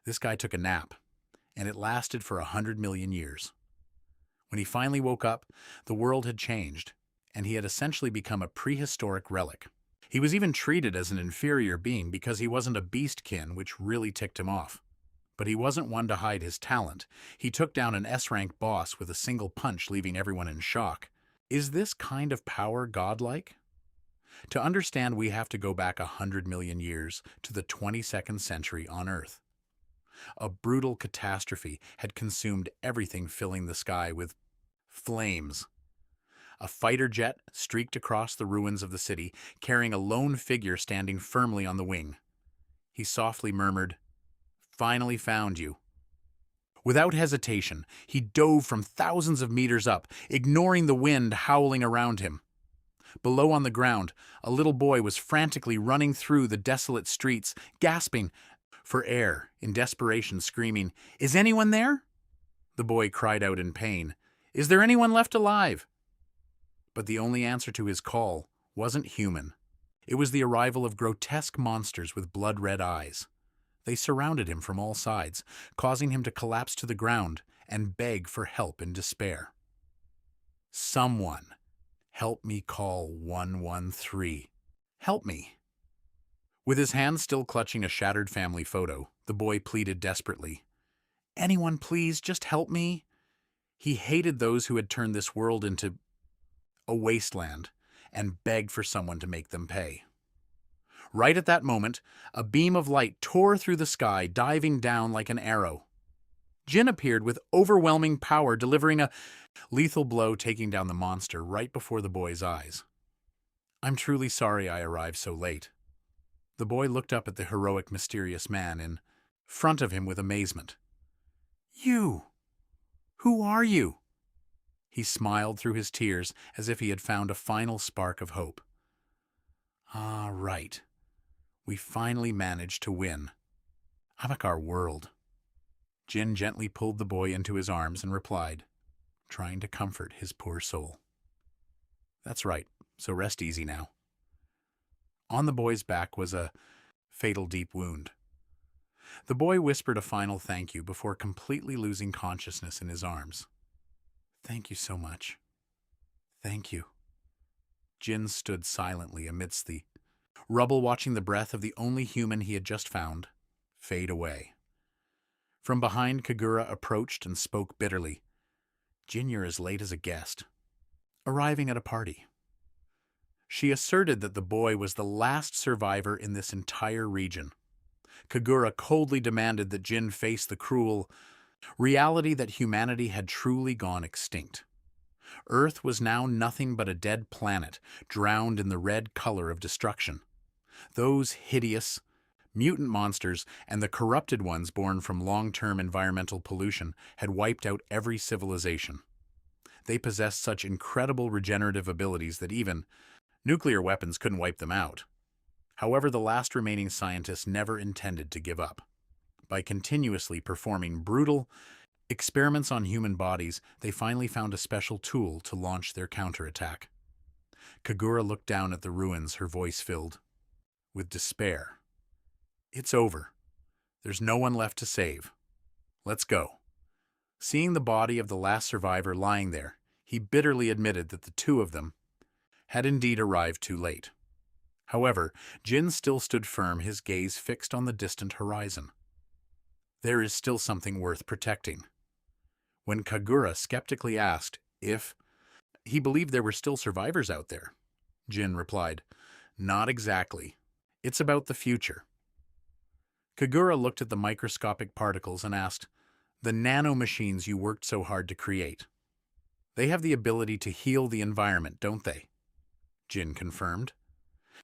This guy took a nap, and it lasted for 100 million years. When he finally woke up, the world had changed, and he had essentially become a prehistoric relic. He was even treated as an inferior being because he wasn't a beastkin, which really ticked him off. But he wasn't one to hide his talent. He took down an S-rank boss with a single punch, leaving everyone in shock. Is this kind of power godlike? To understand, we have to go back 100 million years to the 22nd century on Earth. A brutal catastrophe had consumed everything, filling the sky with flames. A fighter jet streaked across the ruins of the city, carrying a lone figure standing firmly on the wing. He softly murmured, "Finally found you." Without hesitation, he dove from thousands of meters up, ignoring the wind howling around him. Below on the ground, a little boy was frantically running through the desolate streets, gasping for air, in desperation, screaming, "Is anyone there?" The boy cried out in pain, "Is there anyone left alive?" But the only answer to his call wasn't human. It was the arrival of grotesque monsters with blood-red eyes. They surrounded him from all sides, causing him to collapse to the ground and beg for help in despair. "Someone, help me call 113. Help me." With his hand still clutching a shattered family photo, the boy pleaded desperately, "Anyone, please, just help me." He hated those who had turned this world into a wasteland and begged for someone to make them pay. Right at that moment, a beam of light tore through the sky, diving down like an arrow. Jin appeared with overwhelming power, delivering a lethal blow, taking down the monster right before the boy's eyes. "I'm truly sorry I arrived so late." The boy looked up at the heroic, mysterious man in front of him with amazement. "You! Who are you?" He smiled through his tears as if he had found a final spark of hope. "Ah, right. We finally managed to win. I'm like our world." Jin gently pulled the boy into his arms and replied, trying to comfort his poor soul, "That's right, so rest easy now." On the boy's back was a fatal deep wound. The boy whispered a final thank you before completely losing consciousness in his arms. "Thank you so much. Thank you." Jin stood silently amidst the rubble, watching the breath of the only human he had just found fade away. From behind, Kagura approached and spoke bitterly. "Jin, you're as late as a guest, arriving at a party." She asserted that the boy was the last survivor in this entire region. Kagura coldly demanded that Jin face the cruel reality that humanity had truly gone extinct. Earth was now nothing but a dead planet, drowned in the red color of destruction. Those hideous, mutant monsters and the corrupted ones born from long-term environmental pollution had wiped out every civilization. They possessed such incredible regenerative abilities that even nuclear weapons couldn't wipe them out. However, the last remaining scientists never intended to give up. By continuously performing brutal experiments on human bodies, they finally found a special tool to launch their counterattack. Kagura looked down at the ruins, her voice filled with despair. "It's over. There's no one left to save. Let's go." Seeing the body of the last survivor lying there, he bitterly admitted that the two of them had indeed arrived too late. However, Jin still stood firm, his gaze fixed on the distant horizon. There is still something worth protecting. When Kagura skeptically asked if he believed there were still survivors out there, Jin replied, "Not exactly. It's about the future." Kagura looked at the microscopic particles and asked, "The nanomachines you worked so hard to create. They have the ability to heal the environment, don't they?" Jin confirmed.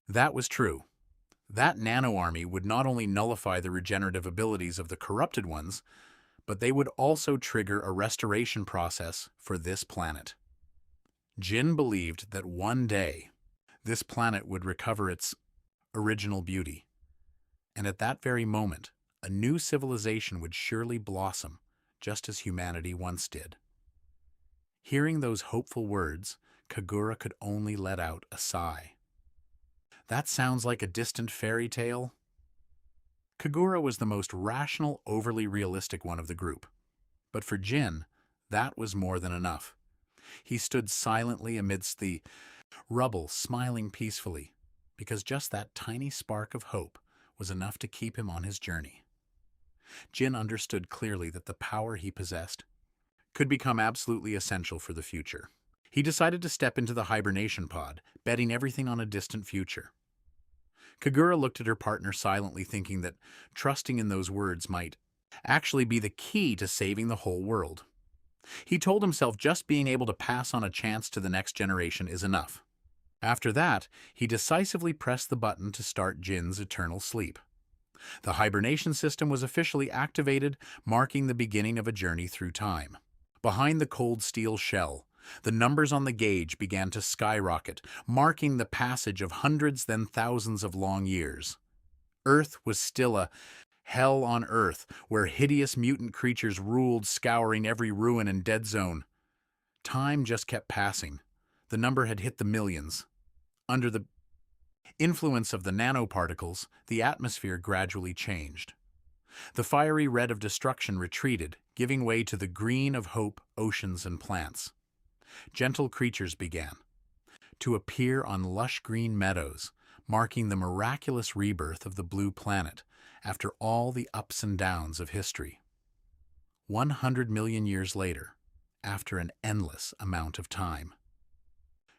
That was true. That nano-army would not only nullify the regenerative abilities of the corrupted ones, but they would also trigger a restoration process for this planet. Jin believed that one day, this planet would recover its original beauty, and at that very moment, a new civilization would surely blossom, just as humanity once did. Hearing those hopeful words, Kagura could only let out a sigh. That sounds like a distant fairy tale. Kagura was the most rational, overly realistic one of the group. But for Jin, that was more than enough. He stood silently amidst the rubble, smiling peacefully, because just that tiny spark of hope was enough to keep him on his journey. Jin understood clearly that the power he possessed could become absolutely essential for the future. He decided to step into the hibernation pod, betting everything on a distant future. Kagura looked at her partner silently, thinking that trusting in those words might actually be the key to saving the whole world. He told himself just being able to pass on a chance to the next generation is enough. After that, he decisively pressed the button to start Jin's eternal sleep. The hibernation system was officially activated, marking the beginning of a journey through time. Behind the cold steel shell, the numbers on the gauge began to skyrocket, marking the passage of hundreds then thousands of long years. Earth was still a hell on Earth, where hideous mutant creatures ruled, scouring every ruin and dead zone. Time just kept passing. The number had hit the millions. Under the influence of the nanoparticles, the atmosphere gradually changed. The fiery red of destruction retreated, giving way to the green of hope, oceans, and plants. Gentle creatures began to appear on lush green meadows, marking the miraculous rebirth of the blue planet after all the ups and downs of history. 100 million years later, after an endless amount of time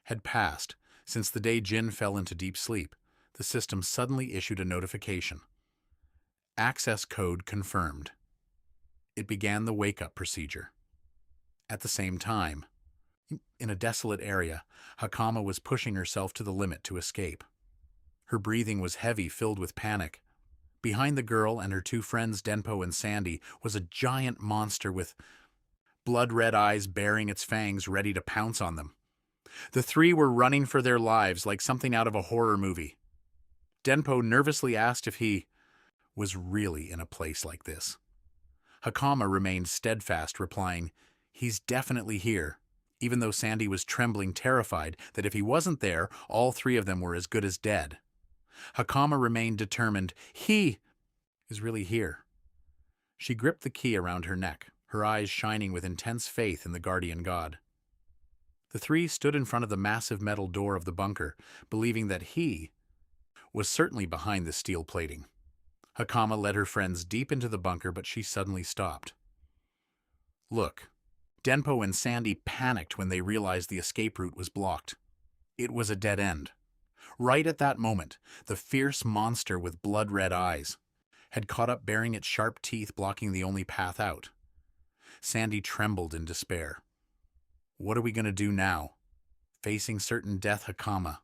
had passed since the day Jin fell into deep sleep, the system suddenly issued a notification. Access code confirmed. It began the wake-up procedure. At the same time, in a desolate area, Hakama was pushing herself to the limit to escape. Her breathing was heavy, filled with panic. Behind the girl and her two friends, Denpo and Sandy, was a giant monster with blood-red eyes baring its fangs, ready to pounce on them. The three were running for their lives like something out of a horror movie. Denpo nervously asked if he was really in a place like this. Hakama remained steadfast, replying, "He's definitely here," even though Sandy was trembling, terrified that if he wasn't there, all three of them were as good as dead. Hakama remained determined. "He is really here." She gripped the key around her neck, her eyes shining with intense faith in the guardian god. The three stood in front of the massive metal door of the bunker, believing that he was certainly behind the steel plating. Hakama led her friends deep into the bunker, but she suddenly stopped. "Look." Denpo and Sandy panicked when they realized the escape route was blocked. It was a dead end. Right at that moment, the fierce monster with blood-red eyes had caught up, baring its sharp teeth, blocking the only path out. Sandy trembled in despair. What are we going to do now? Facing certain death, Hakama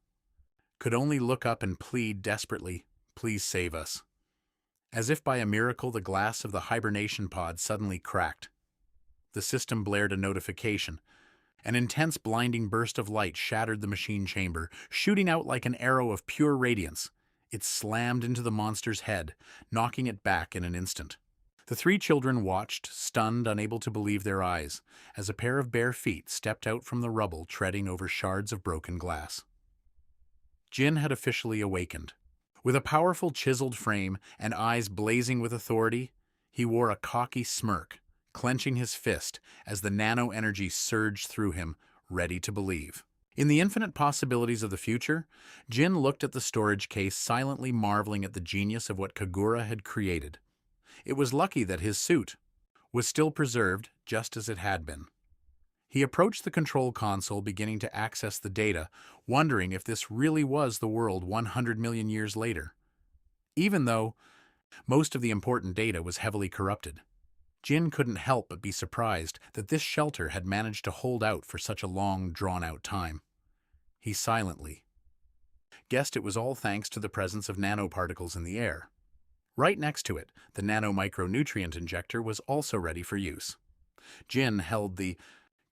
could only look up and plead desperately, "Please save us." As if by a miracle, the glass of the hibernation pod suddenly cracked. The system blared a notification. An intense, blinding burst of light shattered the machine chamber, shooting out like an arrow of pure radiance. It slammed into the monster's head, knocking it back in an instant. The three children watched, stunned, unable to believe their eyes, as a pair of bare feet stepped out from the rubble, treading over shards of broken glass. Jin had officially awakened. With a powerful chiseled frame and eyes blazing with authority, he wore a cocky smirk, clenching his fist as the nano-energy surged through him, ready to believe. In the infinite possibilities of the future, Jin looked at the storage case, silently marveling at the genius of what Kagura had created. It was lucky that his suit was still preserved just as it had been. He approached the control console, beginning to access the data, wondering if this really was the world 100 million years later. Even though most of the important data was heavily corrupted, Jin couldn't help but be surprised that this shelter had managed to hold out for such a long, drawn-out time. He silently guessed it was all thanks to the presence of nanoparticles in the air. Right next to it, the nano-micronutrient injector was also ready for use. Jin held the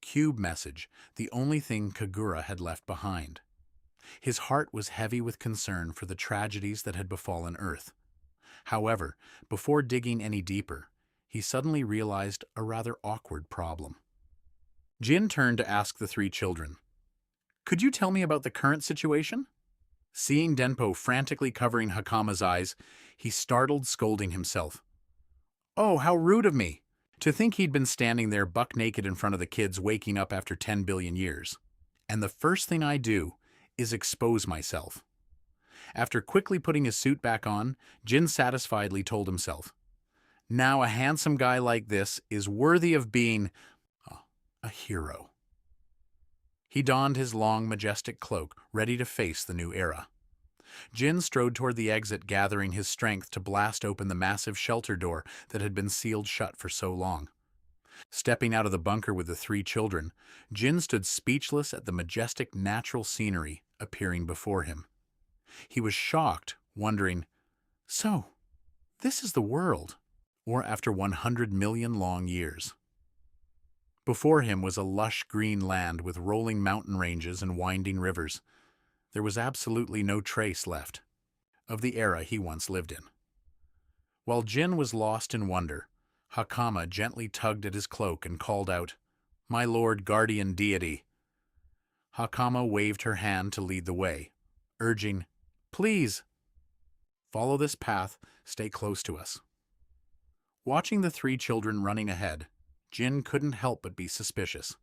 cube message, the only thing Kagura had left behind. His heart was heavy with concern for the tragedies that had befallen Earth. However, before digging any deeper, he suddenly realized a rather awkward problem. Jin turned to ask the three children, "Could you tell me about the current situation?" Seeing Denpo frantically covering Hakama's eyes, he startled, scolding himself. Oh, how rude of me! To think he'd been standing there buck naked in front of the kids waking up after 10 billion years. And the first thing I do is expose myself. After quickly putting his suit back on, Jin satisfiedly told himself, now a handsome guy like this is worthy of being a hero. He donned his long, majestic cloak, ready to face the new era. Jin strode toward the exit, gathering his strength to blast open the massive shelter door that had been sealed shut for so long. Stepping out of the bunker with the three children, Jin stood speechless at the majestic natural scenery appearing before him. He was shocked, wondering, so, this is the world, or after 100 million long years. Before him was a lush green land with rolling mountain ranges and winding rivers. There was absolutely no trace left of the era he once lived in. While Jin was lost in wonder, Hakama gently tugged at his cloak and called out, "My lord guardian deity." Hakama waved her hand to lead the way, urging, "Please, follow this path, stay close to us." Watching the three children running ahead, Jin couldn't help but be suspicious.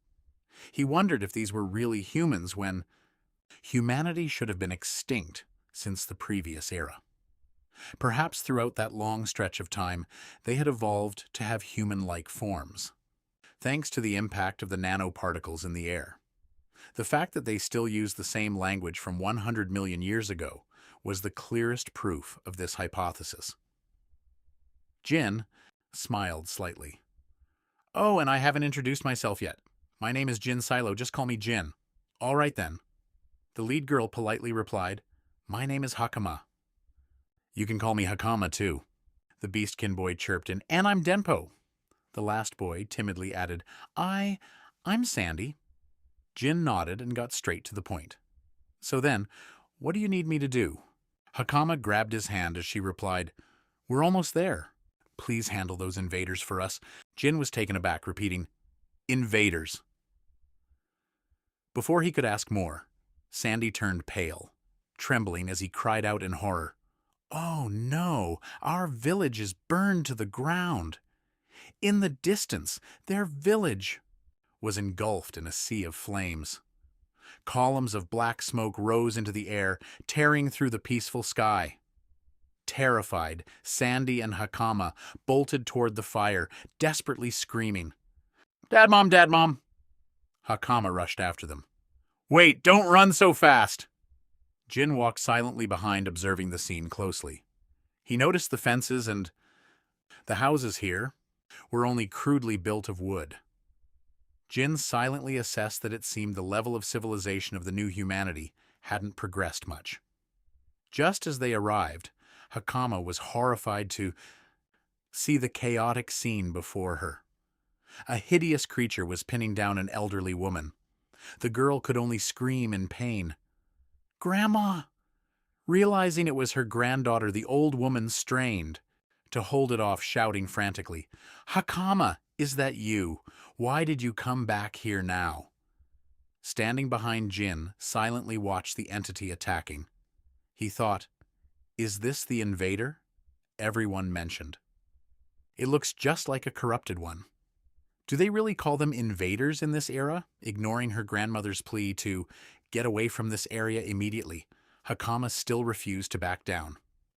He wondered if these were really humans when humanity should have been extinct since the previous era. Perhaps throughout that long stretch of time, they had evolved to have human-like forms, thanks to the impact of the nanoparticles in the air. The fact that they still use the same language from 100 million years ago was the clearest proof of this hypothesis. Jin smiled slightly. "Oh, and I haven't introduced myself yet. My name is Jin Silo, just call me Jin." "All right then." The lead girl politely replied, "My name is Hakama." "You can call me Hakama too," the Beastkin boy chirped in, "and I'm Denpo." The last boy timidly added, I'm Sandy." Jin nodded and got straight to the point. "So then, what do you need me to do?" Hakama grabbed his hand as she replied, "We're almost there. Please handle those invaders for us." Jin was taken aback, repeating, "Invaders." Before he could ask more, Sandy turned pale, trembling as he cried out in horror, "Oh no, our village is burned to the ground. In the distance, their village was engulfed in a sea of flames. Columns of black smoke rose into the air, tearing through the peaceful sky. Terrified, Sandy and Hakama bolted toward the fire, desperately screaming, Dad, Mom!" Hakama rushed after them. "Wait, don't run so fast!" Jin walked silently behind, observing the scene closely. He noticed the fences and the houses here were only crudely built of wood. Jin silently assessed that it seemed the level of civilization of the new humanity hadn't progressed much. Just as they arrived, Hakama was horrified to see the chaotic scene before her. A hideous creature was pinning down an elderly woman. The girl could only scream in pain. "Grandma!" Realizing it was her granddaughter, the old woman strained to hold it off, shouting frantically, "Hakama, is that you? Why did you come back here now?" Standing behind Jin, silently watched the entity attacking. He thought, is this the invader everyone mentioned? It looks just like a corrupted one. Do they really call them invaders in this era? Ignoring her grandmother's plea to get away from this area immediately, Hakama still refused to back down.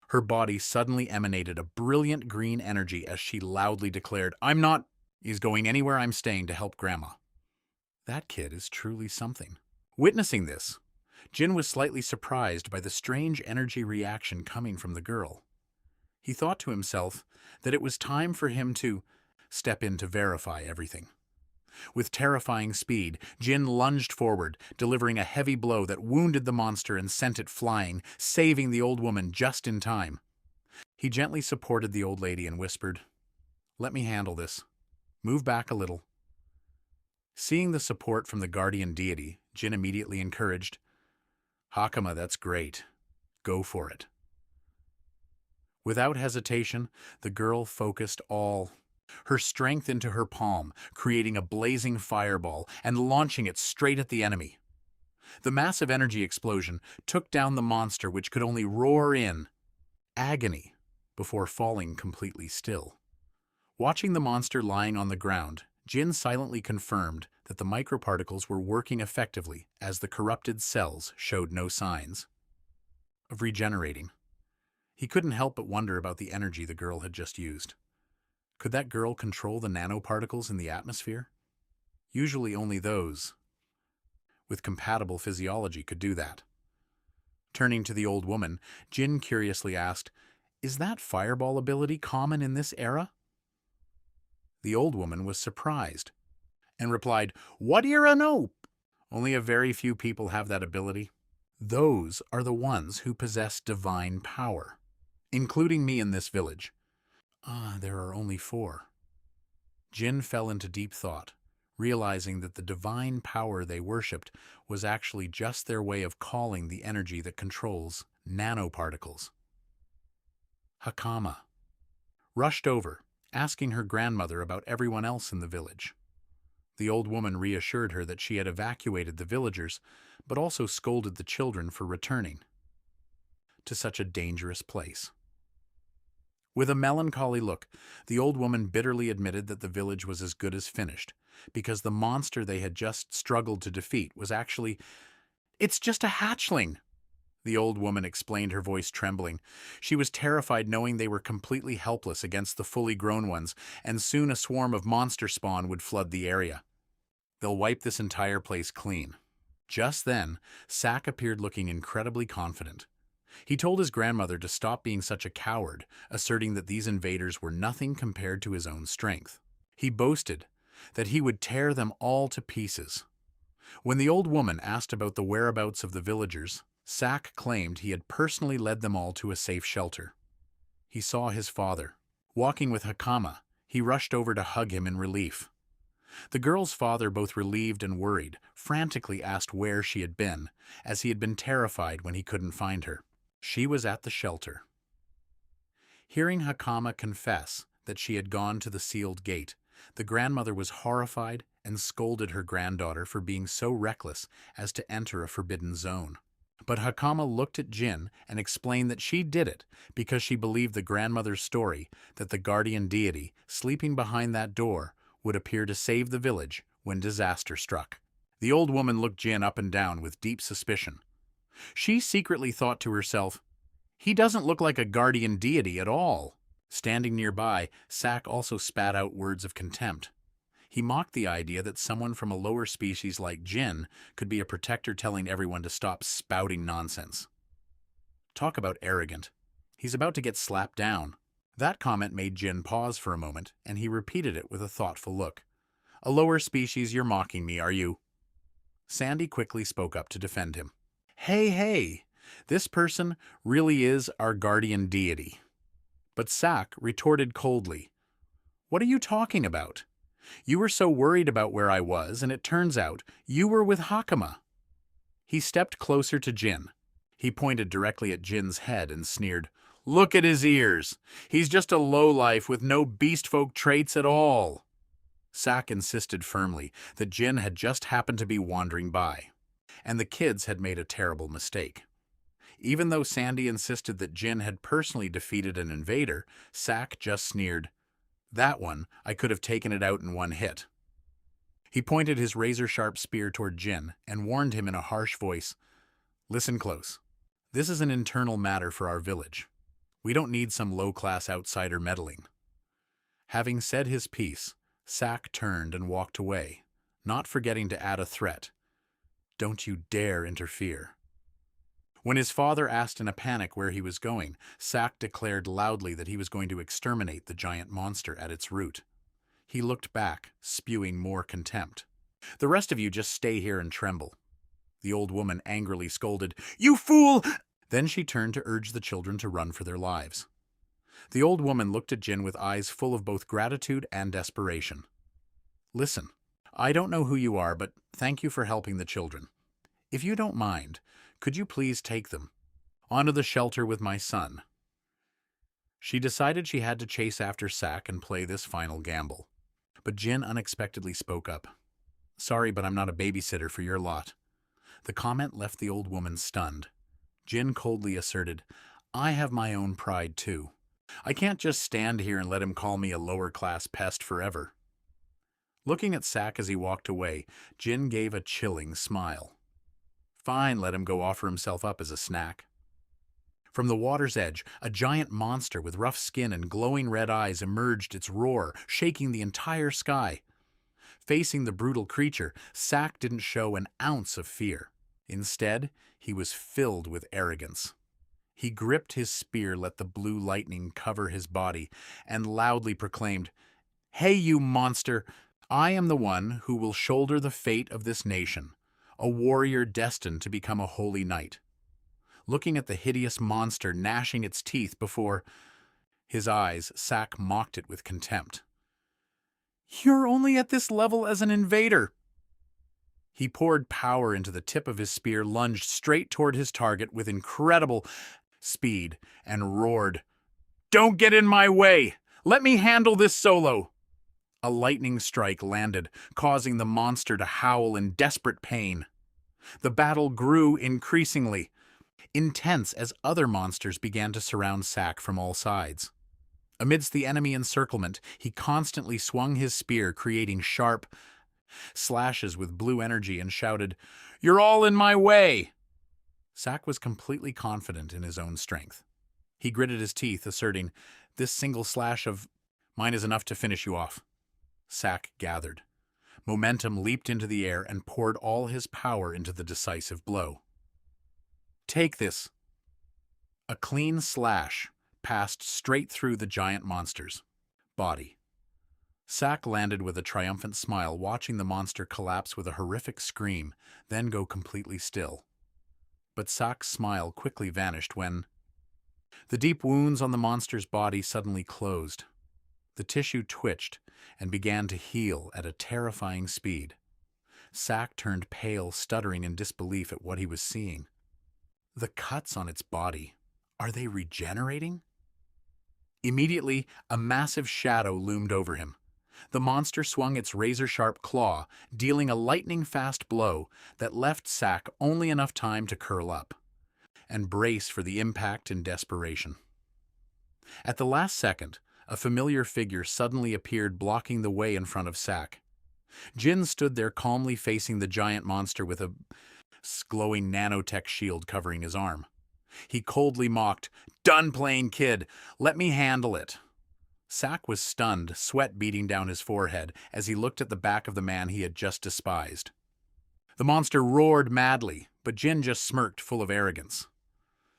Her body suddenly emanated a brilliant green energy as she loudly declared, "I'm not going anywhere. I'm staying to help Grandma." That kid is truly something. Witnessing this, Jin was slightly surprised by the strange energy reaction coming from the girl. He thought to himself that it was time for him to step in to verify everything. With terrifying speed, Jin lunged forward, delivering a heavy blow that wounded the monster and sent it flying, saving the old woman just in time. He gently supported the old lady and whispered, "Let me handle this. Move back a little." Seeing the support from the guardian deity, Jin immediately encouraged, "Hakama, that's great. Go for it." Without hesitation, the girl focused all her strength into her palm, creating a blazing fireball and launching it straight at the enemy. The massive energy explosion took down the monster, which could only roar in agony before falling completely still. Watching the monster lying on the ground, Jin silently confirmed that the microparticles were working effectively as the corrupted cells showed no signs of regenerating. He couldn't help but wonder about the energy the girl had just used. Could that girl control the nanoparticles in the atmosphere? Usually only those with compatible physiology could do that. Turning to the old woman, Jin curiously asked, "Is that fireball ability common in this era?" The old woman was surprised and replied, "What do you know? Only a very few people have that ability. Those are the ones who possess divine power, including me in this village." There are only 4. Jin fell into deep thought, realizing that the divine power they worshipped was actually just their way of calling the energy that controls nanoparticles. Hakama rushed over, asking her grandmother about everyone else in the village. The old woman reassured her that she had evacuated the villagers, but also scolded the children for returning to such a dangerous place. With a melancholy look, the old woman bitterly admitted that the village was as good as finished, because the monster they had just struggled to defeat was actually, "It's just a hatchling," the old woman explained, her voice trembling. She was terrified knowing they were completely helpless against the fully grown ones, and soon a swarm of monster spawn would flood the area. They'll wipe this entire place clean. Just then, Sak appeared looking incredibly confident. He told his grandmother to stop being such a coward, asserting that these invaders were nothing compared to his own strength. He boasted that he would tear them all to pieces. When the old woman asked about the whereabouts of the villagers, Sak claimed he had personally led them all to a safe shelter. He saw his father. Walking with Hakama, he rushed over to hug him in relief. The girl's father, both relieved and worried, frantically asked where she had been, as he had been terrified when he couldn't find her. She was at the shelter. Hearing Hakama confess that she had gone to the sealed gate, the grandmother was horrified and scolded her granddaughter for being so reckless as to enter a forbidden zone. But Hakama looked at Jin and explained that she did it because she believed the grandmother's story that the guardian deity sleeping behind that door would appear to save the village when disaster struck. The old woman looked Jin up and down with deep suspicion. She secretly thought to herself, "He doesn't look like a guardian deity at all." Standing nearby, Sak also spat out words of contempt. He mocked the idea that someone from a lower species like Jin could be a protector telling everyone to stop spouting nonsense. Talk about arrogant. He's about to get slapped down. That comment made Jin pause for a moment, and he repeated it with a thoughtful look. "A lower species, you're mocking me, are you?" Sandy quickly spoke up to defend him. Hey, this person really is our guardian deity." But Sak retorted coldly, "What are you talking about? You were so worried about where I was, and it turns out you were with Hakama." He stepped closer to Jin. He pointed directly at Jin's head and sneered, "Look at his ears. He's just a lowlife with no beastfolk traits at all." Sak insisted firmly that Jin had just happened to be wandering by, and the kids had made a terrible mistake. Even though Sandy insisted that Jin had personally defeated an invader, Sak just sneered, "That one, I could have taken it out in one hit." He pointed his razor-sharp spear toward Jin and warned him in a harsh voice, "Listen close. This is an internal matter for our village. We don't need some low-class outsider meddling." Having said his piece, Sak turned and walked away, not forgetting to add a threat. "Don't you dare interfere." When his father asked in a panic where he was going, Sak declared loudly that he was going to exterminate the giant monster at its root. He looked back, spewing more contempt. "The rest of you just stay here and tremble." The old woman angrily scolded, "You fool!" Then she turned to urge the children to run for their lives. The old woman looked at Jin with eyes full of both gratitude and desperation. "Listen, I don't know who you are, but thank you for helping the children. If you don't mind, could you please take them onto the shelter with my son?" She decided she had to chase after Sak and play this final gamble. But Jin unexpectedly spoke up. "Sorry, but I'm not a babysitter for your lot. The comment left the old woman stunned. Jin coldly asserted, "I have my own pride too. I can't just stand here and let him call me a lower-class pest forever." Looking at Sak as he walked away, Jin gave a chilling smile. Fine, let him go offer himself up as a snack. From the water's edge, a giant monster with rough skin and glowing red eyes emerged, its roar shaking the entire sky. Facing the brutal creature, Sak didn't show an ounce of fear. Instead, he was filled with arrogance. He gripped his spear, let the blue lightning cover his body, and loudly proclaimed, "Hey, you monster! I am the one who will shoulder the fate of this nation, a warrior destined to become a holy knight." Looking at the hideous monster gnashing its teeth before his eyes, Sak mocked it with contempt. "You're only at this level as an invader." He poured power into the tip of his spear, lunged straight toward his target with incredible speed, and roared, "Don't get in my way! Let me handle this solo!" A lightning strike landed, causing the monster to howl in desperate pain. The battle grew increasingly intense as other monsters began to surround Sak from all sides. Amidst the enemy encirclement, he constantly swung his spear, creating sharp slashes with blue energy, and shouted, "You're all in my way!" Sak was completely confident in his own strength. He gritted his teeth, asserting, "This single slash of mine is enough to finish you off." Sak gathered. Momentum leaped into the air and poured all his power into the decisive blow. "Take this." A clean slash passed straight through the giant monster's body. Sak landed with a triumphant smile, watching the monster collapse with a horrific scream, then go completely still. But Sak's smile quickly vanished when the deep wounds on the monster's body suddenly closed. The tissue twitched and began to heal at a terrifying speed. Sak turned pale, stuttering in disbelief at what he was seeing. The cuts on its body, are they regenerating? Immediately, a massive shadow loomed over him. The monster swung its razor-sharp claw, dealing a lightning-fast blow that left Sak only enough time to curl up and brace for the impact in desperation. At the last second, a familiar figure suddenly appeared, blocking the way in front of Sak. Jin stood there calmly facing the giant monster with a glowing nanotech shield covering his arm. He coldly mocked, "Done playing, kid. Let me handle it." Sak was stunned, sweat beading down his forehead as he looked at the back of the man he had just despised. The monster roared madly, but Jin just smirked, full of arrogance.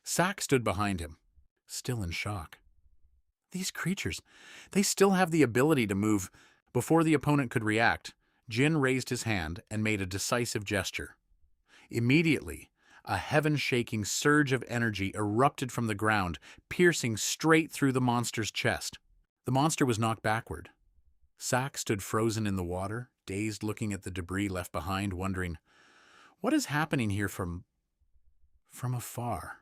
Sak stood behind him, still in shock. These creatures, they still have the ability to move. Before the opponent could react, Jin raised his hand and made a decisive gesture. Immediately, a heaven-shaking surge of energy erupted from the ground, piercing straight through the monster's chest. The monster was knocked backward. Sak stood frozen in the water, dazed, looking at the debris left behind, wondering, what is happening here from afar?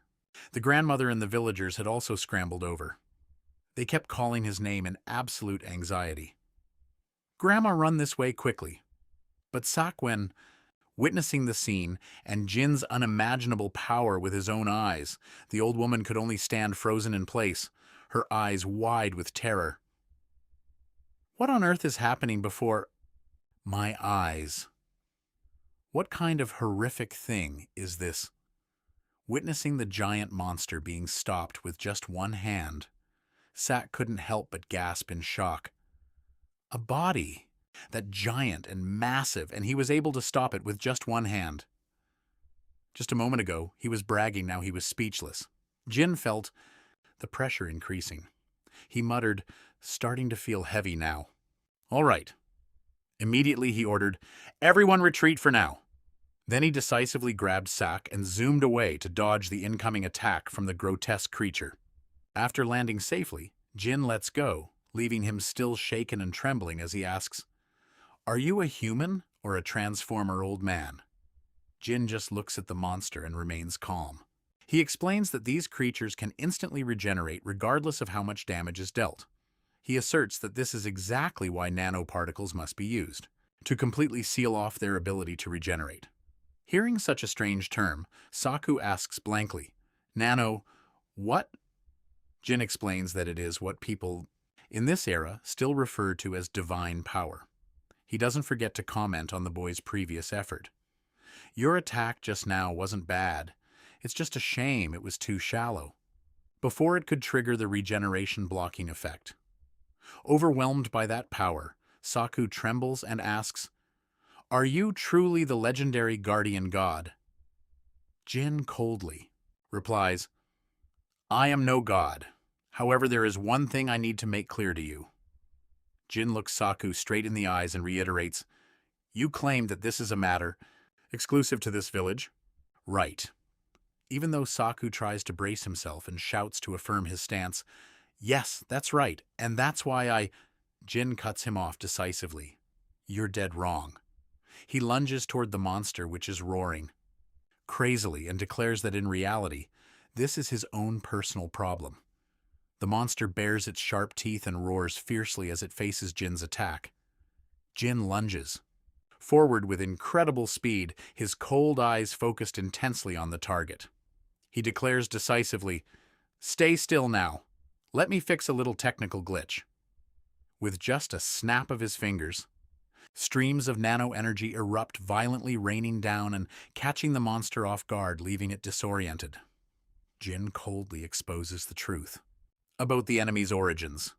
The grandmother and the villagers had also scrambled over. They kept calling his name in absolute anxiety. "Grandma, run this way quickly." But Sak, when witnessing the scene and Jin's unimaginable power with his own eyes, the old woman could only stand frozen in place, her eyes wide with terror. What on earth is happening before my eyes? What kind of horrific thing is this? Witnessing the giant monster being stopped with just one hand, Sak couldn't help but gasp in shock. A body, that giant and massive, and he was able to stop it with just one hand. Just a moment ago, he was bragging, now he was speechless. Jin felt the pressure increasing. He muttered, starting to feel heavy now. "All right." Immediately he ordered, "Everyone retreat for now." Then he decisively grabbed Sak and zoomed away to dodge the incoming attack from the grotesque creature. After landing safely, Jin lets go, leaving him still shaken and trembling as he asks, "Are you a human or a transformer, old man?" Jin just looks at the monster and remains calm. He explains that these creatures can instantly regenerate regardless of how much damage is dealt. He asserts that this is exactly why nanoparticles must be used, to completely seal off their ability to regenerate. Hearing such a strange term, Saku asks blankly, "Nano, what?" Jin explains that it is what people in this era still refer to as divine power. He doesn't forget to comment on the boy's previous effort. "Your attack just now wasn't bad. It's just a shame it was too shallow," before it could trigger the regeneration blocking effect. Overwhelmed by that power, Saku trembles and asks, "Are you truly the legendary guardian god?" Jin coldly replies, "I am no god. However, there is one thing I need to make clear to you." Jin looks Saku straight in the eyes and reiterates, "You claim that this is a matter exclusive to this village?" "Right." Even though Saku tries to brace himself and shouts to affirm his stance, "Yes, that's right, and that's why Jin cuts him off decisively. "You're dead wrong." He lunges toward the monster, which is roaring crazily, and declares that in reality, this is his own personal problem. The monster bares its sharp teeth and roars fiercely as it faces Jin's attack. Jin lunges forward with incredible speed, his cold eyes focused intensely on the target. He declares decisively, "Stay still now. Let me fix a little technical glitch." With just a snap of his fingers, streams of nano energy erupt, violently raining down and catching the monster off guard, leaving it disoriented. Jin coldly exposes the truth about the enemy's origins.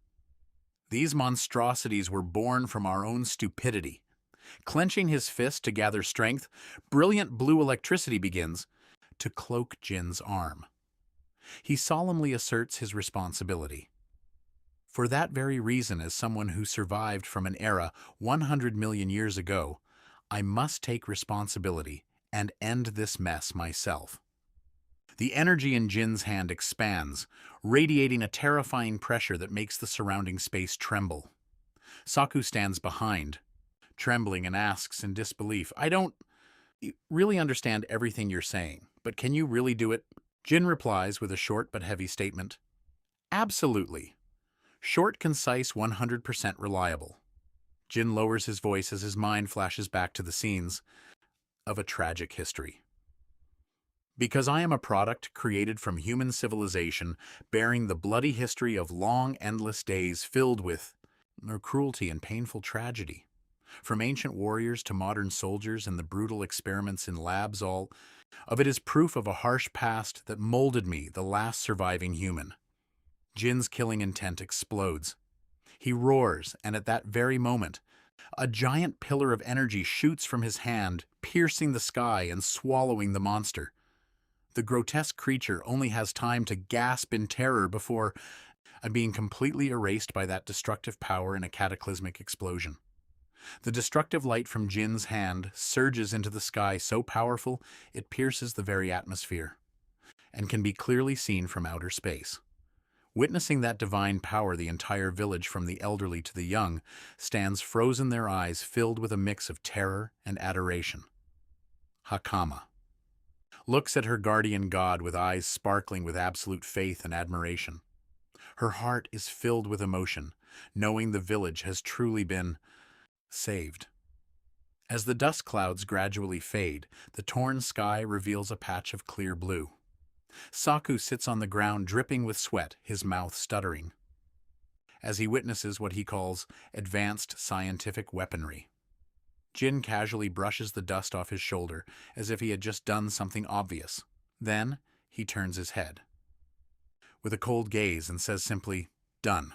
"These monstrosities were born from our own stupidity." Clenching his fist to gather strength, brilliant blue electricity begins to cloak Jin's arm. He solemnly asserts his responsibility. "For that very reason, as someone who survived from an era 100 million years ago, I must take responsibility and end this mess myself." The energy in Jin's hand expands, radiating a terrifying pressure that makes the surrounding space tremble. Saku stands behind, trembling, and asks in disbelief, "I don't really understand everything you're saying, but can you really do it?" Jin replies with a short but heavy statement, "Absolutely. Short, concise, 100% reliable." Jin lowers his voice as his mind flashes back to the scenes of a tragic history. "Because I am a product created from human civilization, bearing the bloody history of long, endless days filled with cruelty and painful tragedy. From ancient warriors to modern soldiers and the brutal experiments in labs, all of it is proof of a harsh past that molded me, the last surviving human." Jin's killing intent explodes. He roars, and at that very moment, a giant pillar of energy shoots from his hand, piercing the sky and swallowing the monster. The grotesque creature only has time to gasp in terror before being completely erased by that destructive power in a cataclysmic explosion. The destructive light from Jin's hand surges into the sky so powerful it pierces the very atmosphere and can be clearly seen from outer space. Witnessing that divine power, the entire village, from the elderly to the young, stands frozen, their eyes filled with a mix of terror and adoration. Hakama looks at her guardian god with eyes sparkling with absolute faith and admiration. Her heart is filled with emotion, knowing the village has truly been saved. As the dust clouds gradually fade, the torn sky reveals a patch of clear blue. Saku sits on the ground dripping with sweat, his mouth stuttering, as he witnesses what he calls advanced scientific weaponry. Jin casually brushes the dust off his shoulder as if he had just done something obvious. Then he turns his head with a cold gaze and says simply, "Done."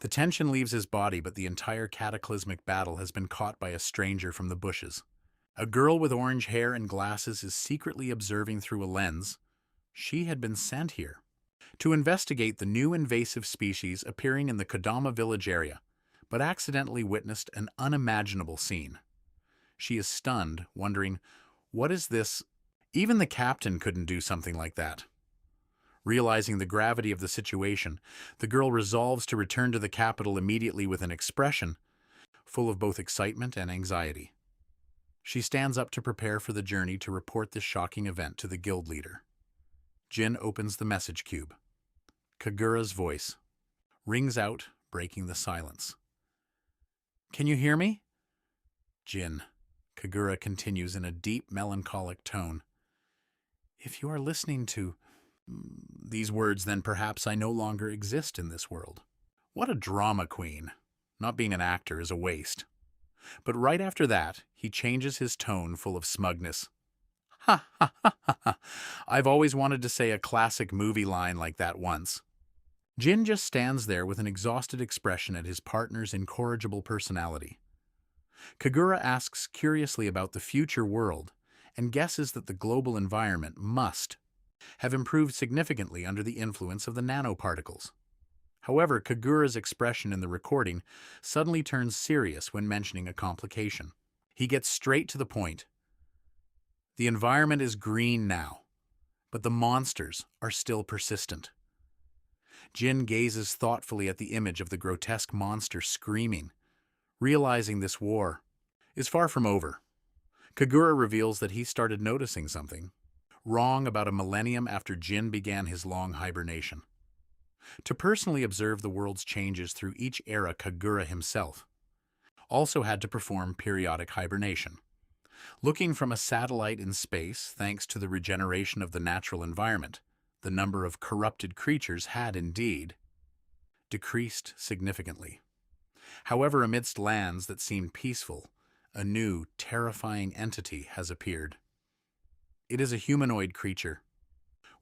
The tension leaves his body, but the entire cataclysmic battle has been caught by a stranger from the bushes. A girl with orange hair and glasses is secretly observing through a lens. She had been sent here to investigate the new invasive species appearing in the Kodama village area, but accidentally witnessed an unimaginable scene. She is stunned, wondering, what is this? Even the captain couldn't do something like that. Realizing the gravity of the situation, the girl resolves to return to the capital immediately with an expression full of both excitement and anxiety. She stands up to prepare for the journey to report this shocking event to the guild leader. Jin opens the message cube. Kagura's voice rings out, breaking the silence. "Can you hear me?" Jin. Kagura continues in a deep, melancholic tone. If you are listening to these words, then perhaps I no longer exist in this world. What a drama queen. Not being an actor is a waste. But right after that, he changes his tone full of smugness. Ha ha ha ha ha. I've always wanted to say a classic movie line like that once. Jin just stands there with an exhausted expression at his partner's incorrigible personality. Kagura asks curiously about the future world and guesses that the global environment must have improved significantly under the influence of the nanoparticles. However, Kagura's expression in the recording suddenly turns serious when mentioning a complication. He gets straight to the point. The environment is green now, but the monsters are still persistent. Jin gazes thoughtfully at the image of the grotesque monster screaming, realizing this war is far from over. Kagura reveals that he started noticing something wrong about a millennium after Jin began his long hibernation. To personally observe the world's changes through each era, Kagura himself also had to perform periodic hibernation. Looking from a satellite in space, thanks to the regeneration of the natural environment, the number of corrupted creatures had indeed decreased significantly. However, amidst lands that seemed peaceful, a new, terrifying entity has appeared. It is a humanoid creature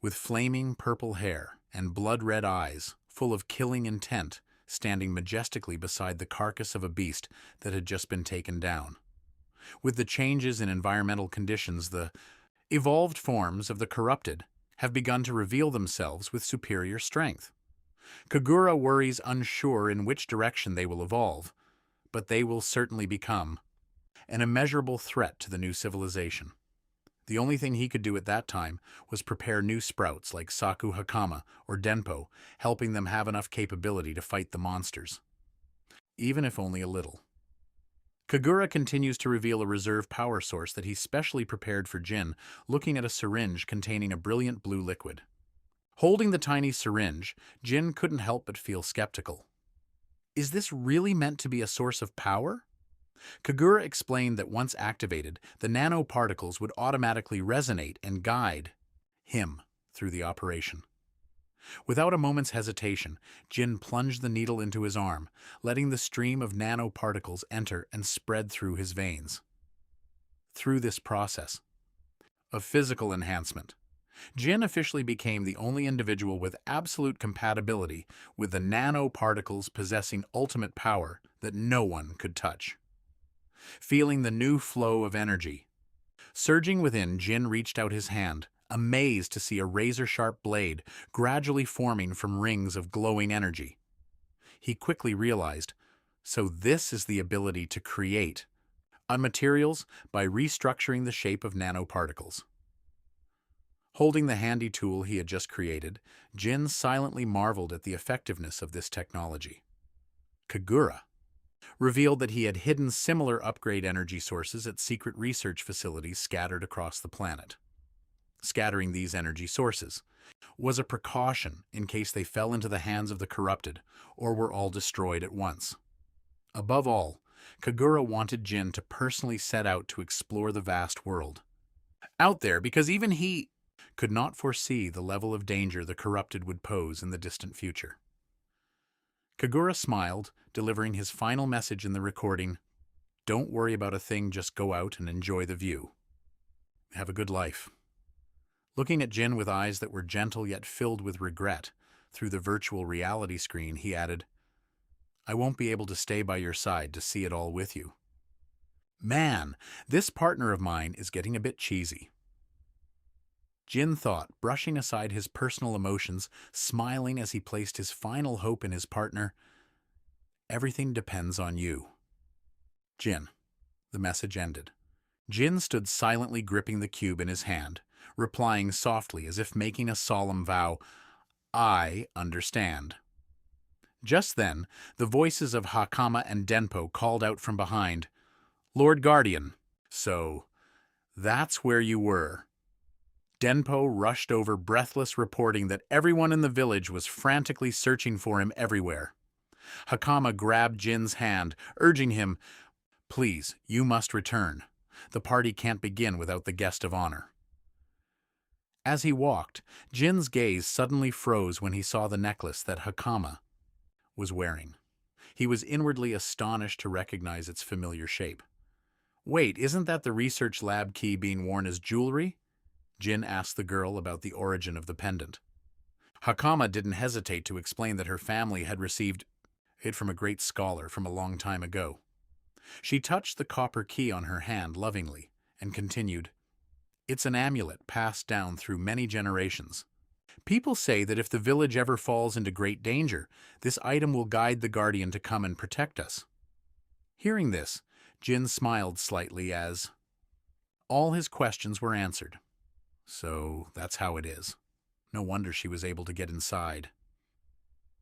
with flaming purple hair and blood-red eyes, full of killing intent, standing majestically beside the carcass of a beast that had just been taken down. With the changes in environmental conditions, the evolved forms of the corrupted have begun to reveal themselves with superior strength. Kagura worries, unsure in which direction they will evolve, but they will certainly become an immeasurable threat to the new civilization. The only thing he could do at that time was prepare new sprouts like Saku Hakama or Denpo, helping them have enough capability to fight the monsters, even if only a little. Kagura continues to reveal a reserve power source that he specially prepared for Jin, looking at a syringe containing a brilliant blue liquid. Holding the tiny syringe, Jin couldn't help but feel skeptical. Is this really meant to be a source of power? Kagura explained that once activated, the nanoparticles would automatically resonate and guide him through the operation. Without a moment's hesitation, Jin plunged the needle into his arm, letting the stream of nanoparticles enter and spread through his veins. Through this process of physical enhancement, Jin officially became the only individual with absolute compatibility with the nanoparticles, possessing ultimate power that no one could touch. Feeling the new flow of energy surging within, Jin reached out his hand, amazed to see a razor-sharp blade gradually forming from rings of glowing energy. He quickly realized, so this is the ability to create materials by restructuring the shape of nanoparticles. Holding the handy tool he had just created, Jin silently marveled at the effectiveness of this technology. Kagura revealed that he had hidden similar upgrade energy sources at secret research facilities scattered across the planet. Scattering these energy sources was a precaution in case they fell into the hands of the corrupted or were all destroyed at once. Above all, Kagura wanted Jin to personally set out to explore the vast world out there, because even he could not foresee the level of danger the corrupted would pose in the distant future. Kagura smiled, delivering his final message in the recording: "Don't worry about a thing, just go out and enjoy the view. Have a good life." Looking at Jin with eyes that were gentle yet filled with regret through the virtual reality screen, he added, "I won't be able to stay by your side to see it all with you. Man, this partner of mine is getting a bit cheesy." Jin thought, brushing aside his personal emotions, smiling as he placed his final hope in his partner. "Everything depends on you, Jin." The message ended. Jin stood silently gripping the cube in his hand, replying softly as if making a solemn vow, "I understand." Just then, the voices of Hakama and Denpo called out from behind, "Lord Guardian." "So, that's where you were." Denpo rushed over, breathless, reporting that everyone in the village was frantically searching for him everywhere. Hakama grabbed Jin's hand, urging him, "Please, you must return. The party can't begin without the guest of honor. As he walked, Jin's gaze suddenly froze when he saw the necklace that Hakama was wearing. He was inwardly astonished to recognize its familiar shape. "Wait, isn't that the research lab key being worn as jewelry?" Jin asked the girl about the origin of the pendant. Hakama didn't hesitate to explain that her family had received it from a great scholar from a long time ago. She touched the copper key on her hand lovingly and continued, "It's an amulet passed down through many generations. People say that if the village ever falls into great danger, this item will guide the guardian to come and protect us." Hearing this, Jin smiled slightly as all his questions were answered. So that's how it is. No wonder she was able to get inside.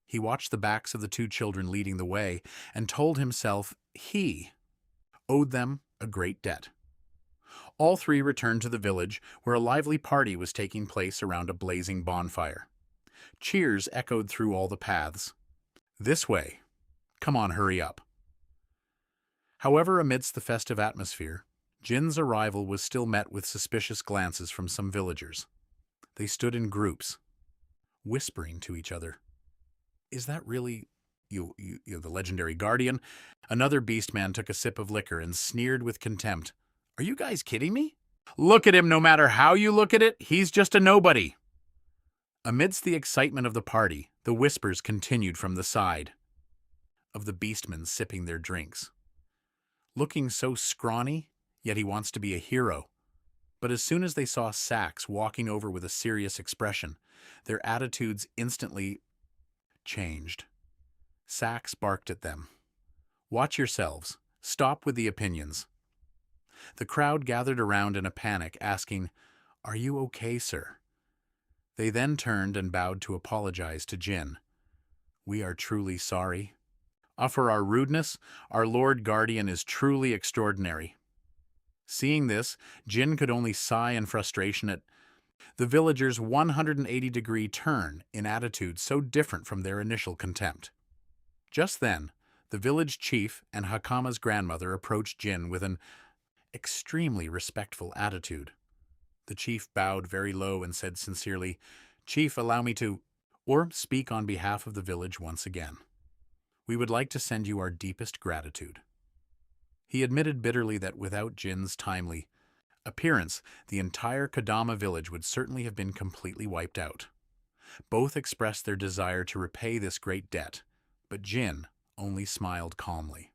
He watched the backs of the two children leading the way and told himself he owed them a great debt. All three returned to the village, where a lively party was taking place around a blazing bonfire. Cheers echoed through all the paths. "This way. Come on, hurry up." However, amidst the festive atmosphere, Jin's arrival was still met with suspicious glances from some villagers. They stood in groups, whispering to each other. "Is that really you, the legendary guardian?" Another beastman took a sip of liquor and sneered with contempt. "Are you guys kidding me? Look at him, no matter how you look at it, he's just a nobody." Amidst the excitement of the party, the whispers continued from the side of the beastmen sipping their drinks. "Looking so scrawny, yet he wants to be a hero." But as soon as they saw Sax walking over with a serious expression, their attitudes instantly changed. Sax barked at them. "Watch yourselves. Stop with the opinions." The crowd gathered around in a panic, asking, "Are you okay, sir?" They then turned and bowed to apologize to Jin. "We are truly sorry. For our rudeness, our Lord Guardian is truly extraordinary." Seeing this, Jin could only sigh in frustration at the villagers' 180-degree turn in attitude so different from their initial contempt. Just then, the village chief and Hakama's grandmother approached Jin with an extremely respectful attitude. The chief bowed very low and said sincerely, "Chief, allow me to speak on behalf of the village once again. We would like to send you our deepest gratitude." He admitted bitterly that without Jin's timely appearance, the entire Kodama village would certainly have been completely wiped out. Both expressed their desire to repay this great debt, but Jin only smiled calmly.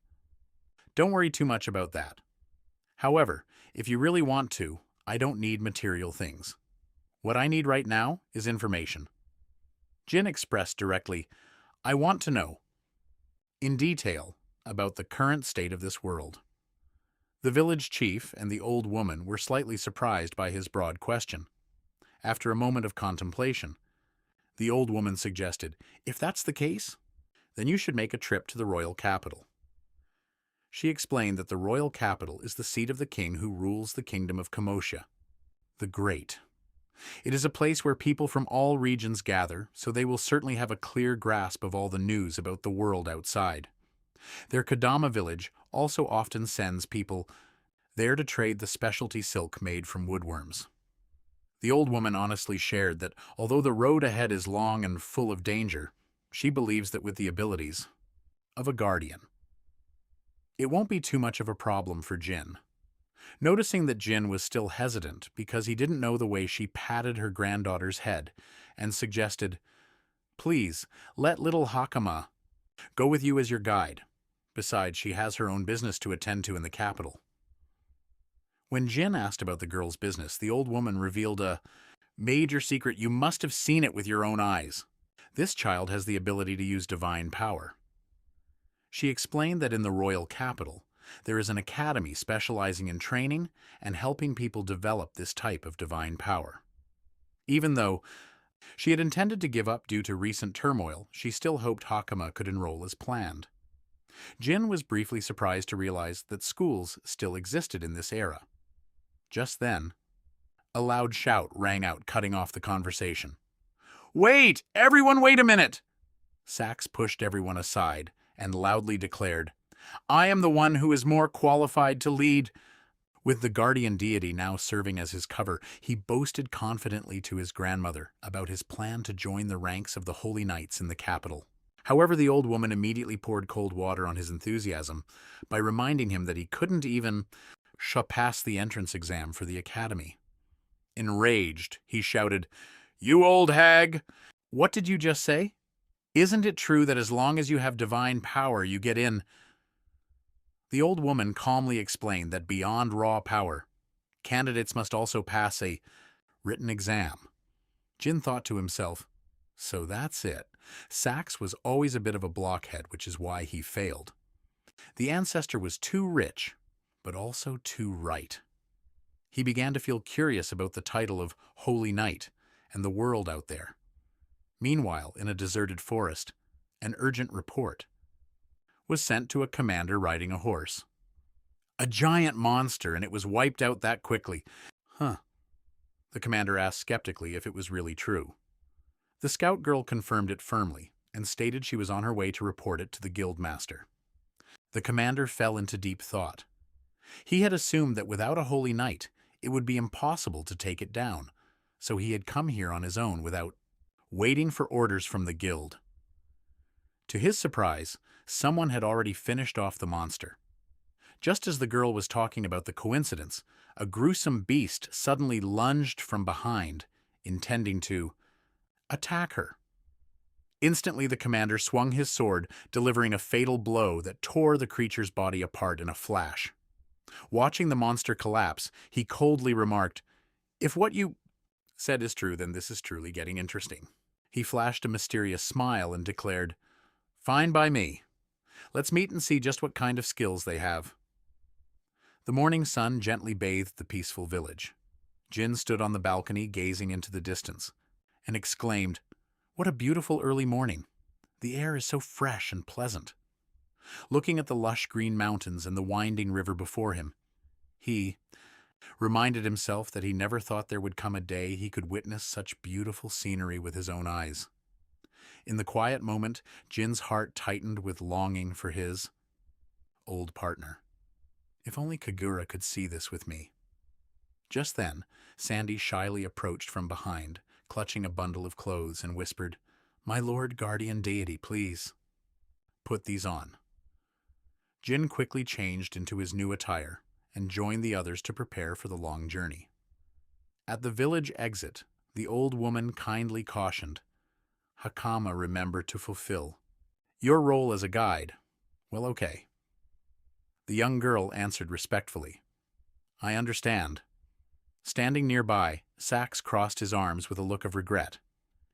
"Don't worry too much about that. However, if you really want to, I don't need material things. What I need right now is information." Jin expressed directly, "I want to know, in detail, about the current state of this world." The village chief and the old woman were slightly surprised by his broad question. After a moment of contemplation, the old woman suggested, "If that's the case, then you should make a trip to the royal capital." She explained that the royal capital is the seat of the king who rules the kingdom of Kamosha, the Great. It is a place where people from all regions gather, so they will certainly have a clear grasp of all the news about the world outside. Their Kodama village also often sends people there to trade the specialty silk made from woodworms. The old woman honestly shared that although the road ahead is long and full of danger, she believes that with the abilities of a guardian, it won't be too much of a problem for Jin. Noticing that Jin was still hesitant because he didn't know the way, she patted her granddaughter's head and suggested, "Please, let little Hakama go with you as your guide. Besides, she has her own business to attend to in the capital." When Jin asked about the girl's business, the old woman revealed a major secret. "You must have seen it with your own eyes. This child has the ability to use divine power." She explained that in the royal capital, there is an academy specializing in training and helping people develop this type of divine power. Even though she had intended to give up due to recent turmoil, she still hoped Hakama could enroll as planned. Jin was briefly surprised to realize that schools still existed in this era. Just then, a loud shout rang out, cutting off the conversation. "Wait! Everyone wait a minute!" Sax pushed everyone aside and loudly declared, "I am the one who is more qualified to lead." With the guardian deity now serving as his cover, he boasted confidently to his grandmother about his plan to join the ranks of the holy knights in the capital. However, the old woman immediately poured cold water on his enthusiasm by reminding him that he couldn't even pass the entrance exam for the academy. Enraged, he shouted, "You old hag! What did you just say? Isn't it true that as long as you have divine power, you get in?" The old woman calmly explained that beyond raw power, candidates must also pass a written exam. Jin thought to himself, so that's it. Sax was always a bit of a blockhead, which is why he failed. The ancestor was too rich, but also too right. He began to feel curious about the title of Holy Knight and the world out there. Meanwhile, in a deserted forest, an urgent report was sent to a commander riding a horse. A giant monster, and it was wiped out that quickly. Huh. The commander asked skeptically if it was really true. The scout girl confirmed it firmly and stated she was on her way to report it to the guild master. The commander fell into deep thought. He had assumed that without a holy knight, it would be impossible to take it down, so he had come here on his own without waiting for orders from the guild. To his surprise, someone had already finished off the monster. Just as the girl was talking about the coincidence, a gruesome beast suddenly lunged from behind, intending to attack her. Instantly, the commander swung his sword, delivering a fatal blow that tore the creature's body apart in a flash. Watching the monster collapse, he coldly remarked, "If what you said is true, then this is truly getting interesting." He flashed a mysterious smile and declared, "Fine by me. Let's meet and see just what kind of skills they have." The morning sun gently bathed the peaceful village. Jin stood on the balcony gazing into the distance and exclaimed, "What a beautiful early morning. The air is so fresh and pleasant." Looking at the lush green mountains and the winding river before him, he reminded himself that he never thought there would come a day he could witness such beautiful scenery with his own eyes. In the quiet moment, Jin's heart tightened with longing for his old partner. If only Kagura could see this with me. Just then, Sandy shyly approached from behind, clutching a bundle of clothes, and whispered, "My lord guardian deity, please put these on." Jin quickly changed into his new attire and joined the others to prepare for the long journey. At the village exit, the old woman kindly cautioned, "Hakama, remember to fulfill your role as a guide." "Well, okay." The young girl answered respectfully, "I understand." Standing nearby, Sax crossed his arms with a look of regret.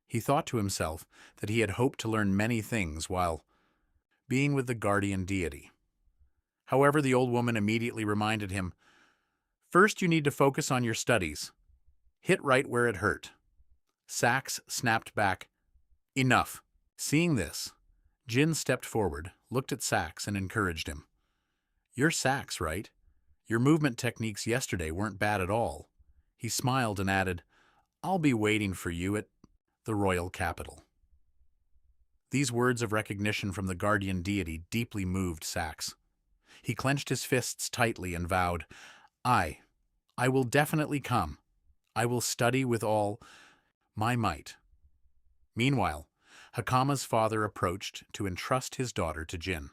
He thought to himself that he had hoped to learn many things while being with the guardian deity. However, the old woman immediately reminded him, "First, you need to focus on your studies. Hit right where it hurt." Sax snapped back, "Enough." Seeing this, Jin stepped forward, looked at Sax, and encouraged him. "You're Sax, right? Your movement techniques yesterday weren't bad at all." He smiled and added, "I'll be waiting for you at the royal capital." These words of recognition from the guardian deity deeply moved Sax. He clenched his fists tightly and vowed, I will definitely come. I will study with all my might." Meanwhile, Hakama's father approached to entrust his daughter to Jin.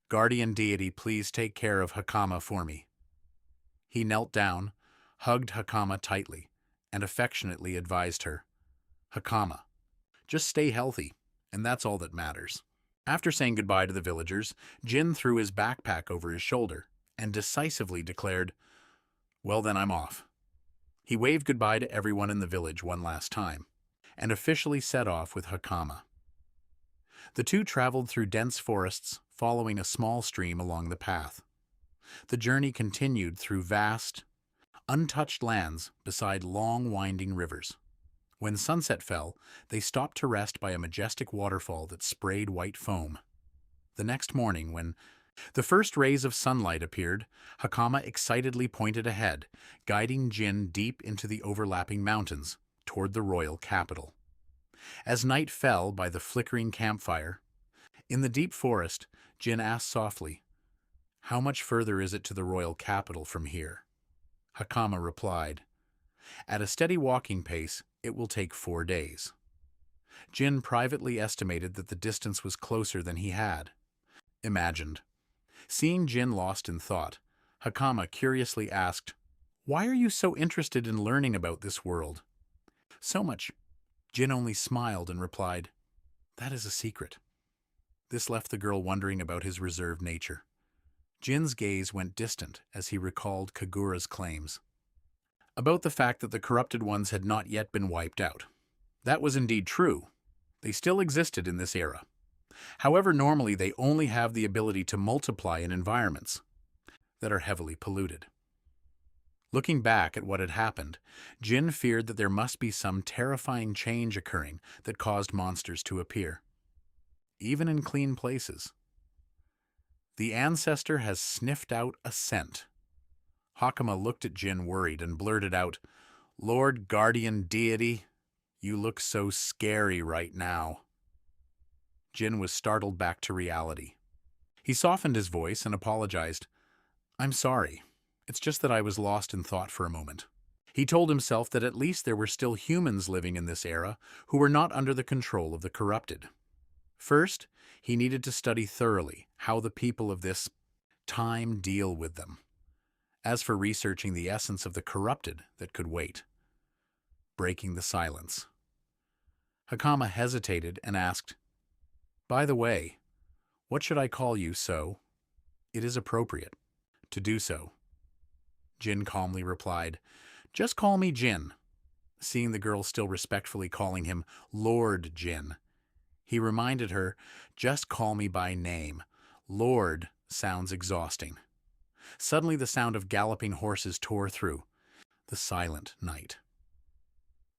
"Guardian deity, please take care of Hakama for me." He knelt down, hugged Hakama tightly, and affectionately advised her, "Hakama, just stay healthy, and that's all that matters." After saying goodbye to the villagers, Jin threw his backpack over his shoulder and decisively declared, "Well then, I'm off." He waved goodbye to everyone in the village one last time, and officially set off with Hakama. The two traveled through dense forests, following a small stream along the path. The journey continued through vast, untouched lands beside long, winding rivers. When sunset fell, they stopped to rest by a majestic waterfall that sprayed white foam. The next morning, when the first rays of sunlight appeared, Hakama excitedly pointed ahead, guiding Jin deep into the overlapping mountains toward the royal capital. As night fell by the flickering campfire, in the deep forest, Jin asked softly, How much further is it to the royal capital from here? Hakama replied, At a steady walking pace, it will take 4 days. Jin privately estimated that the distance was closer than he had imagined. Seeing Jin lost in thought, Hakama curiously asked, Why are you so interested in learning about this world? So much. Jin only smiled and replied, That is a secret. This left the girl wondering about his reserved nature. Jin's gaze went distant as he recalled Kagura's claims about the fact that the corrupted ones had not yet been wiped out. That was indeed true. They still existed in this era. However, normally they only have the ability to multiply in environments that are heavily polluted. Looking back at what had happened, Jin feared that there must be some terrifying change occurring that caused monsters to appear, even in clean places. The ancestor has sniffed out a scent. Hakama looked at Jin worried and blurted out, Lord Guardian Deity, you look so scary right now. Jin was startled back to reality. He softened his voice and apologized. I'm sorry. It's just that I was lost in thought for a moment. He told himself that at least there were still humans living in this era who were not under the control of the corrupted. First, he needed to study thoroughly how the people of this time deal with them. As for researching the essence of the corrupted, that could wait. Breaking the silence. Hakama hesitated and asked, By the way, what should I call you so? It is appropriate to do so. Jin calmly replied, Just call me Jin. Seeing the girl still respectfully calling him Lord Jin, he reminded her, Just call me by name. Lord sounds exhausting. Suddenly the sound of galloping horses tore through the silent night.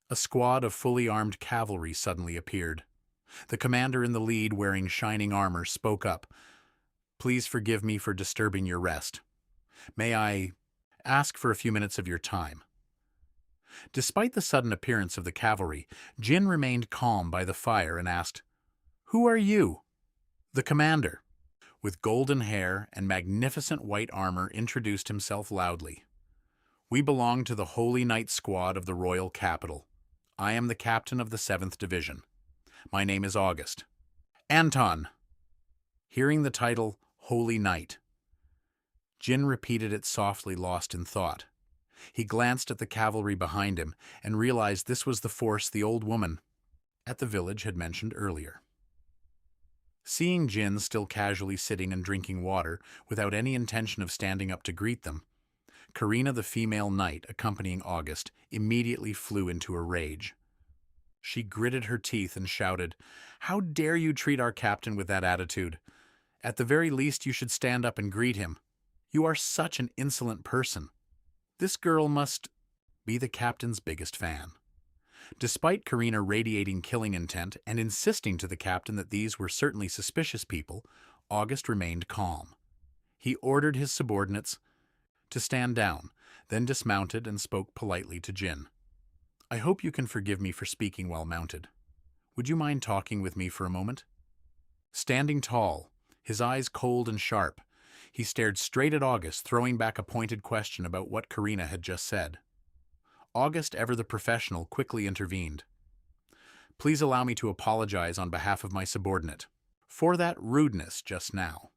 A squad of fully armed cavalry suddenly appeared. The commander in the lead, wearing shining armor, spoke up. Please forgive me for disturbing your rest. May I ask for a few minutes of your time? Despite the sudden appearance of the cavalry, Jin remained calm by the fire and asked, Who are you? The commander, with golden hair and magnificent white armor, introduced himself loudly. We belong to the Holy Knight Squad of the royal capital. I am the captain of the 7th Division. My name is August. Anton! Hearing the title, Holy Knight, Jin repeated it softly, lost in thought. He glanced at the cavalry behind him and realized this was the force the old woman at the village had mentioned earlier. Seeing Jin still casually sitting and drinking water without any intention of standing up to greet them, Karina, the female knight accompanying August, immediately flew into a rage. She gritted her teeth and shouted, How dare you treat our captain with that attitude? At the very least, you should stand up and greet him. You are such an insolent person. This girl must be the captain's biggest fan. Despite Karina radiating killing intent and insisting to the captain that these were certainly suspicious people, August remained calm. He ordered his subordinates to stand down, then dismounted and spoke politely to Jin. I hope you can forgive me for speaking while mounted. Would you mind talking with me for a moment? Standing tall, his eyes cold and sharp, he stared straight at August, throwing back a pointed question about what Karina had just said. August, ever the professional, quickly intervened. Please allow me to apologize on behalf of my subordinate for that rudeness just now.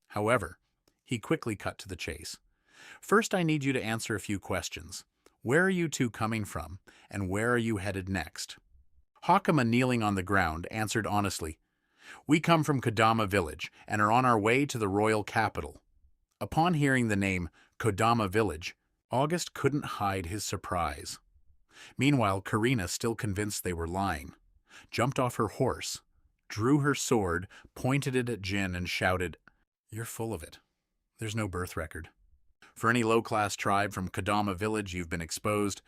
However, he quickly cut to the chase. First, I need you to answer a few questions. Where are you two coming from, and where are you headed next? Hakama, kneeling on the ground, answered honestly, We come from Kodama village and are on our way to the royal capital. Upon hearing the name Kodama village, August couldn't hide his surprise. Meanwhile, Karina, still convinced they were lying, jumped off her horse, drew her sword, pointed it at Jin, and shouted, You're full of it. There's no birth record. For any low-class tribe from Kodama village, you've been exposed.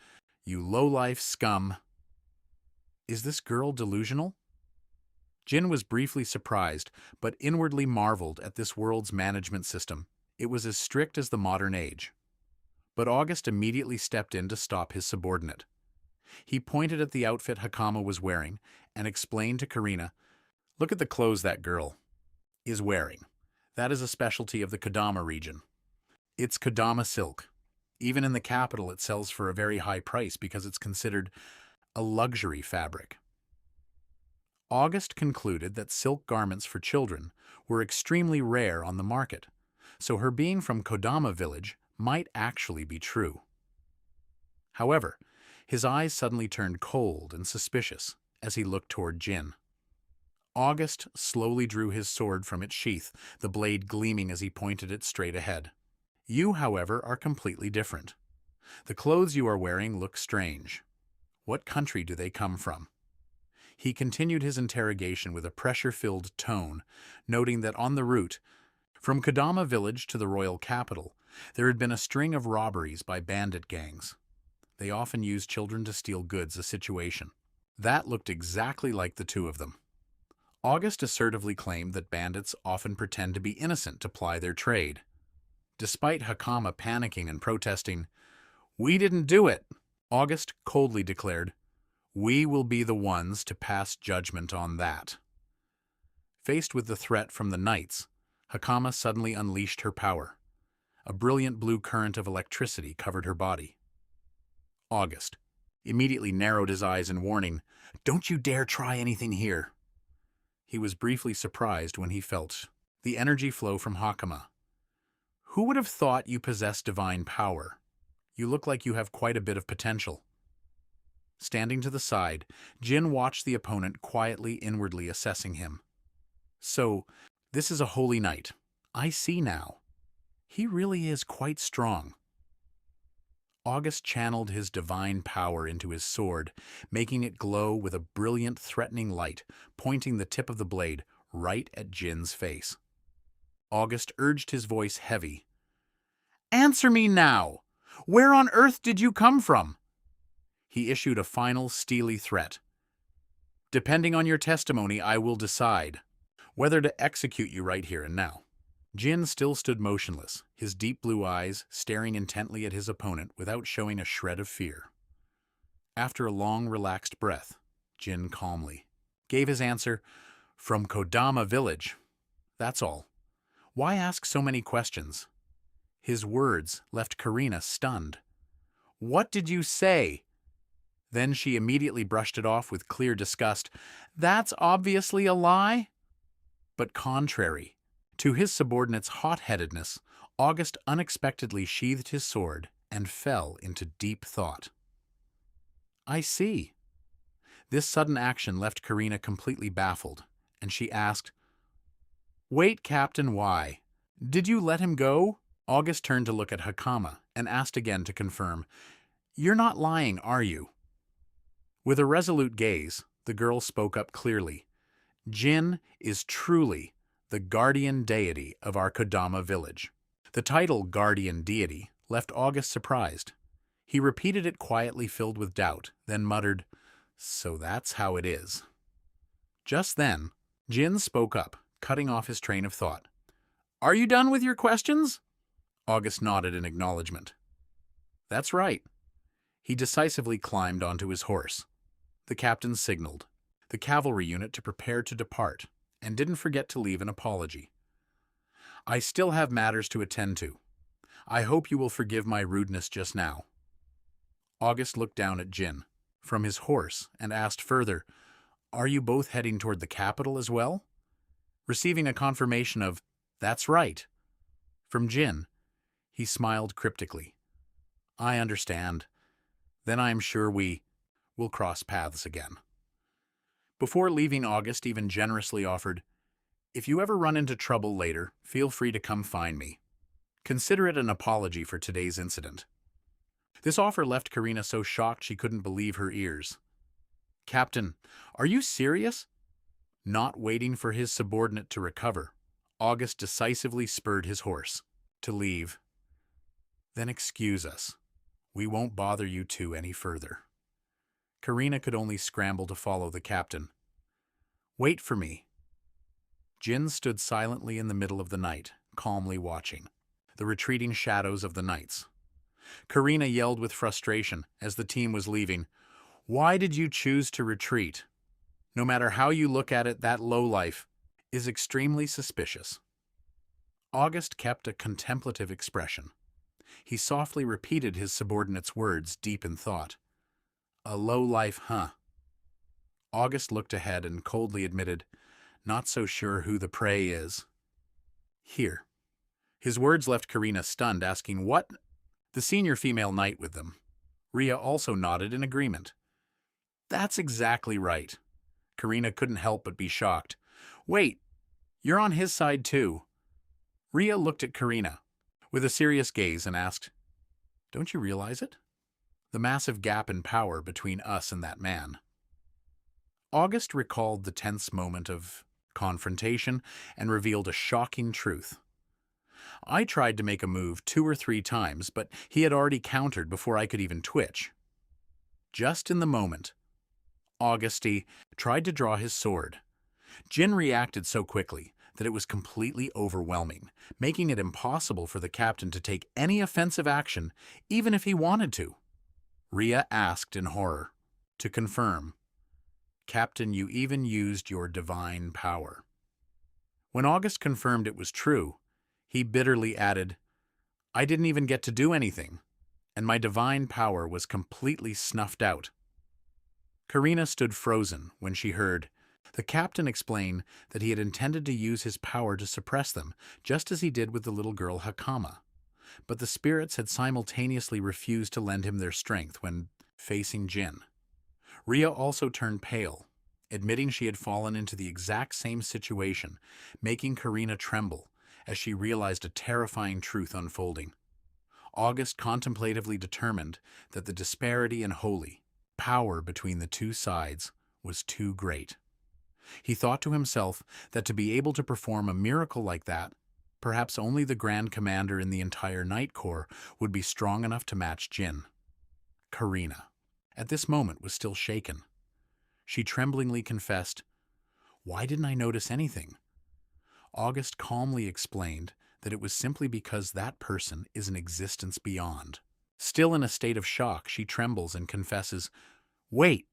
You low-life scum. Is this girl delusional? Jin was briefly surprised, but inwardly marveled at this world's management system. It was as strict as the modern age. But August immediately stepped in to stop his subordinate. He pointed at the outfit Hakama was wearing and explained to Karina, Look at the clothes that girl is wearing. That is a specialty of the Kodama region. It's Kodama silk. Even in the capital, it sells for a very high price because it's considered a luxury fabric. August concluded that silk garments for children were extremely rare on the market, so her being from Kodama village might actually be true. However, his eyes suddenly turned cold and suspicious as he looked toward Jin. August slowly drew his sword from its sheath, the blade gleaming as he pointed it straight ahead. You, however, are completely different. The clothes you are wearing look strange. What country do they come from? He continued his interrogation with a pressure-filled tone, noting that on the route, from Kodama village to the royal capital, there had been a string of robberies by bandit gangs. They often used children to steal goods, a situation. That looked exactly like the two of them. August assertively claimed that bandits often pretend to be innocent to ply their trade. Despite Hakama panicking and protesting, "We didn't do it," August coldly declared, "We will be the ones to pass judgment on that." Faced with the threat from the knights, Hakama suddenly unleashed her power. A brilliant blue current of electricity covered her body. August immediately narrowed his eyes in warning, "Don't you dare try anything here." He was briefly surprised when he felt the energy flow from Hakama. "Who would have thought you possessed divine power? You look like you have quite a bit of potential." Standing to the side, Jin watched the opponent quietly, inwardly assessing him. "So, this is a holy knight. I see now. He really is quite strong." August channeled his divine power into his sword, making it glow with a brilliant, threatening light, pointing the tip of the blade right at Jin's face. August urged, his voice heavy. "Answer me now! Where on earth did you come from?" He issued a final, steely threat. "Depending on your testimony, I will decide whether to execute you right here and now." Jin still stood motionless, his deep blue eyes staring intently at his opponent without showing a shred of fear. After a long, relaxed breath, Jin calmly gave his answer, "From Kodama village. That's all. Why ask so many questions?" His words left Karina stunned. "What did you say?" Then she immediately brushed it off with clear disgust. "That's obviously a lie." But contrary to his subordinate's hot-headedness, August unexpectedly sheathed his sword and fell into deep thought. "I see." This sudden action left Karina completely baffled, and she asked, "Wait, Captain, why? Did you let him go?" August turned to look at Hakama and asked again to confirm, "You're not lying, are you?" With a resolute gaze, the girl spoke up clearly. "Jin is truly the guardian deity of our Kodama village." The title guardian deity left August surprised. He repeated it quietly, filled with doubt, then muttered, "So that's how it is." Just then, Jin spoke up, cutting off his train of thought. "Are you done with your questions?" August nodded in acknowledgement. "That's right." He decisively climbed onto his horse. The captain signaled the cavalry unit to prepare to depart, and didn't forget to leave an apology. "I still have matters to attend to. I hope you will forgive my rudeness just now." August looked down at Jin from his horse and asked further, "Are you both heading toward the capital as well?" Receiving a confirmation of, "That's right," from Jin, he smiled cryptically. "I understand. Then I am sure we will cross paths again." Before leaving, August even generously offered, "If you ever run into trouble later, feel free to come find me. Consider it an apology for today's incident." This offer left Karina so shocked she couldn't believe her ears. "Captain, are you serious?" Not waiting for his subordinate to recover, August decisively spurred his horse to leave. "Then excuse us. We won't bother you two any further." Karina could only scramble to follow the captain. "Wait for me." Jin stood silently in the middle of the night, calmly watching the retreating shadows of the knights. Karina yelled with frustration as the team was leaving, "Why did you choose to retreat? No matter how you look at it, that lowlife is extremely suspicious." August kept a contemplative expression. He softly repeated his subordinate's words deep in thought. A low life, huh? August looked ahead and coldly admitted, not so sure who the prey is. Here. His words left Karina stunned, asking, what? The senior female knight with them. Rhea also nodded in agreement. That's exactly right. Karina couldn't help but be shocked. Wait, you're on his side too. Rhea looked at Karina with a serious gaze and asked, don't you realize it? The massive gap in power between us and that man. August recalled the tense moment of confrontation and revealed a shocking truth. I tried to make a move 2 or 3 times, but he had already countered before I could even twitch. Just in the moment, Augusty tried to draw his sword. Jin reacted so quickly that it was completely overwhelming, making it impossible for the captain to take any offensive action, even if he wanted to. Rhea asked in horror. To confirm, Captain, you even used your divine power. When August confirmed it was true, he bitterly added, I didn't even get to do anything, and my divine power was completely snuffed out. Karina stood frozen when she heard the captain explain that he had intended to use his power to suppress them, just as he did with the little girl Hakama. But the spirits had simultaneously refused to lend him their strength when facing Jin. Rhea also turned pale, admitting she had fallen into the exact same situation, making Karina tremble as she realized a terrifying truth unfolding. August contemplatively determined that the disparity in holy power between the two sides was too great. He thought to himself that to be able to perform a miracle like that, perhaps only the Grand Commander in the entire Night Corps would be strong enough to match Jin. Karina, at this moment, was still shaken. She tremblingly confessed, why didn't I notice anything? August calmly explained that it was simply because that person is an existence beyond. Still in a state of shock, she trembles and confesses, wait,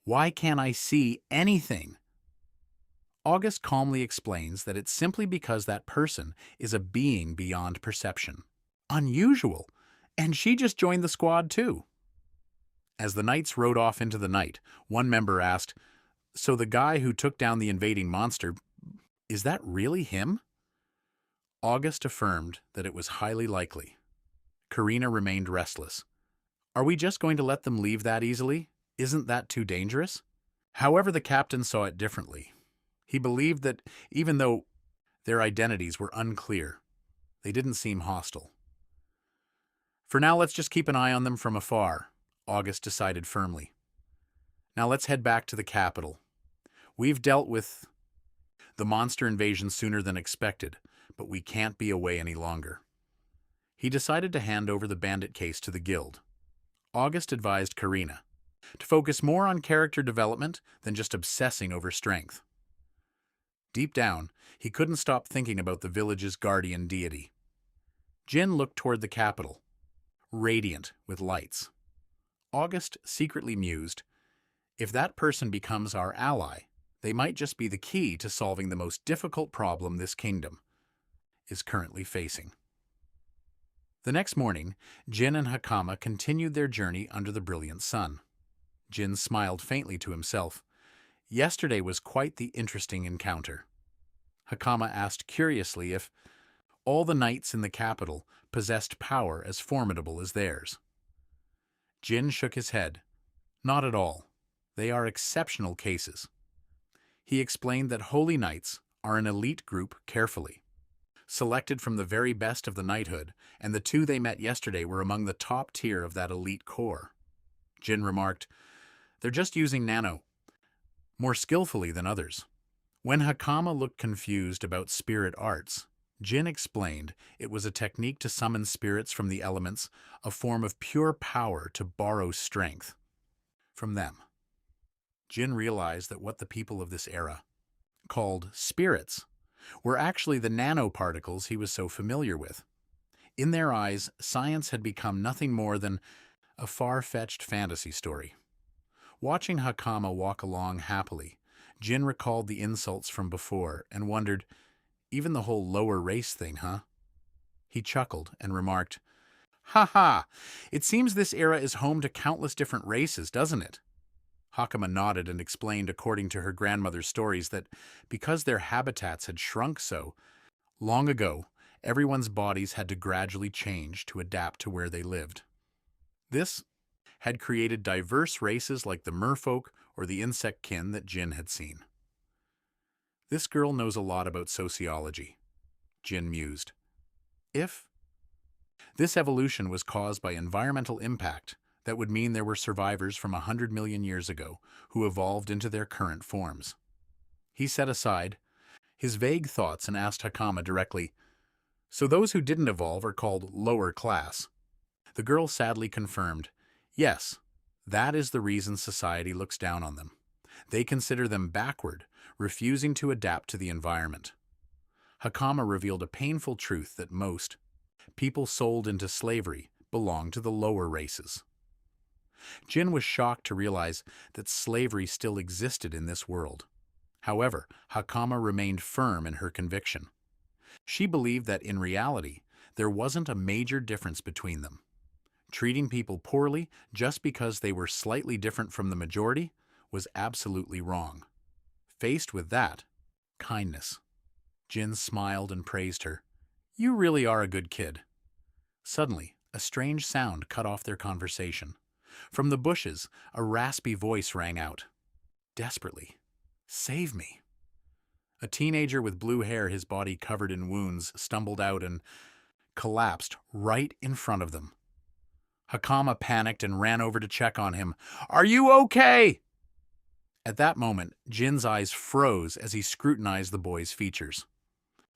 why can't I see anything? August calmly explains that it's simply because that person is a being beyond perception. Unusual, and she just joined the squad too. As the knights rode off into the night, one member asked, so the guy who took down the invading monster, is that really him? August affirmed that it was highly likely. Karina remained restless. Are we just going to let them leave that easily? Isn't that too dangerous? However, the captain saw it differently. He believed that even though their identities were unclear, they didn't seem hostile. For now, let's just keep an eye on them from afar, August decided firmly. Now let's head back to the capital. We've dealt with the monster invasion sooner than expected, but we can't be away any longer. He decided to hand over the bandit case to the guild. August advised Karina to focus more on character development than just obsessing over strength. Deep down, he couldn't stop thinking about the village's guardian deity. Jin looked toward the capital, radiant with lights. August secretly mused, if that person becomes our ally, they might just be the key to solving the most difficult problem this kingdom is currently facing. The next morning, Jin and Hakama continued their journey under the brilliant sun. Jin smiled faintly to himself. Yesterday was quite the interesting encounter. Hakama asked curiously if all the knights in the capital possessed power as formidable as theirs. Jin shook his head. Not at all. They are exceptional cases. He explained that holy knights are an elite group carefully selected from the very best of the knighthood, and the 2 they met yesterday were among the top tier of that elite corps. Jin remarked, they're just using nano more skillfully than others. When Hakama looked confused about spirit arts, Jin explained it was a technique to summon spirits from the elements, a form of pure power to borrow strength from them. Jin realized that what the people of this era called spirits were actually the nanoparticles he was so familiar with. In their eyes, science had become nothing more than a far-fetched fantasy story. Watching Hakama walk along happily, Jin recalled the insults from before and wondered, Even the whole lower race thing, huh? He chuckled and remarked, "Ha ha! It seems this era is home to countless different races, doesn't it?" Hakama nodded and explained, according to her grandmother's stories, that because their habitats had shrunk so long ago, everyone's bodies had to gradually change to adapt to where they lived. This had created diverse races like the merfolk or the insect kin that Jin had seen. This girl knows a lot about sociology, Jin mused. If this evolution was caused by environmental impact, that would mean there were survivors from 100 million years ago who evolved into their current forms. He set aside his vague thoughts and asked Hakama directly, "So those who didn't evolve are called lower class?" The girl sadly confirmed, "Yes, that is the reason society looks down on them. They consider them backward, refusing to adapt to the environment." Hakama revealed a painful truth that most people sold into slavery belong to the lower races. Jin was shocked to realize that slavery still existed in this world. However, Hakama remained firm in her conviction. She believed that in reality, there wasn't a major difference between them. Treating people poorly just because they were slightly different from the majority was absolutely wrong. Faced with that, kindness, Jin smiled and praised her. "You really are a good kid." Suddenly, a strange sound cut off their conversation. From the bushes, a raspy voice rang out. Desperately, "Save me." A teenager with blue hair, his body covered in wounds, stumbled out and collapsed right in front of them. Hakama panicked and ran over to check on him. "Are you okay?" At that moment, Jin's eyes froze as he scrutinized the boy's features.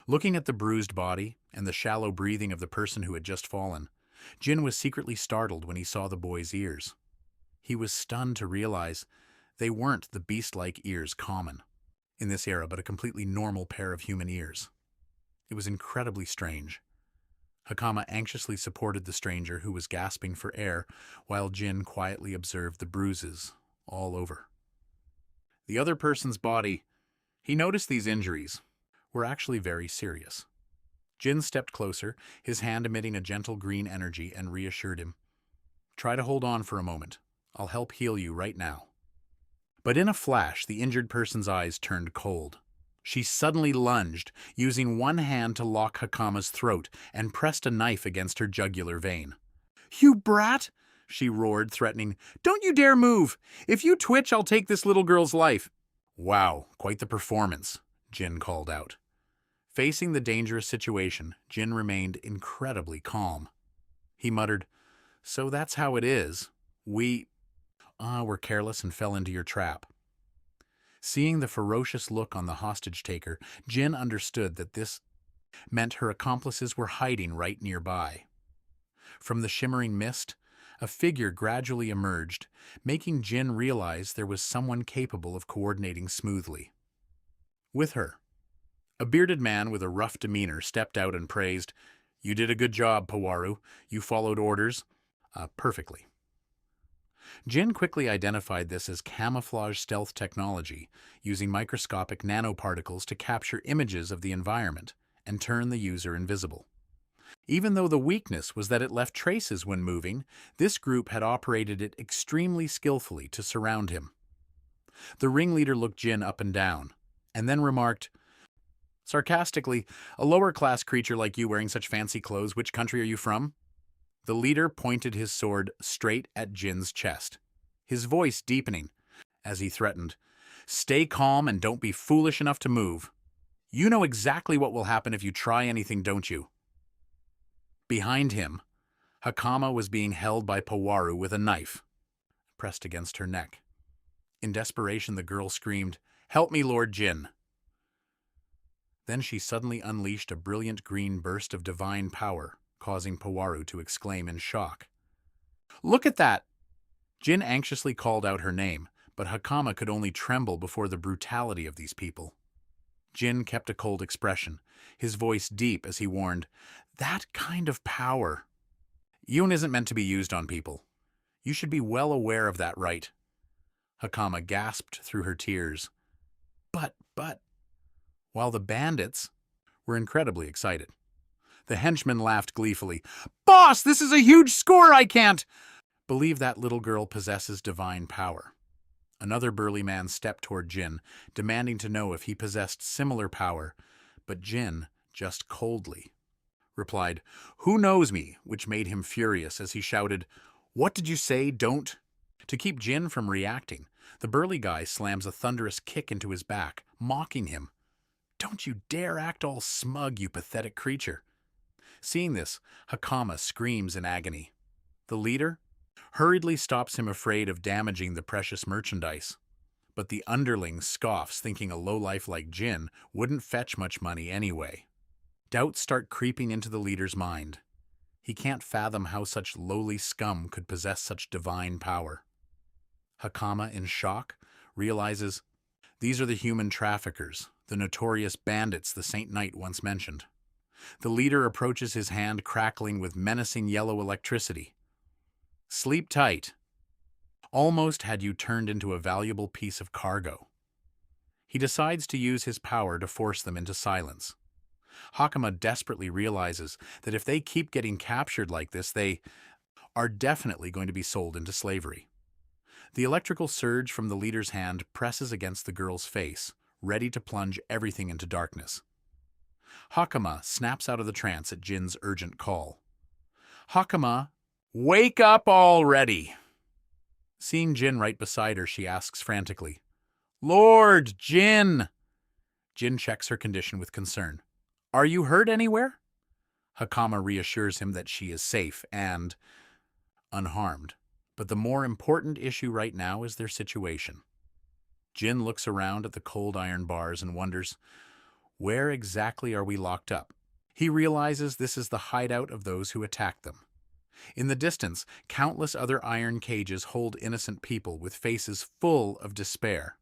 Looking at the bruised body and the shallow breathing of the person who had just fallen, Jin was secretly startled when he saw the boy's ears. He was stunned to realize they weren't the beast-like ears common in this era, but a completely normal pair of human ears. It was incredibly strange. Hakama anxiously supported the stranger who was gasping for air, while Jin quietly observed the bruises all over the other person's body. He noticed these injuries were actually very serious. Jin stepped closer, his hand emitting a gentle green energy, and reassured him. "Try to hold on for a moment. I'll help heal you right now." But in a flash, the injured person's eyes turned cold. She suddenly lunged, using one hand to lock Hakama's throat, and pressed a knife against her jugular vein. "You brat!" she roared, threatening. "Don't you dare move! If you twitch, I'll take this little girl's life." "Wow, quite the performance," Jin called out. Facing the dangerous situation, Jin remained incredibly calm. He muttered, "So that's how it is. We were careless and fell into your trap." Seeing the ferocious look on the hostage-taker, Jin understood that this meant her accomplices were hiding right nearby. From the shimmering mist, a figure gradually emerged, making Jin realize there was someone capable of coordinating smoothly with her. A bearded man with a rough demeanor stepped out and praised, "You did a good job, Pawaru. You followed orders perfectly." Jin quickly identified this as camouflage stealth technology, using microscopic nanoparticles to capture images of the environment and turn the user invisible. Even though the weakness was that it left traces when moving, this group had operated it extremely skillfully to surround him. The ringleader looked Jin up and down, and then remarked, sarcastically, "A lower-class creature like you wearing such fancy clothes, which country are you from?" The leader pointed his sword straight at Jin's chest, his voice deepening as he threatened, "Stay calm and don't be foolish enough to move. You know exactly what will happen if you try anything, don't you?" Behind him, Hakama was being held by Pawaru with a knife pressed against her neck. In desperation, the girl screamed, "Help me, Lord Jin." Then she suddenly unleashed a brilliant green burst of divine power, causing Pawaru to exclaim in shock. "Look at that!" Jin anxiously called out her name, but Hakama could only tremble before the brutality of these people. Jin kept a cold expression, his voice deep as he warned, "That kind of power. Yoon isn't meant to be used on people. You should be well aware of that, right?" Hakama gasped through her tears. But, while the bandits were incredibly excited. The henchman laughed gleefully. "Boss, this is a huge score! I can't believe that little girl possesses divine power." Another burly man stepped toward Jin, demanding to know if he possessed similar power, but Jin, just coldly, replied, "Who knows me?" which made him furious as he shouted, "What did you say? Don't?" To keep Jin from reacting, the burly guy slams a thunderous kick into his back, mocking him. "Don't you dare act all smug, you pathetic creature." Seeing this, Hakama screams in agony. The leader hurriedly stops him, afraid of damaging the precious merchandise. But the underling scoffs, thinking a lowlife like Jin wouldn't fetch much money anyway. Doubts start creeping into the leader's mind. He can't fathom how such lowly scum could possess such divine power. Hakama, in shock, realizes these are the human traffickers, the notorious bandits the Saint Knight once mentioned. The leader approaches his hand crackling with menacing yellow electricity. "Sleep tight. Almost had you turned into a valuable piece of cargo." He decides to use his power to force them into silence. Hakama desperately realizes that if they keep getting captured like this, they are definitely going to be sold into slavery. The electrical surge from the leader's hand presses against the girl's face, ready to plunge everything into darkness. Hakama snaps out of the trance at Jin's urgent call. "Hakama, wake up already!" Seeing Jin right beside her, she asks frantically, "Lord, Jin!" Jin checks her condition with concern. "Are you hurt anywhere?" Hakama reassures him that she is safe and unharmed. But the more important issue right now is their situation. Jin looks around at the cold iron bars and wonders, where exactly are we locked up? He realizes this is the hideout of those who attacked them. In the distance, countless other iron cages hold innocent people with faces full of despair.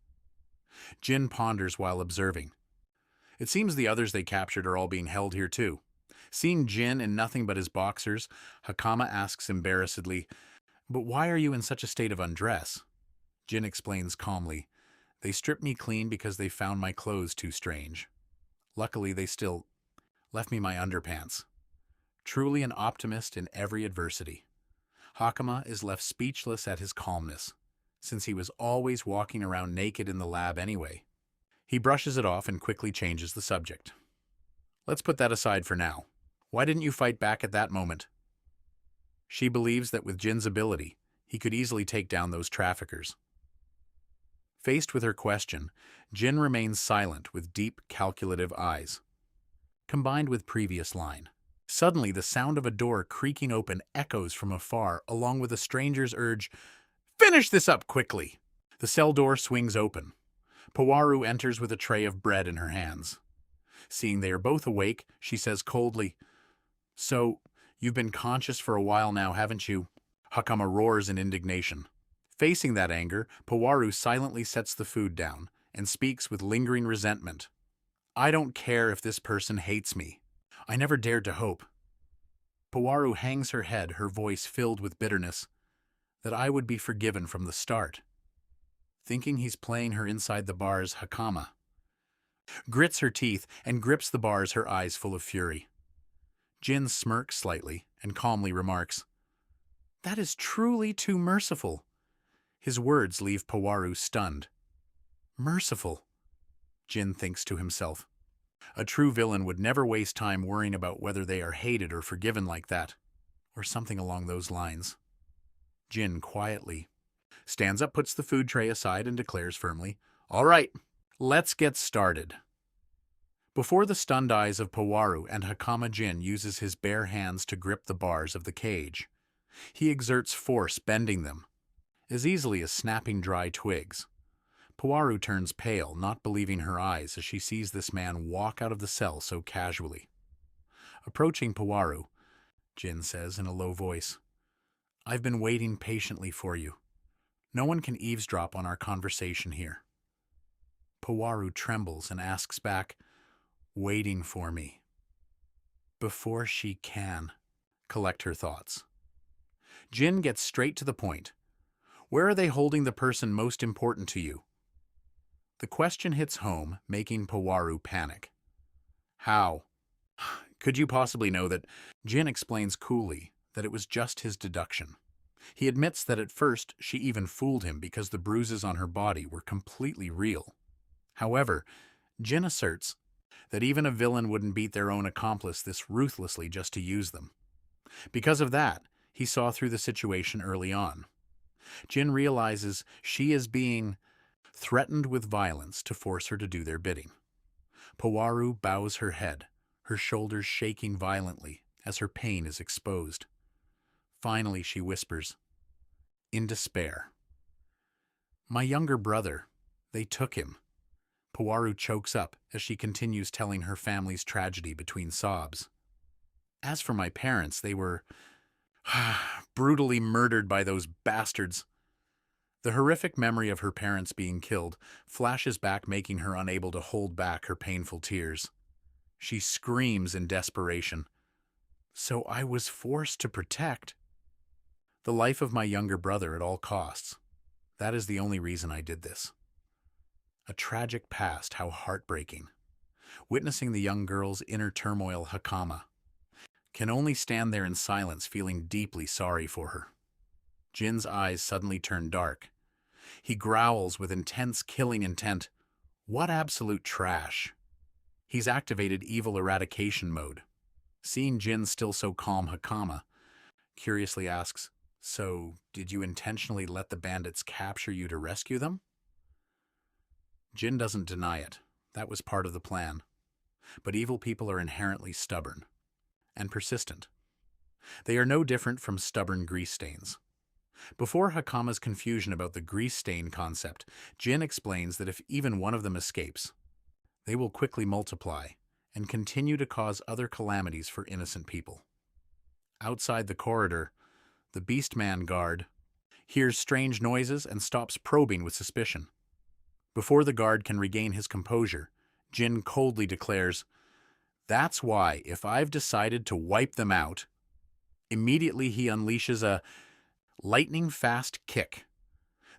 Jin ponders while observing. It seems the others they captured are all being held here too. Seeing Jin in nothing but his boxers, Hakama asks embarrassedly, "But why are you in such a state of undress?" Jin explains calmly, "They stripped me clean because they found my clothes too strange. Luckily, they still left me my underpants." Truly an optimist in every adversity, Hakama is left speechless at his calmness, since he was always walking around naked in the lab anyway. He brushes it off and quickly changes the subject. "Let's put that aside for now. Why didn't you fight back at that moment?" She believes that with Jin's ability, he could easily take down those traffickers. Faced with her question, Jin remains silent with deep, calculative eyes. Combined with previous line, suddenly the sound of a door creaking open echoes from afar, along with a stranger's urge, "Finish this up quickly!" The cell door swings open. Pawaru enters with a tray of bread in her hands. Seeing they are both awake, she says coldly, "So, you've been conscious for a while now, haven't you?" Hakama roars in indignation. Facing that anger, Pawaru silently sets the food down and speaks with lingering resentment. "I don't care if this person hates me. I never dared to hope." Pawaru hangs her head, her voice filled with bitterness, "that I would be forgiven from the start." Thinking he's playing her inside the bars, Hakama grits her teeth and grips the bars, her eyes full of fury. Jin smirks slightly and calmly remarks, "That is truly too merciful." His words leave Pawaru stunned. Merciful, Jin thinks to himself. A true villain would never waste time worrying about whether they are hated or forgiven like that, or something along those lines. Jin quietly stands up, puts the food tray aside, and declares firmly, "All right, let's get started." Before the stunned eyes of Pawaru and Hakama, Jin uses his bare hands to grip the bars of the cage. He exerts force, bending them as easily as snapping dry twigs. Pawaru turns pale, not believing her eyes as she sees this man walk out of the cell so casually. Approaching Pawaru, Jin says in a low voice, "I've been waiting patiently for you. No one can eavesdrop on our conversation here." Pawaru trembles and asks back, "Waiting for me?" Before she can collect her thoughts, Jin gets straight to the point. "Where are they holding the person most important to you?" The question hits home, making Pawaru panic. "How?" Could you possibly know that Jin explains coolly that it was just his deduction? He admits that at first she even fooled him because the bruises on her body were completely real. However, Jin asserts that even a villain wouldn't beat their own accomplice this ruthlessly just to use them. Because of that, he saw through the situation early on. Jin realizes she is being threatened with violence to force her to do their bidding. Powaru bows her head, her shoulders shaking violently as her pain is exposed. Finally, she whispers, in despair, "My younger brother, they took him." Powaru chokes up as she continues telling her family's tragedy between sobs. "As for my parents, they were brutally murdered by those bastards." The horrific memory of her parents being killed flashes back, making her unable to hold back her painful tears. She screams in desperation, "So I was forced to protect the life of my younger brother at all costs. That is the only reason I did this." A tragic past, how heartbreaking. Witnessing the young girl's inner turmoil, Hakama can only stand there in silence, feeling deeply sorry for her. Jin's eyes suddenly turn dark. He growls with intense killing intent. What absolute trash. He's activated evil eradication mode. Seeing Jin still so calm, Hakama curiously asks, "So, did you intentionally let the bandits capture you to rescue them?" Jin doesn't deny it. That was part of the plan. But evil people are inherently stubborn and persistent. They are no different from stubborn grease stains. Before Hakama's confusion about the grease stain concept, Jin explains that if even one of them escapes, they will quickly multiply and continue to cause other calamities for innocent people. Outside the corridor, the Beastman guard hears strange noises and stops probing with suspicion. Before the guard can regain his composure, Jin coldly declares, "That's why, if I've decided to wipe them out," immediately he unleashes a lightning-fast kick.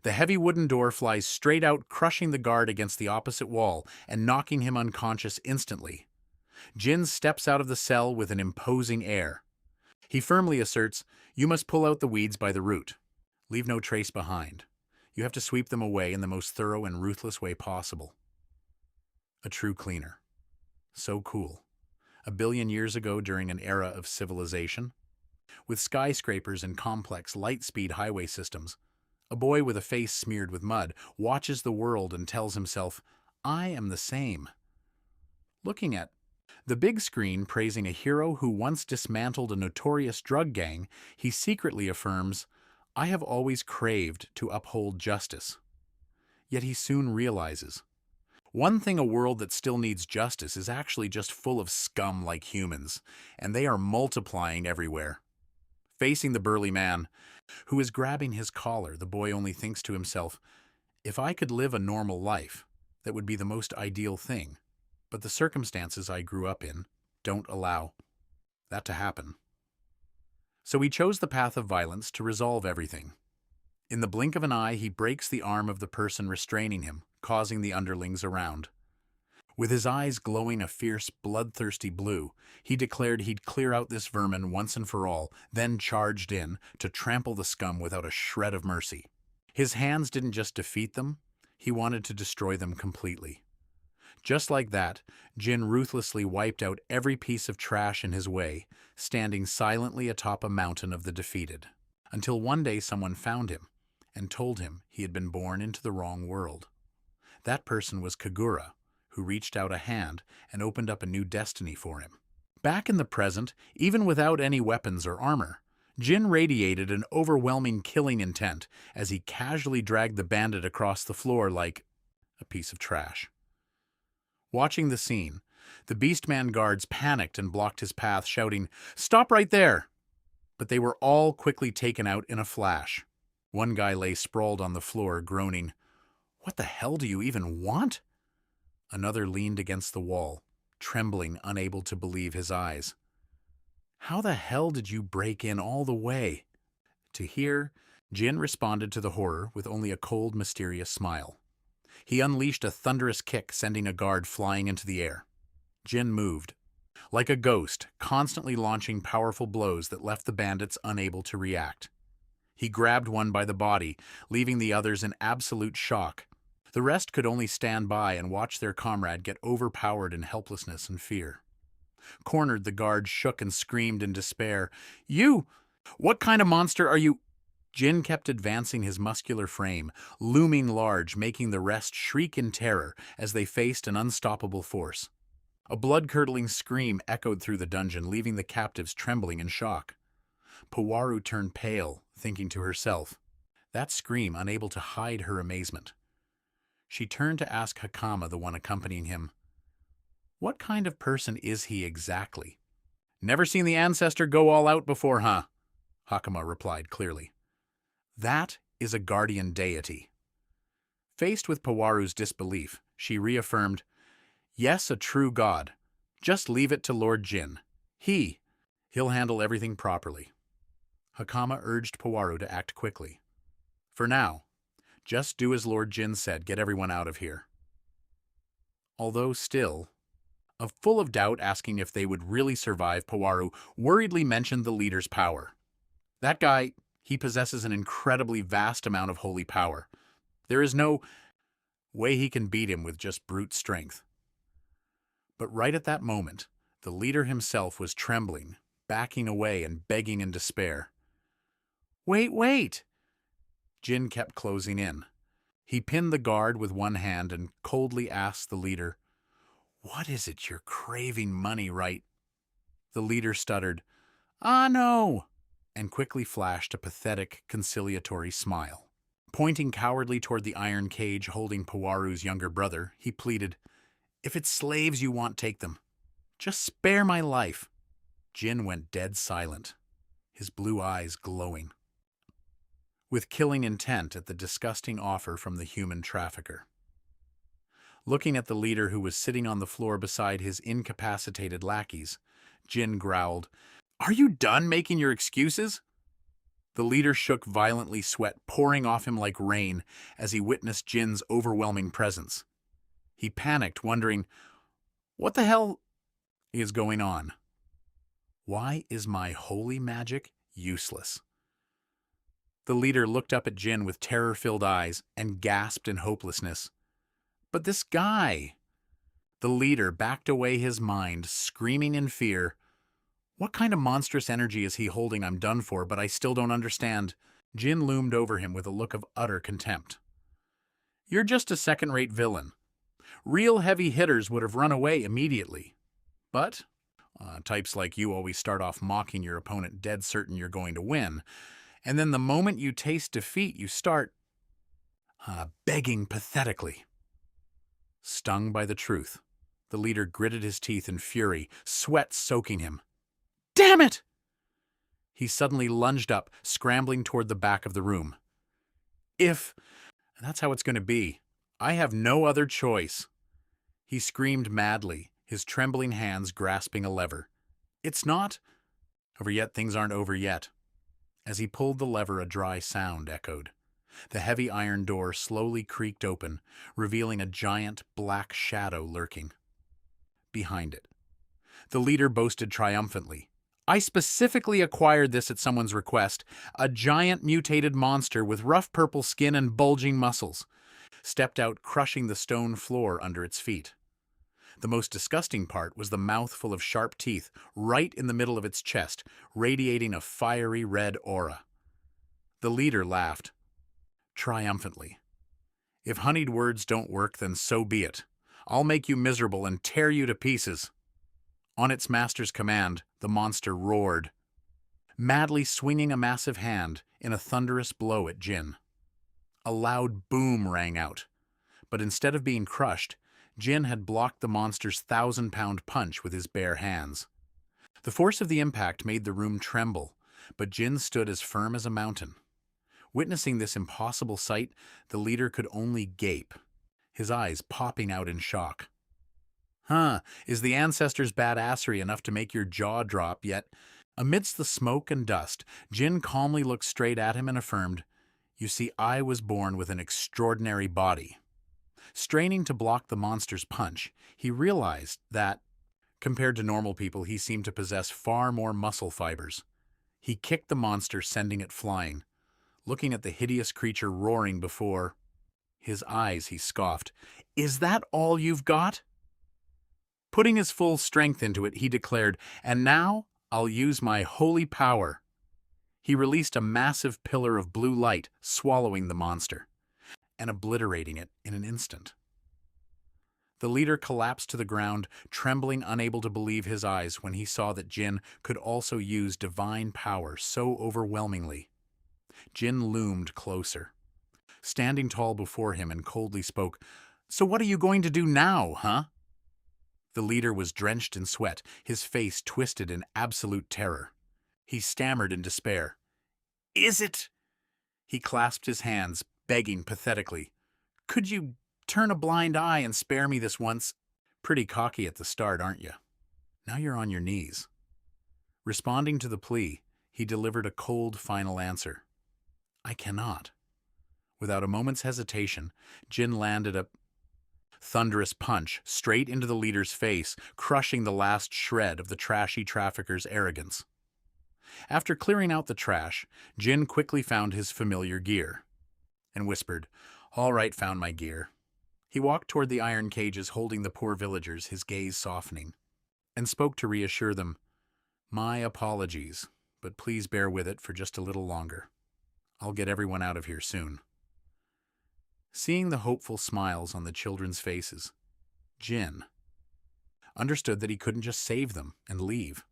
The heavy wooden door flies straight out, crushing the guard against the opposite wall and knocking him unconscious instantly. Jin steps out of the cell with an imposing air. He firmly asserts, "You must pull out the weeds by the root. Leave no trace behind. You have to sweep them away in the most thorough and ruthless way possible." A true cleaner. So cool. A billion years ago, during an era of civilization, with skyscrapers and complex light-speed highway systems, a boy with a face smeared with mud watches the world and tells himself, "I am the same." Looking at the big screen praising a hero who once dismantled a notorious drug gang, he secretly affirms, "I have always craved to uphold justice." Yet he soon realizes, one thing a world that still needs justice is actually just full of scum like humans, and they are multiplying everywhere. Facing the burly man, who is grabbing his collar, the boy only thinks to himself, "If I could live a normal life, that would be the most ideal thing. But the circumstances I grew up in don't allow that to happen." So he chose the path of violence to resolve everything. In the blink of an eye, he breaks the arm of the person restraining him, causing the underlings around. With his eyes glowing a fierce, bloodthirsty blue, he declared he'd clear out this vermin once and for all, then charged in to trample the scum without a shred of mercy. His hands didn't just defeat them, he wanted to destroy them completely. Just like that, Jin ruthlessly wiped out every piece of trash in his way, standing silently atop a mountain of the defeated. Until one day someone found him and told him he had been born into the wrong world. That person was Kagura, who reached out a hand and opened up a new destiny for him. Back in the present, even without any weapons or armor, Jin radiated an overwhelming killing intent as he casually dragged the bandit across the floor like a piece of trash. Watching the scene, the Beastman guards panicked and blocked his path, shouting, "Stop right there!" But they were all quickly taken out in a flash. One guy lay sprawled on the floor, groaning, "What the hell do you even want?" Another leaned against the wall, trembling, unable to believe his eyes. "How the hell did you break in all the way?" To hear, Jin responded to the horror with only a cold, mysterious smile. He unleashed a thunderous kick, sending a guard flying into the air. Jin moved, like a ghost, constantly launching powerful blows that left the bandits unable to react. He grabbed one by the body, leaving the others in absolute shock. The rest could only stand by and watch their comrade get overpowered in helplessness and fear. Cornered, the guard shook and screamed in despair. "You! What kind of monster are you?" Jin kept advancing his muscular frame, looming large, making the rest shriek in terror as they faced an unstoppable force. A blood-curdling scream echoed through the dungeon, leaving the captives trembling in shock. Puwaru turned pale, thinking to herself, that scream unable to hide her amazement. She turned to ask Hakama, the one accompanying him, "What kind of person is he exactly?" "Never seen the ancestor go all out before, huh?" Hakama replied clearly. "That is a guardian deity." Faced with Puwaru's disbelief, she reaffirmed, "Yes, a true god. Just leave it to Lord Jin. He'll handle everything properly." Hakama urged Puwaru to act quickly. "For now, just do as Lord Jin said, get everyone out of here." Although still, full of doubt asking if they would really survive, Puwaru worriedly mentioned the leader's power. "That guy, he possesses an incredibly vast amount of holy power. There is no way he can beat him with just brute strength." But right at that moment, the leader himself was trembling, backing away and begging in despair. Wait! Jin kept closing in. He pinned the guard with one hand and coldly asked the leader, "What is it you're craving money, right?" The leader stuttered, "Ah, no," and quickly flashed a pathetic, conciliatory smile. Pointing cowardly toward the iron cage holding Puwaru's younger brother, he pleaded, "If it's slaves you want, take them. Just spare my life." Jin went dead silent, his blue eyes glowing with killing intent at the disgusting offer from the human trafficker. Looking at the leader who was sitting on the floor beside his incapacitated lackeys, Jin growled, "Are you done making your excuses?" The leader shook violently, sweat pouring off him like rain as he witnessed Jin's overwhelming presence. He panicked, wondering, what the hell is going on? Why is my holy magic useless? The leader looked up at Jin with terror-filled eyes and gasped in hopelessness. "But this guy..." The leader backed away his mind, screaming in fear, "What kind of monstrous energy is he holding? I'm done for, but I still don't understand." Jin loomed over him with a look of utter contempt. "You're just a second-rate villain. Real heavy hitters would have run away immediately. But types like you always start off mocking your opponent, dead certain you're going to win. And then the moment you taste defeat, you start begging pathetically." Stung by the truth, the leader gritted his teeth in fury, sweat soaking him. "Damn it!" He suddenly lunged up, scrambling toward the back of the room. "If that's how it's going to be, I have no other choice." He screamed madly, his trembling hands grasping a lever. "It's not over yet, things aren't over yet." As he pulled the lever, a dry sound echoed. The heavy iron door slowly creaked open, revealing a giant black shadow lurking behind it. The leader boasted triumphantly, "I specifically acquired this at someone's request, a giant mutated monster with rough purple skin and bulging muscles," stepped out, crushing the stone floor under its feet. The most disgusting part was the mouth full of sharp teeth right in the middle of its chest, radiating a fiery red aura. The leader laughed triumphantly. "If honeyed words don't work, then so be it. I'll make you miserable and tear you to pieces." On its master's command, the monster roared, madly swinging a massive hand in a thunderous blow at Jin. A loud boom rang out, but instead of being crushed, Jin had blocked the monster's 1,000-pound punch with his bare hands. The force of the impact made the room tremble, but Jin stood as firm as a mountain. Witnessing this impossible sight, the leader could only gape, his eyes popping out in shock. Is the ancestor's badassery enough to make your jaw drop yet? Amidst the smoke and dust, Jin calmly looked straight at him and affirmed, "You see, I was born with an extraordinary body." Straining to block the monster's punch, he realized that, Compared to normal people, he seemed to possess far more muscle fibers. He kicked the monster, sending it flying. Looking at the hideous creature roaring before his eyes, he scoffed, "Is that all you've got?" Putting his full strength into it, he declared, "And now I'll use my holy power." He released a massive pillar of blue light, swallowing the monster and obliterating it in an instant. The leader collapsed to the ground, trembling, unable to believe his eyes when he saw that Jin could also use divine power so overwhelmingly. Jin loomed closer, standing tall before him, and coldly spoke, "So what are you going to do now, huh?" The leader was drenched in sweat, his face twisted in absolute terror. He stammered in despair. "Is it?" He clasped his hands, begging pathetically, "Could you turn a blind eye and spare me this once?" Pretty cocky at the start, aren't you? Now you're on your knees. Responding to the plea, he delivered a cold final answer. "I cannot." Without a moment's hesitation, Jin landed a thunderous punch straight into the leader's face, crushing the last shred of the trashy trafficker's arrogance. After clearing out the trash, Jin quickly found his familiar gear and whispered, "All right, found my gear." He walked toward the iron cages holding the poor villagers, his gaze softening, and spoke to reassure them, "My apologies, but please bear with it for just a little longer. I'll get everyone out of here soon." Seeing the hopeful smiles on the children's faces, Jin understood that he couldn't just save them and leave.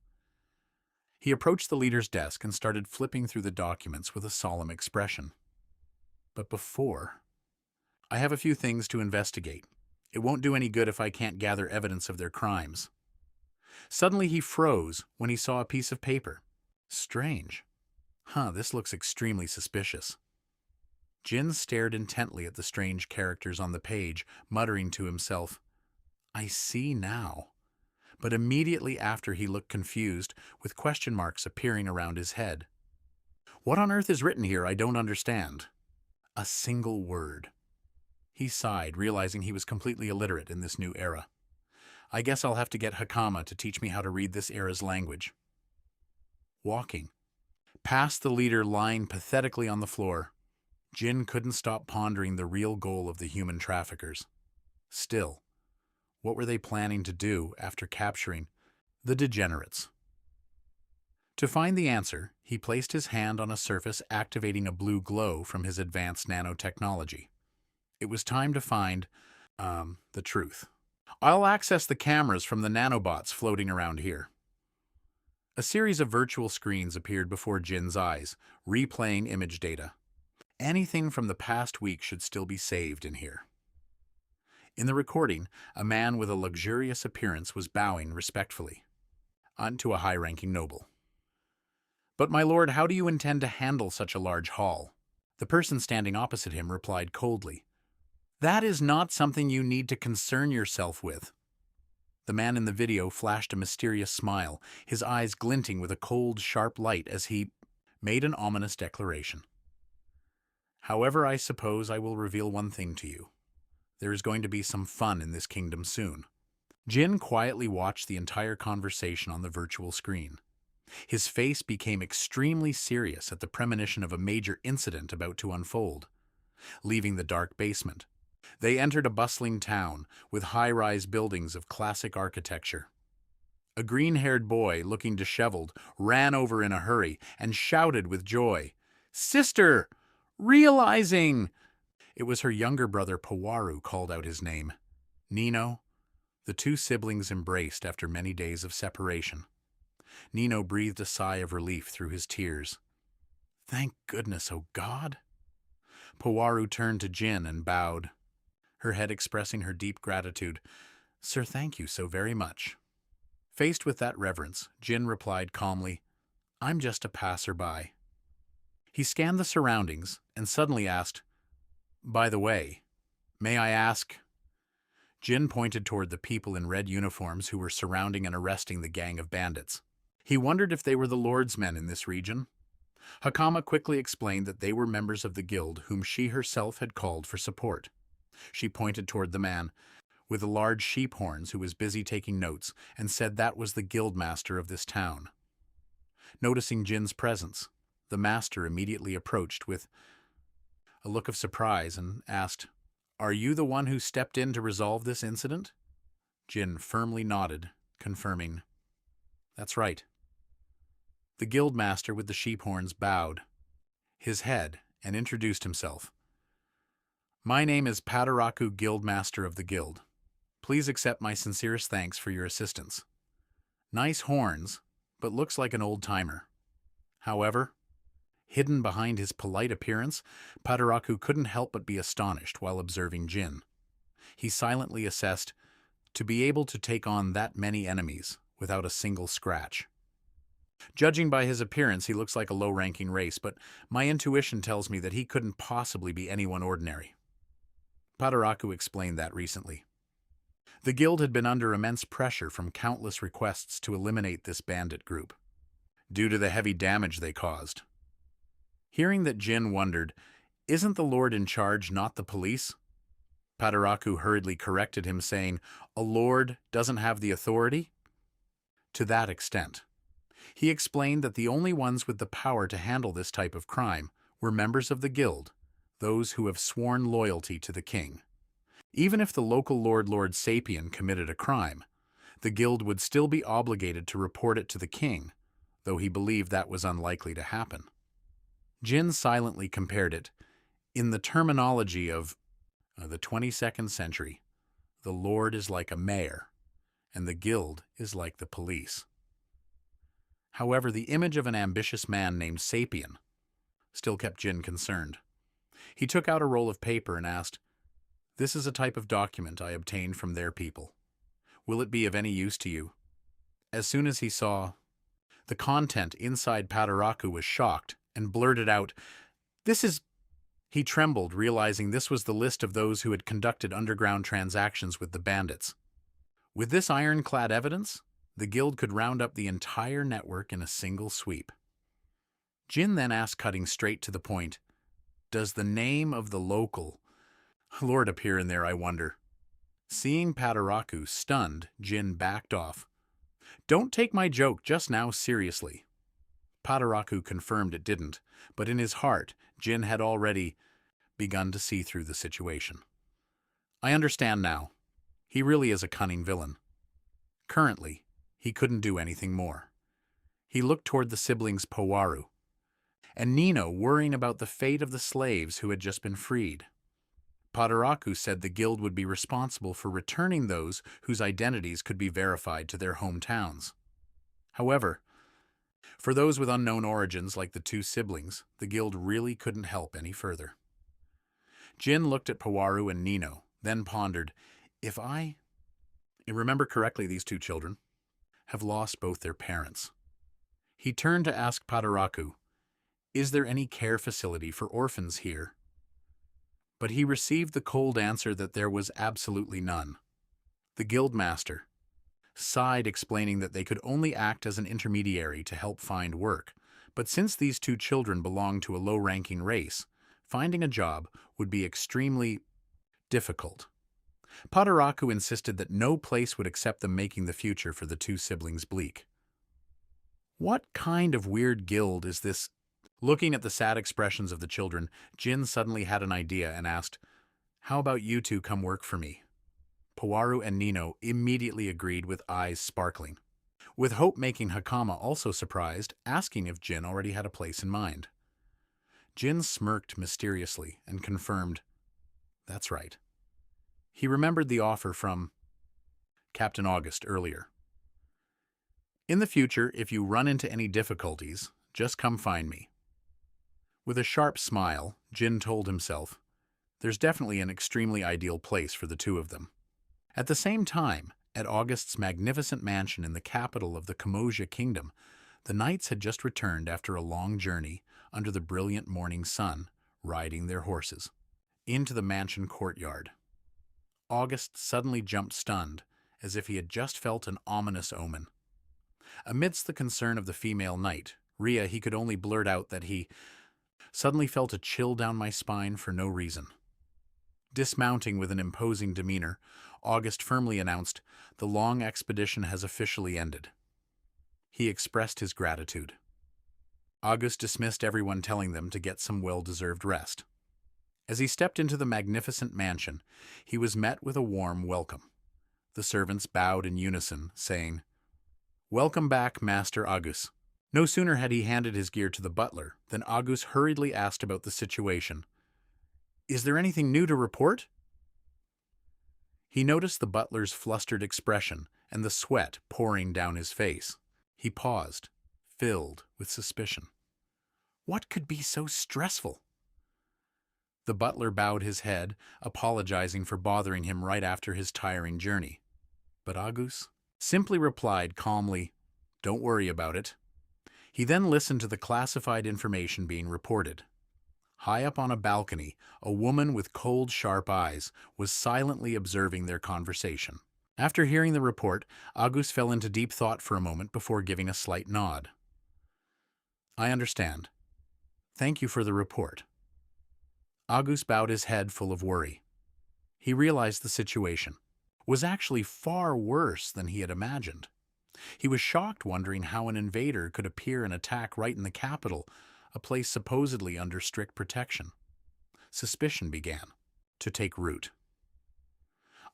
He approached the leader's desk and started flipping through the documents with a solemn expression. "But before, I have a few things to investigate. It won't do any good if I can't gather evidence of their crimes." Suddenly he froze when he saw a piece of paper. Strange. This looks extremely suspicious. Jin stared intently at the strange characters on the page, muttering to himself, "I see now." But immediately after he looked confused, with question marks appearing around his head. "What on earth is written here? I don't understand." A single word. He sighed, realizing he was completely illiterate in this new era. "I guess I'll have to get Hakama to teach me how to read this era's language." Walking past the leader lying pathetically on the floor, Jin couldn't stop pondering the real goal of the human traffickers. Still, what were they planning to do after capturing the degenerates? To find the answer, he placed his hand on a surface, activating a blue glow from his advanced nanotechnology. It was time to find, the truth. "I'll access the cameras from the nanobots floating around here." A series of virtual screens appeared before Jin's eyes, replaying image data. Anything from the past week should still be saved in here. In the recording, a man with a luxurious appearance was bowing respectfully unto a high-ranking noble. "But my lord, how do you intend to handle such a large haul?" The person standing opposite him replied coldly, "That is not something you need to concern yourself with." The man in the video flashed a mysterious smile, his eyes glinting with a cold, sharp light as he made an ominous declaration. "However, I suppose I will reveal one thing to you. There is going to be some fun in this kingdom soon." Jin quietly watched the entire conversation on the virtual screen. His face became extremely serious at the premonition of a major incident about to unfold. Leaving the dark basement, they entered a bustling town with high-rise buildings of classic architecture. A green-haired boy, looking disheveled, ran over in a hurry and shouted with joy, "Sister! Realizing!" It was her younger brother Pawaru called out his name. "Nino." The two siblings embraced after many days of separation. Nino breathed a sigh of relief through his tears. "Thank goodness, oh God." Pawaru turned to Jin and bowed, her head expressing her deep gratitude. "Sir, thank you so very much." Faced with that reverence, Jin replied calmly, "I'm just a passerby." He scanned the surroundings and suddenly asked, "By the way, may I ask?" Jin pointed toward the people in red uniforms who were surrounding and arresting the gang of bandits. He wondered if they were the Lord's men in this region. Hakama quickly explained that they were members of the guild whom she herself had called for support. She pointed toward the man. with the large sheep horns who was busy taking notes and said that was the guildmaster of this town. Noticing Jin's presence, the master immediately approached with a look of surprise and asked, "Are you the one who stepped in to resolve this incident?" Jin firmly nodded, confirming, "That's right." The guildmaster with the sheep horns bowed his head and introduced himself. "My name is Padaraku, Guildmaster of the Guild. Please accept my sincerest thanks for your assistance. Nice horns, but looks like an old-timer." However, hidden behind his polite appearance, Padaraku couldn't help but be astonished while observing Jin. He silently assessed to be able to take on that many enemies without a single scratch. Judging by his appearance, he looks like a low-ranking race, but my intuition tells me that he couldn't possibly be anyone ordinary. Padaraku explained that recently. The guild had been under immense pressure from countless requests to eliminate this bandit group, due to the heavy damage they caused. Hearing that, Jin wondered, "Isn't the Lord in charge, not the police?" Padaraku hurriedly corrected him, saying, "A lord doesn't have the authority?" To that extent. He explained that the only ones with the power to handle this type of crime were members of the guild, those who have sworn loyalty to the king. Even if the local Lord Sapien committed a crime, the guild would still be obligated to report it to the king, though he believed that was unlikely to happen. Jin silently compared it, in the terminology of the 22nd century, the Lord is like a mayor, and the guild is like the police. However, the image of an ambitious man named Sapien still kept Jin concerned. He took out a roll of paper and asked, "This is a type of document I obtained from their people. Will it be of any use to you?" As soon as he saw the content inside, Padaraku was shocked and blurted out, "This is—" He trembled, realizing this was the list of those who had conducted underground transactions with the bandits. With this ironclad evidence, the guild could round up the entire network in a single sweep. Jin then asked, cutting straight to the point, "Does the name of the local lord appear in there, I wonder?" Seeing Padaraku stunned, Jin backed off. "Don't take my joke just now seriously." Padaraku confirmed it didn't, but in his heart, Jin had already begun to see through the situation. "I understand now. He really is a cunning villain." Currently, he couldn't do anything more. He looked toward the siblings Powaru and Nino, worrying about the fate of the slaves who had just been freed. Padaraku said the guild would be responsible for returning those whose identities could be verified to their hometowns. However, for those with unknown origins like the two siblings, the guild really couldn't help any further. Jin looked at Powaru and Nino, then pondered, if I remember correctly, these two children have lost both their parents. He turned to ask Padaraku, "Is there any care facility for orphans here?" But he received the cold answer that there was absolutely none. The guildmaster sighed, explaining that they could only act as an intermediary to help find work, but since these two children belonged to a low-ranking race, finding a job would be extremely difficult. Padaraku insisted that no place would accept them, making the future for the two siblings bleak. What kind of weird guild is this? Looking at the sad expressions of the children, Jin suddenly had an idea and asked, "How about you two come work for me?" Powaru and Nino immediately agreed with eyes sparkling, with Hope making Hakama also surprised, asking if Jin already had a place in mind. Jin smirked mysteriously and confirmed, "That's right." He remembered the offer from Captain August earlier. "In the future, if you run into any difficulties, just come find me." With a sharp smile, Jin told himself, there's definitely an extremely ideal place for the two of them. At the same time, at August's magnificent mansion in the capital of the Kamoja Kingdom, the knights had just returned after a long journey under the brilliant morning sun, riding their horses into the mansion courtyard. August suddenly jumped stunned, as if he had just felt an ominous omen. Amidst the concern of the female knight, Rhea, he could only blurt out that he suddenly felt a chill down my spine for no reason. Dismounting with an imposing demeanor, August firmly announced, "The long expedition has officially ended." He expressed his gratitude. August dismissed everyone, telling them to get some well-deserved rest. As he stepped into the magnificent mansion, he was met with a warm welcome. The servants bowed in unison, saying, "Welcome back, Master August." No sooner had he handed his gear to the butler than August hurriedly asked about the situation. "Is there anything new to report?" He noticed the butler's flustered expression and the sweat pouring down his face. He paused, filled with suspicion. What could be so stressful? The butler bowed his head, apologizing for bothering him right after his tiring journey. But August simply replied calmly, "Don't worry about it." He then listened to the classified information being reported. High up on a balcony, a woman with cold, sharp eyes was silently observing their conversation. After hearing the report, August fell into deep thought for a moment before giving a slight nod. "I understand. Thank you for the report." August bowed his head full of worry. He realized the situation was actually far worse than he had imagined. He was shocked, wondering how an invader could appear and attack right in the capital, a place supposedly under strict protection. Suspicion began to take root.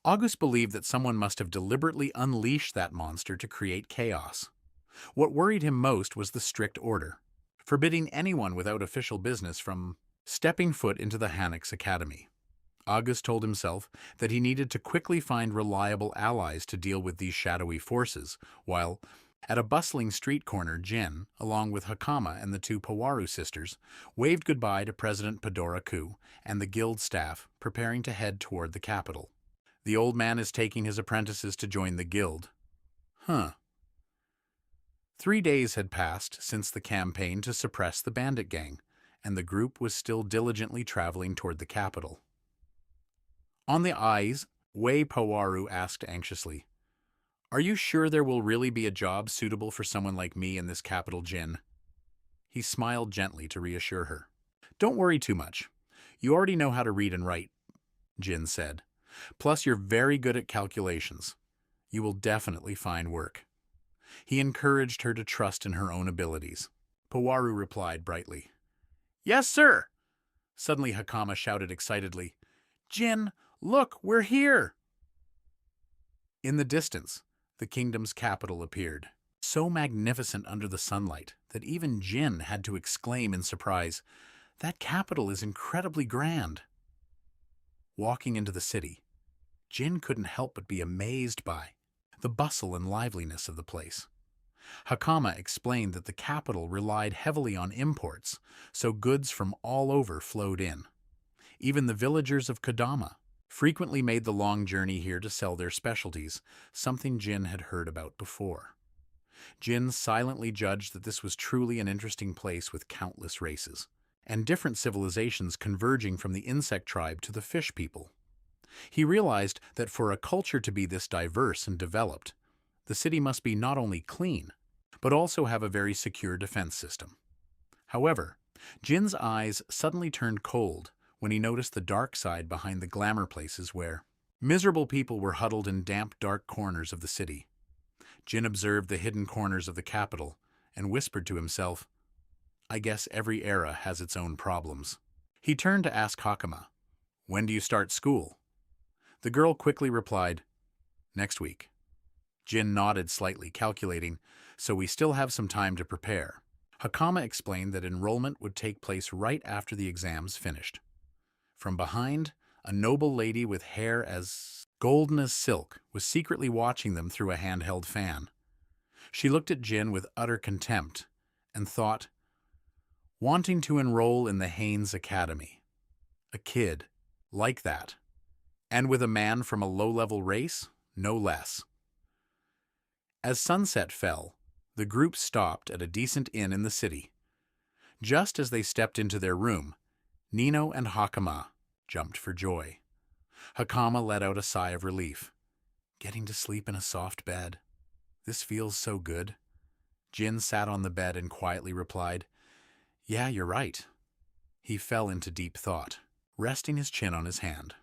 August believed that someone must have deliberately unleashed that monster to create chaos. What worried him most was the strict order, forbidding anyone without official business from stepping foot into the Hanix Academy. August told himself that he needed to quickly find reliable allies to deal with these shadowy forces, while, at a bustling street corner, Jin, along with Hakama and the two Pawaru sisters, waved goodbye to President Padoraku and the guild staff, preparing to head toward the capital. The old man is taking his apprentices to join the guild. 3 days had passed since the campaign to suppress the bandit gang, and the group was still diligently traveling toward the capital. On the eyes, Wei Pawaru asked anxiously, "Are you sure there will really be a job suitable for someone like me in this capital, Jin?" He smiled gently to reassure her. "Don't worry too much. You already know how to read and write," Jin said. "Plus, you're very good at calculations. You will definitely find work." He encouraged her to trust in her own abilities. Pawaru replied brightly, "Yes, sir!" Suddenly Hakama shouted excitedly, "Jin, look, we're here!" In the distance, the kingdom's capital appeared, so magnificent under the sunlight that even Jin had to exclaim in surprise, "That capital is incredibly grand." Walking into the city, Jin couldn't help but be amazed by the bustle and liveliness of the place. Hakama explained that the capital relied heavily on imports, so goods from all over flowed in. Even the villagers of Kodama frequently made the long journey here to sell their specialties, something Jin had heard about before. Jin silently judged that this was truly an interesting place with countless races, and different civilizations converging from the insect tribe to the fish people. He realized that for a culture to be this diverse and developed, the city must be not only clean, but also have a very secure defense system. However, Jin's eyes suddenly turned cold when he noticed the dark side behind the glamour places where miserable people were huddled in damp, dark corners of the city. Jin observed the hidden corners of the capital and whispered to himself, "I guess every era has its own problems." He turned to ask Hakama, "When do you start school?" The girl quickly replied, "Next week." Jin nodded slightly, calculating, "So we still have some time to prepare." Hakama explained that enrollment would take place right after the exams finished. From behind, a noble lady with hair as golden as silk was secretly watching them through a handheld fan. She looked at Jin with utter contempt and thought, wanting to enroll in the Haynes Academy. A kid like that, and with a man from a low-level race, no less. As sunset fell, the group stopped at a decent inn in the city. Just as they stepped into their room, Nino and Hakama jumped for joy. Hakama let out a sigh of relief. Getting to sleep in a soft bed. This feels so good. Jin sat on the bed and quietly replied, "Yeah, you're right." He fell into deep thought, resting his chin on his hand.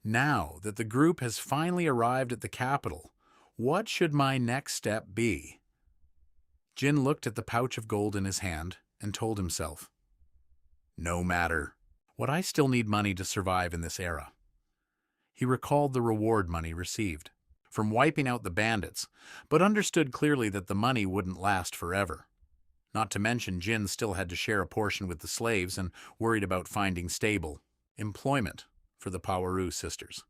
Now that the group has finally arrived at the capital, what should my next step be? Jin looked at the pouch of gold in his hand and told himself, no matter. What I still need money to survive in this era. He recalled the reward money received from wiping out the bandits, but understood clearly that the money wouldn't last forever. Not to mention Jin still had to share a portion with the slaves and worried about finding stable employment for the Pawaru sisters.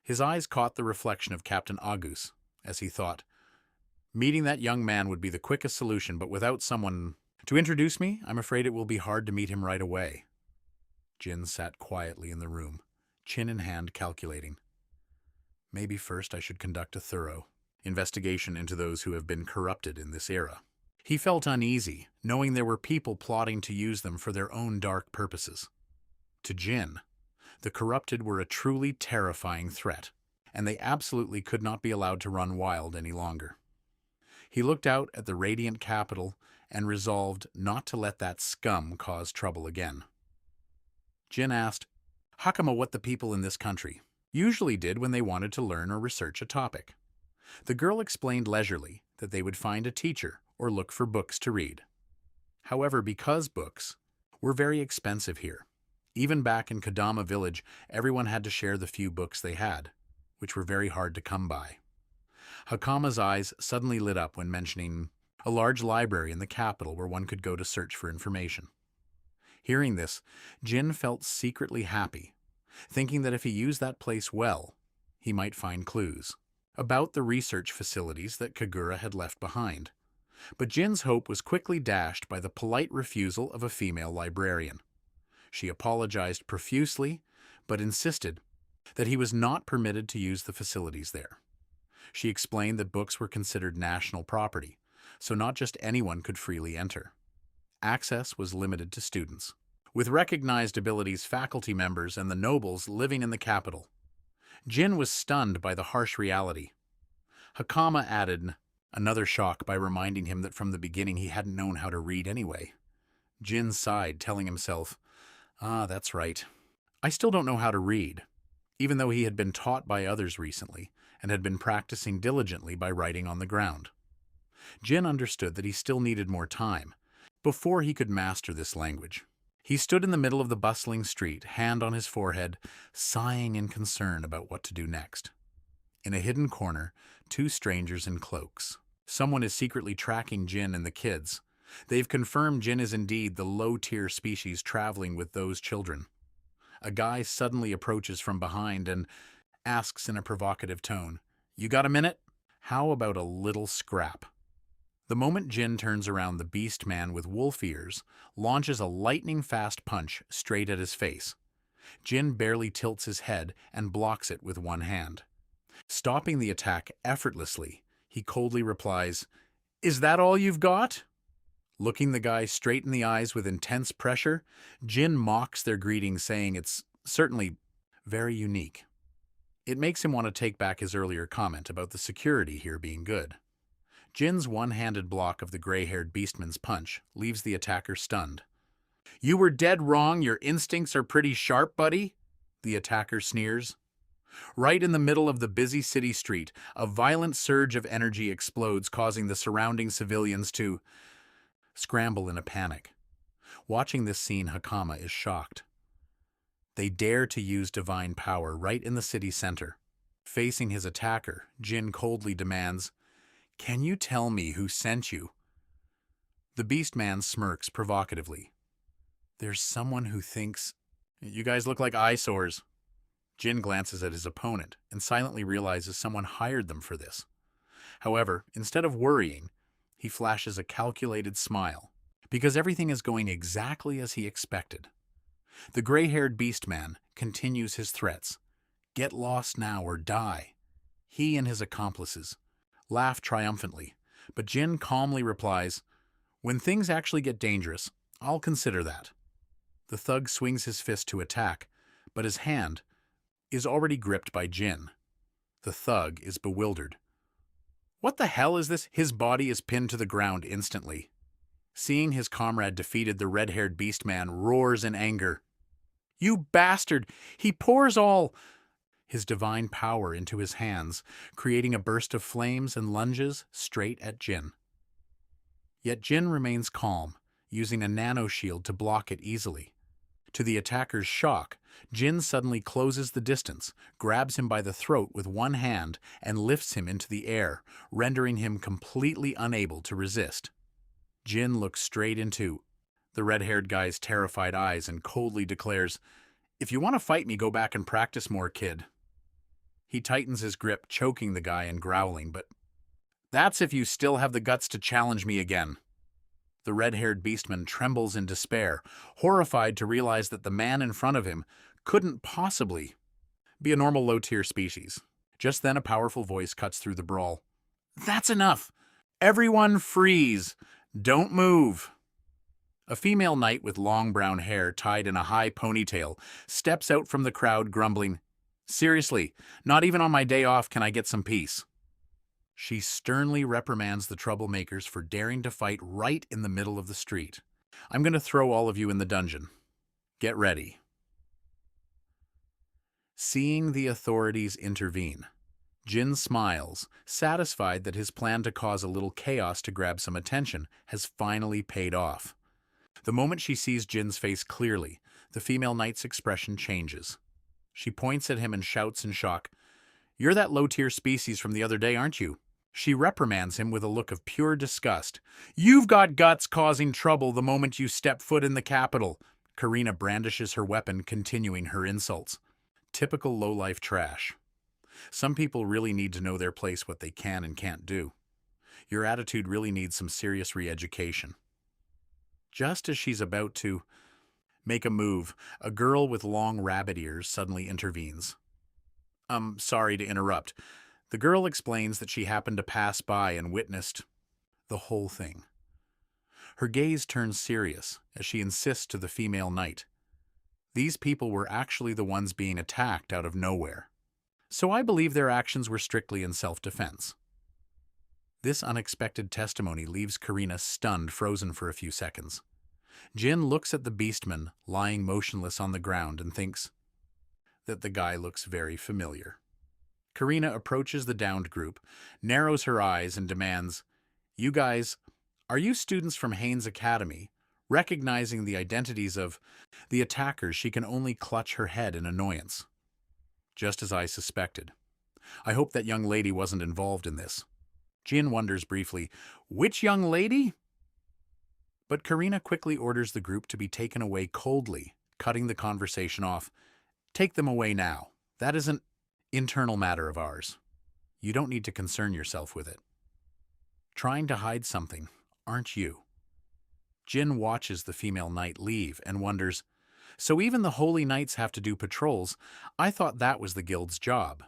His eyes caught the reflection of Captain Agus as he thought, meeting that young man would be the quickest solution, but without someone to introduce me, I'm afraid it will be hard to meet him right away. Jin sat quietly in the room, chin in hand calculating. Maybe first I should conduct a thorough investigation into those who have been corrupted in this era. He felt uneasy, knowing there were people plotting to use them for their own dark purposes. To Jin, the corrupted were a truly terrifying threat, and they absolutely could not be allowed to run wild any longer. He looked out at the radiant capital and resolved not to let that scum cause trouble again. Jin asked Hakama what the people in this country usually did when they wanted to learn or research a topic. The girl explained leisurely that they would find a teacher or look for books to read. However, because books were very expensive here, even back in Kadama village, everyone had to share the few books they had, which were very hard to come by. Hakama's eyes suddenly lit up when mentioning a large library in the capital where one could go to search for information. Hearing this, Jin felt secretly happy, thinking that if he used that place well, he might find clues about the research facilities that Kagura had left behind. But Jin's hope was quickly dashed by the polite refusal of a female librarian. She apologized profusely, but insisted that he was not permitted to use the facilities there. She explained that books were considered national property, so not just anyone could freely enter. Access was limited to students, with recognized abilities faculty members and the nobles living in the capital. Jin was stunned by the harsh reality. Hakama added another shock by reminding him that from the beginning he hadn't known how to read anyway. Jin sighed, telling himself, that's right. I still don't know how to read, even though he had been taught by others recently and had been practicing diligently by writing on the ground. Jin understood that he still needed more time before he could master this language. He stood in the middle of the bustling street, hand on his forehead, sighing in concern about what to do next. In a hidden corner, two strangers in cloaks. Someone is secretly tracking Jin and the kids. They've confirmed Jin is indeed the low-tier species traveling with those children. A guy suddenly approaches from behind and asks in a provocative tone, "You got a minute? How about a little scrap?" The moment Jin turns around, the beast man with wolf ears launches a lightning-fast punch straight at his face. Jin barely tilts his head and blocks it with one hand. Stopping the attack effortlessly, he coldly replies, "Is that all you've got?" Looking the guy straight in the eyes with intense pressure, Jin mocks their greeting, saying it's certainly very unique. It makes him want to take back his earlier comment about the security here being good. Jin's one-handed block of the gray-haired beastman's punch leaves the attacker stunned. "You were dead wrong. Your instincts are pretty sharp, buddy," the attacker sneers. Right in the middle of the busy city street, a violent surge of energy explodes, causing the surrounding civilians to scramble in a panic. Watching this scene, Hakama is shocked. They dare to use divine power right in the city center. Facing his attacker, Jin coldly demands, "Can you tell me who sent you?" The beastman smirks provocatively. "There's someone who thinks you guys look like eyesores." Jin glances at his opponent and silently realizes someone hired them for this. However, instead of worrying, he flashes a calculated smile, because everything is going exactly as he expected. The gray-haired beastman continues his threats. Get lost now or die. He and his accomplices laugh triumphantly, but Jin calmly replies, "When things actually get dangerous, I'll consider that." The thug swings his fist to attack, but his hand is already gripped by Jin. The thug is bewildered. What the hell is this? His body is pinned to the ground instantly. Seeing his comrade defeated, the red-haired beastman roars in anger. "You bastard! He pours all his divine power into his hands, creating a burst of flames and lunges straight at Jin. Yet Jin remains calm, using a nano-shield to block it easily. To the attacker's shock, Jin suddenly closes the distance, grabs him by the throat with one hand, and lifts him into the air, rendering him completely unable to resist. Jin looks straight into the red-haired guy's terrified eyes and coldly declares, "If you want to fight me, go back and practice more, kid." He tightens his grip, choking the guy and growling, "But that's if you still have the guts to challenge me again." The red-haired beastman trembles in despair, horrified to realize that the man in front of him couldn't possibly be a normal low-tier species. Just then a powerful voice cuts through the brawl. "That's enough! Everyone freeze! Don't move!" A female knight with long brown hair tied in a high ponytail steps out from the crowd grumbling, "Seriously, not even on my day off can I get some peace." She sternly reprimands the troublemakers for daring to fight right in the middle of the street. "I'm going to throw all of you in the dungeon. Get ready." Seeing the authorities intervene, Jin smiles, satisfied that his plan to cause a little chaos to grab some attention has finally paid off. The moment she sees Jin's face clearly, the female knight's expression changes. She points at him and shouts in shock, "You're that low-tier species from the other day, aren't you?" She reprimands him with a look of pure disgust. "You've got guts causing trouble the moment you step foot in the capital." Karina brandishes her weapon, continuing her insults. Typical low-life trash. Some people really need to know their place, what they can and can't do. Your attitude really needs some serious re-education. Just as she's about to make a move, a girl with long rabbit ears suddenly intervenes. Sorry to interrupt." The girl explains that she happened to pass by and witnessed the whole thing. Her gaze turns serious as she insists to the female knight, "These people were actually the ones being attacked out of nowhere. So I believe their actions were strictly in self-defense." This unexpected testimony leaves Karina stunned, frozen for a few seconds. Jin looks at the beastman lying motionless on the ground and thinks that the guy looks very familiar. Karina approaches the downed group, narrows her eyes, and demands, "You guys, are you students from Haynes Academy?" Recognizing the identities of the attackers, she can only clutch her head in annoyance. Just as I suspected. I hope that young lady wasn't involved in this. Jin wonders briefly, "Which young lady?" But Karina quickly orders the group to be taken away coldly, cutting the conversation off. "Take them away now. That is an internal matter of ours. You don't need to concern yourself with it. Trying to hide something, aren't you?" Jin watches the female knight leave and wonders, "So even the holy knights have to do patrols? I thought that was the guild's job."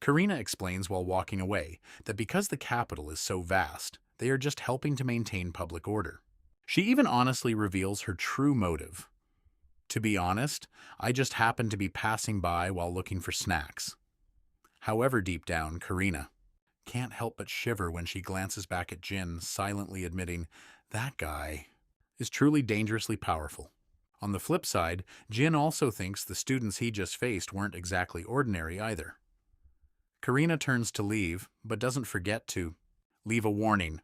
Karina explains while walking away that because the capital is so vast, they are just helping to maintain public order. She even honestly reveals her true motive. "To be honest, I just happened to be passing by while looking for snacks." However, deep down, Karina can't help but shiver when she glances back at Jin, silently admitting, "That guy is truly dangerously powerful." On the flip side, Jin also thinks the students he just faced weren't exactly ordinary either. Karina turns to leave, but doesn't forget to leave a warning.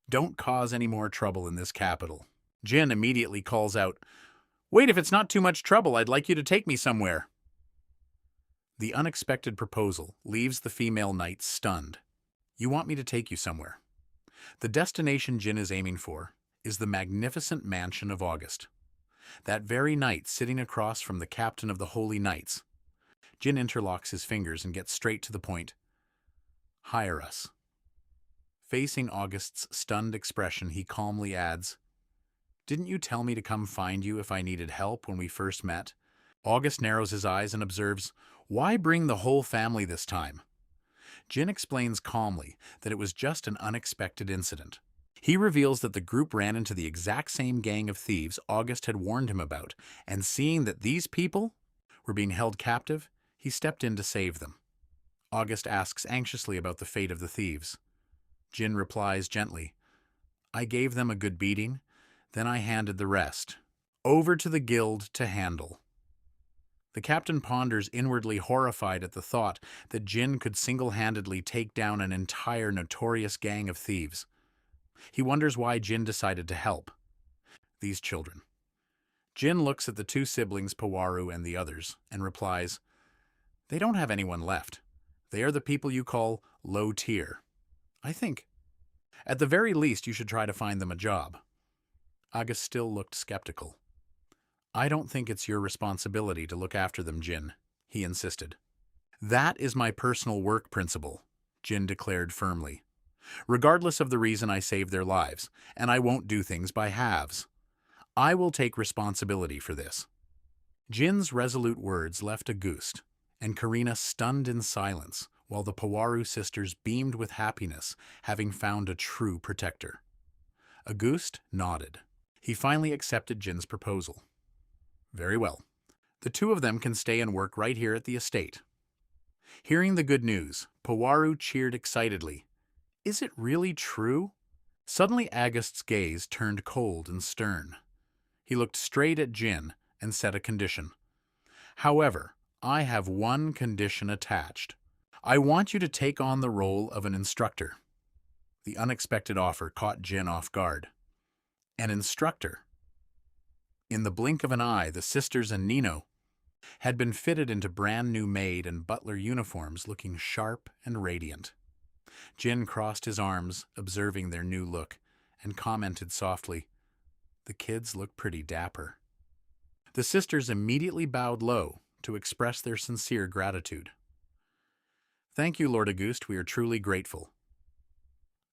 "Don't cause any more trouble in this capital." Jin immediately calls out, "Wait, if it's not too much trouble, I'd like you to take me somewhere." The unexpected proposal leaves the female knight stunned. "You want me to take you somewhere?" The destination Jin is aiming for is the magnificent mansion of August. That very night, sitting across from the captain of the Holy Knights, Jin interlocks his fingers and gets straight to the point. "Hire us." Facing August's stunned expression, he calmly adds, "Didn't you tell me to come find you if I needed help when we first met?" August narrows his eyes and observes, "Why bring the whole family this time?" Jin explains calmly that it was just an unexpected incident. He reveals that the group ran into the exact same gang of thieves August had warned him about, and seeing that these people were being held captive, he stepped in to save them. August asks anxiously about the fate of the thieves. Jin replies gently, "I gave them a good beating, then I handed the rest over to the guild to handle." The captain ponders inwardly, horrified at the thought that Jin could single-handedly take down an entire notorious gang of thieves. He wonders why Jin decided to help these children. Jin looks at the two siblings, Pawaru and the others, and replies, "They don't have anyone left. They are the people you call low tier. I think, at the very least, you should try to find them a job." August still looked skeptical. "I don't think it's your responsibility to look after them, Jin," he insisted. "That is my personal work principle," Jin declared firmly. "Regardless of the reason, I saved their lives, and I won't do things by halves. I will take responsibility for this." Jin's resolute words left Auguste and Karina stunned in silence, while the Pawaru sisters beamed with happiness, having found a true protector. Auguste nodded. He finally accepted Jin's proposal. "Very well. The two of them can stay and work right here at the estate." Hearing the good news, Pawaru cheered excitedly. "Is it really true?" Suddenly Auguste's gaze turned cold and stern. He looked straight at Jin and set a condition. "However, I have one condition attached. I want you to take on the role of an instructor." The unexpected offer caught Jin off guard. An instructor? In the blink of an eye, the sisters and Nino had been fitted into brand new maid and butler uniforms, looking sharp and radiant. Jin crossed his arms, observing their new look, and commented softly, "The kids look pretty dapper." The sisters immediately bowed low to express their sincere gratitude. "Thank you, Lord Auguste, we are truly grateful."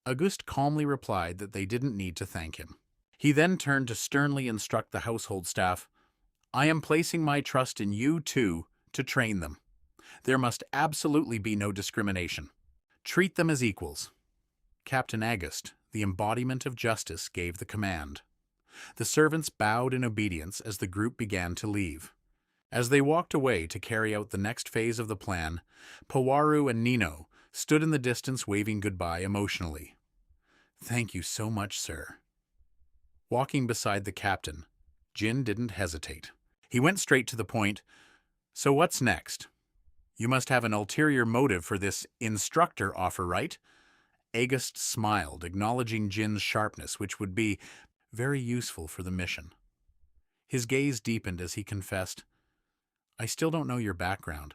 Auguste calmly replied that they didn't need to thank him. He then turned to sternly instruct the household staff, "I am placing my trust in you two to train them. There must absolutely be no discrimination. Treat them as equals." Captain Auguste, the embodiment of justice, gave the command. The servants bowed in obedience as the group began to leave. As they walked away to carry out the next phase of the plan, Pawaru and Nino stood in the distance waving goodbye emotionally. "Thank you so much, sir." Walking beside the captain, Jin didn't hesitate. He went straight to the point. "So what's next? You must have an ulterior motive for this instructor offer, right?" Auguste smiled, acknowledging Jin's sharpness, which would be very useful for the mission. His gaze deepened as he confessed, "I still don't know your background,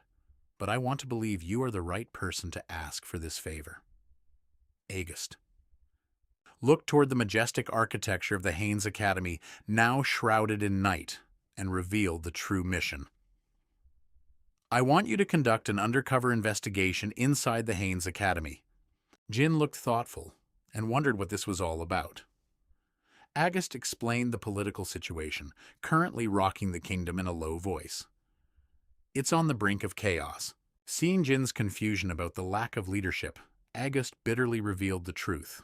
but I want to believe you are the right person to ask for this favor." Auguste looked toward the majestic architecture of the Haynes Academy, now shrouded in night, and revealed the true mission. "I want you to conduct an undercover investigation inside the Haynes Academy." Jin looked thoughtful and wondered what this was all about. Auguste explained the political situation, currently rocking the kingdom, in a low voice. "It's on the brink of chaos." Seeing Jin's confusion about the lack of leadership, Auguste bitterly revealed the truth.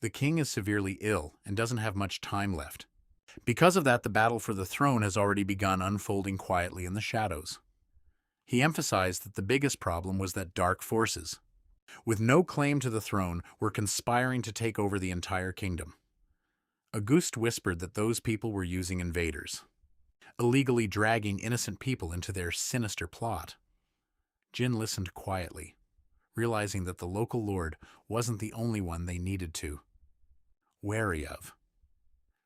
The king is severely ill and doesn't have much time left. Because of that, the battle for the throne has already begun, unfolding quietly in the shadows. He emphasized that the biggest problem was that dark forces, with no claim to the throne, were conspiring to take over the entire kingdom. Auguste whispered that those people were using invaders, illegally dragging innocent people into their sinister plot. Jin listened quietly, realizing that the local lord wasn't the only one they needed to wary of.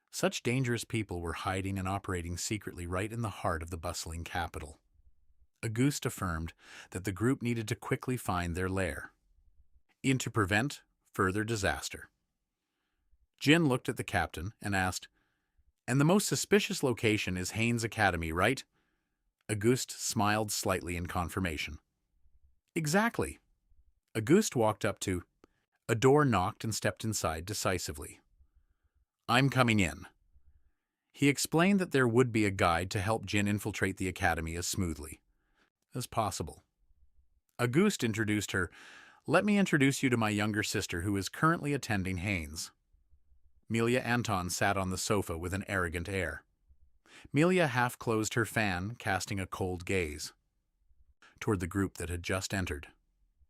Such dangerous people were hiding and operating secretly right in the heart of the bustling capital. Auguste affirmed that the group needed to quickly find their lair, to prevent further disaster. Jin looked at the captain and asked, "And the most suspicious location is Haynes Academy, right?" Auguste smiled slightly in confirmation. "Exactly." Auguste walked up to a door, knocked, and stepped inside decisively. "I'm coming in." He explained that there would be a guide to help Jin infiltrate the academy as smoothly as possible. Auguste introduced her. "Let me introduce you to my younger sister, who is currently attending Haynes." Melia Anton sat on the sofa with an arrogant air. Melia half closed her fan, casting a cold gaze toward the group that had just entered.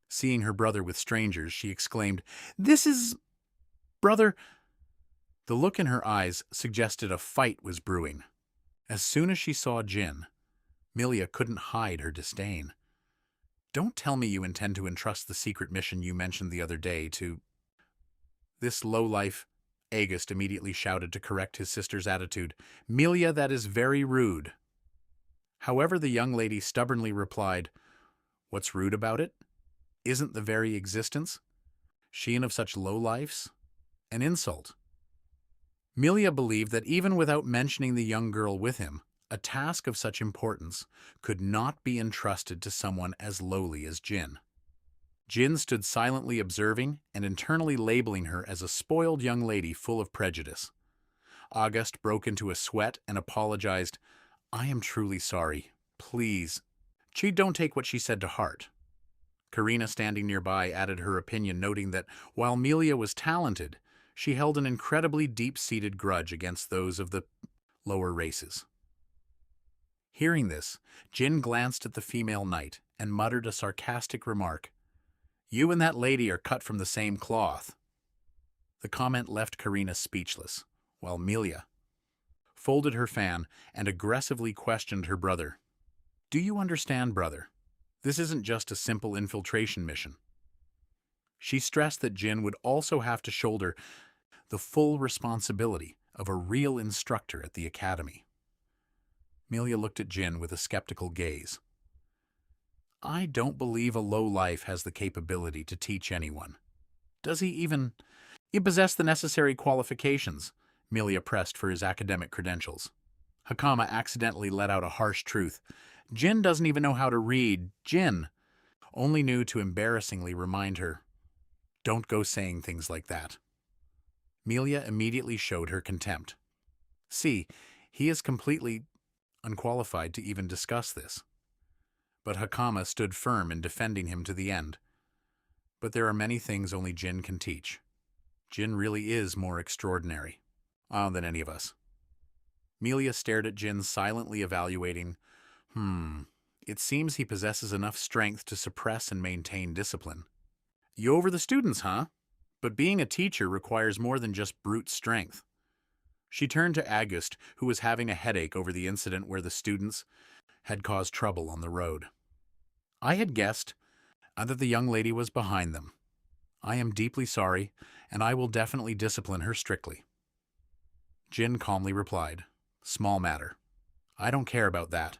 Seeing her brother with strangers, she exclaimed, "This is... brother..." The look in her eyes suggested a fight was brewing. As soon as she saw Jin, Milia couldn't hide her disdain. Don't tell me you intend to entrust the secret mission you mentioned the other day to... This lowlife, August immediately shouted to correct his sister's attitude. Milia, that is very rude. However, the young lady stubbornly replied, What's rude about it? Isn't the very existence, sheen of such lowlifes, an insult? Milia believed that even without mentioning the young girl with him, a task of such importance could not be entrusted to someone as lowly as Jin. Jin stood silently observing and internally labeling her as a spoiled young lady full of prejudice. August broke into a sweat and apologized. I am truly sorry. Please. Chi, don't take what she said to heart. Karina, standing nearby, added her opinion, noting that while Milia was talented, she held an incredibly deep-seated grudge against those of the lower races. Hearing this, Jin glanced at the female knight and muttered a sarcastic remark. You and that lady are cut from the same cloth. The comment left Karina speechless, while Milia folded her fan and aggressively questioned her brother. Do you understand, brother? This isn't just a simple infiltration mission. She stressed that Jin would also have to shoulder the full responsibility of a real instructor at the academy. Milia looked at Jin with a skeptical gaze. I don't believe a lowlife has the capability to teach anyone. Does he even... He possessed the necessary qualifications, Milia pressed for his academic credentials. Hakama accidentally let out a harsh truth. Jin doesn't even know how to read. Jin only knew to embarrassingly remind her, don't go saying things like that. Milia immediately showed her contempt. See, he is completely unqualified to even discuss this. But Hakama stood firm in defending him to the end. But there are many things only Jin can teach. Jin really is more extraordinary than any of us. Milia stared at Jin, silently evaluating. It seems he possesses enough strength to suppress and maintain discipline. You over the students, huh? But being a teacher requires more than just brute strength. She turned to August, who was having a headache over the incident where the students had caused trouble on the road. I had guessed that the young lady was behind them. I am deeply sorry, and I will definitely discipline her strictly. Jin calmly replied, Small matter. I don't care about that.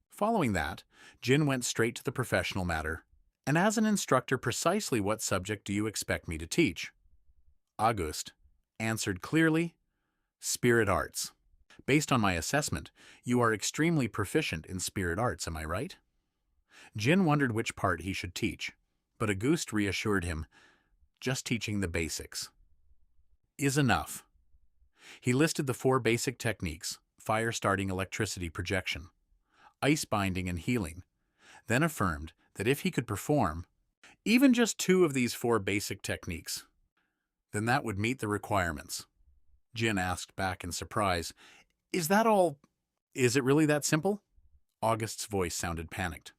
Following that, Jin went straight to the professional matter. And as an instructor, precisely what subject do you expect me to teach? August answered clearly, Spirit arts. Based on my assessment, you are extremely proficient in spirit arts, am I right? Jin wondered which part he should teach, but August reassured him, just teaching the basics is enough. He listed the 4 basic techniques: fire starting, electricity projection, ice binding, and healing, then affirmed that if he could perform even just 2 of these 4 basic techniques, then that would meet the requirements. Jin asked back in surprise, Is that all? Is it really that simple? August's voice sounded panicked.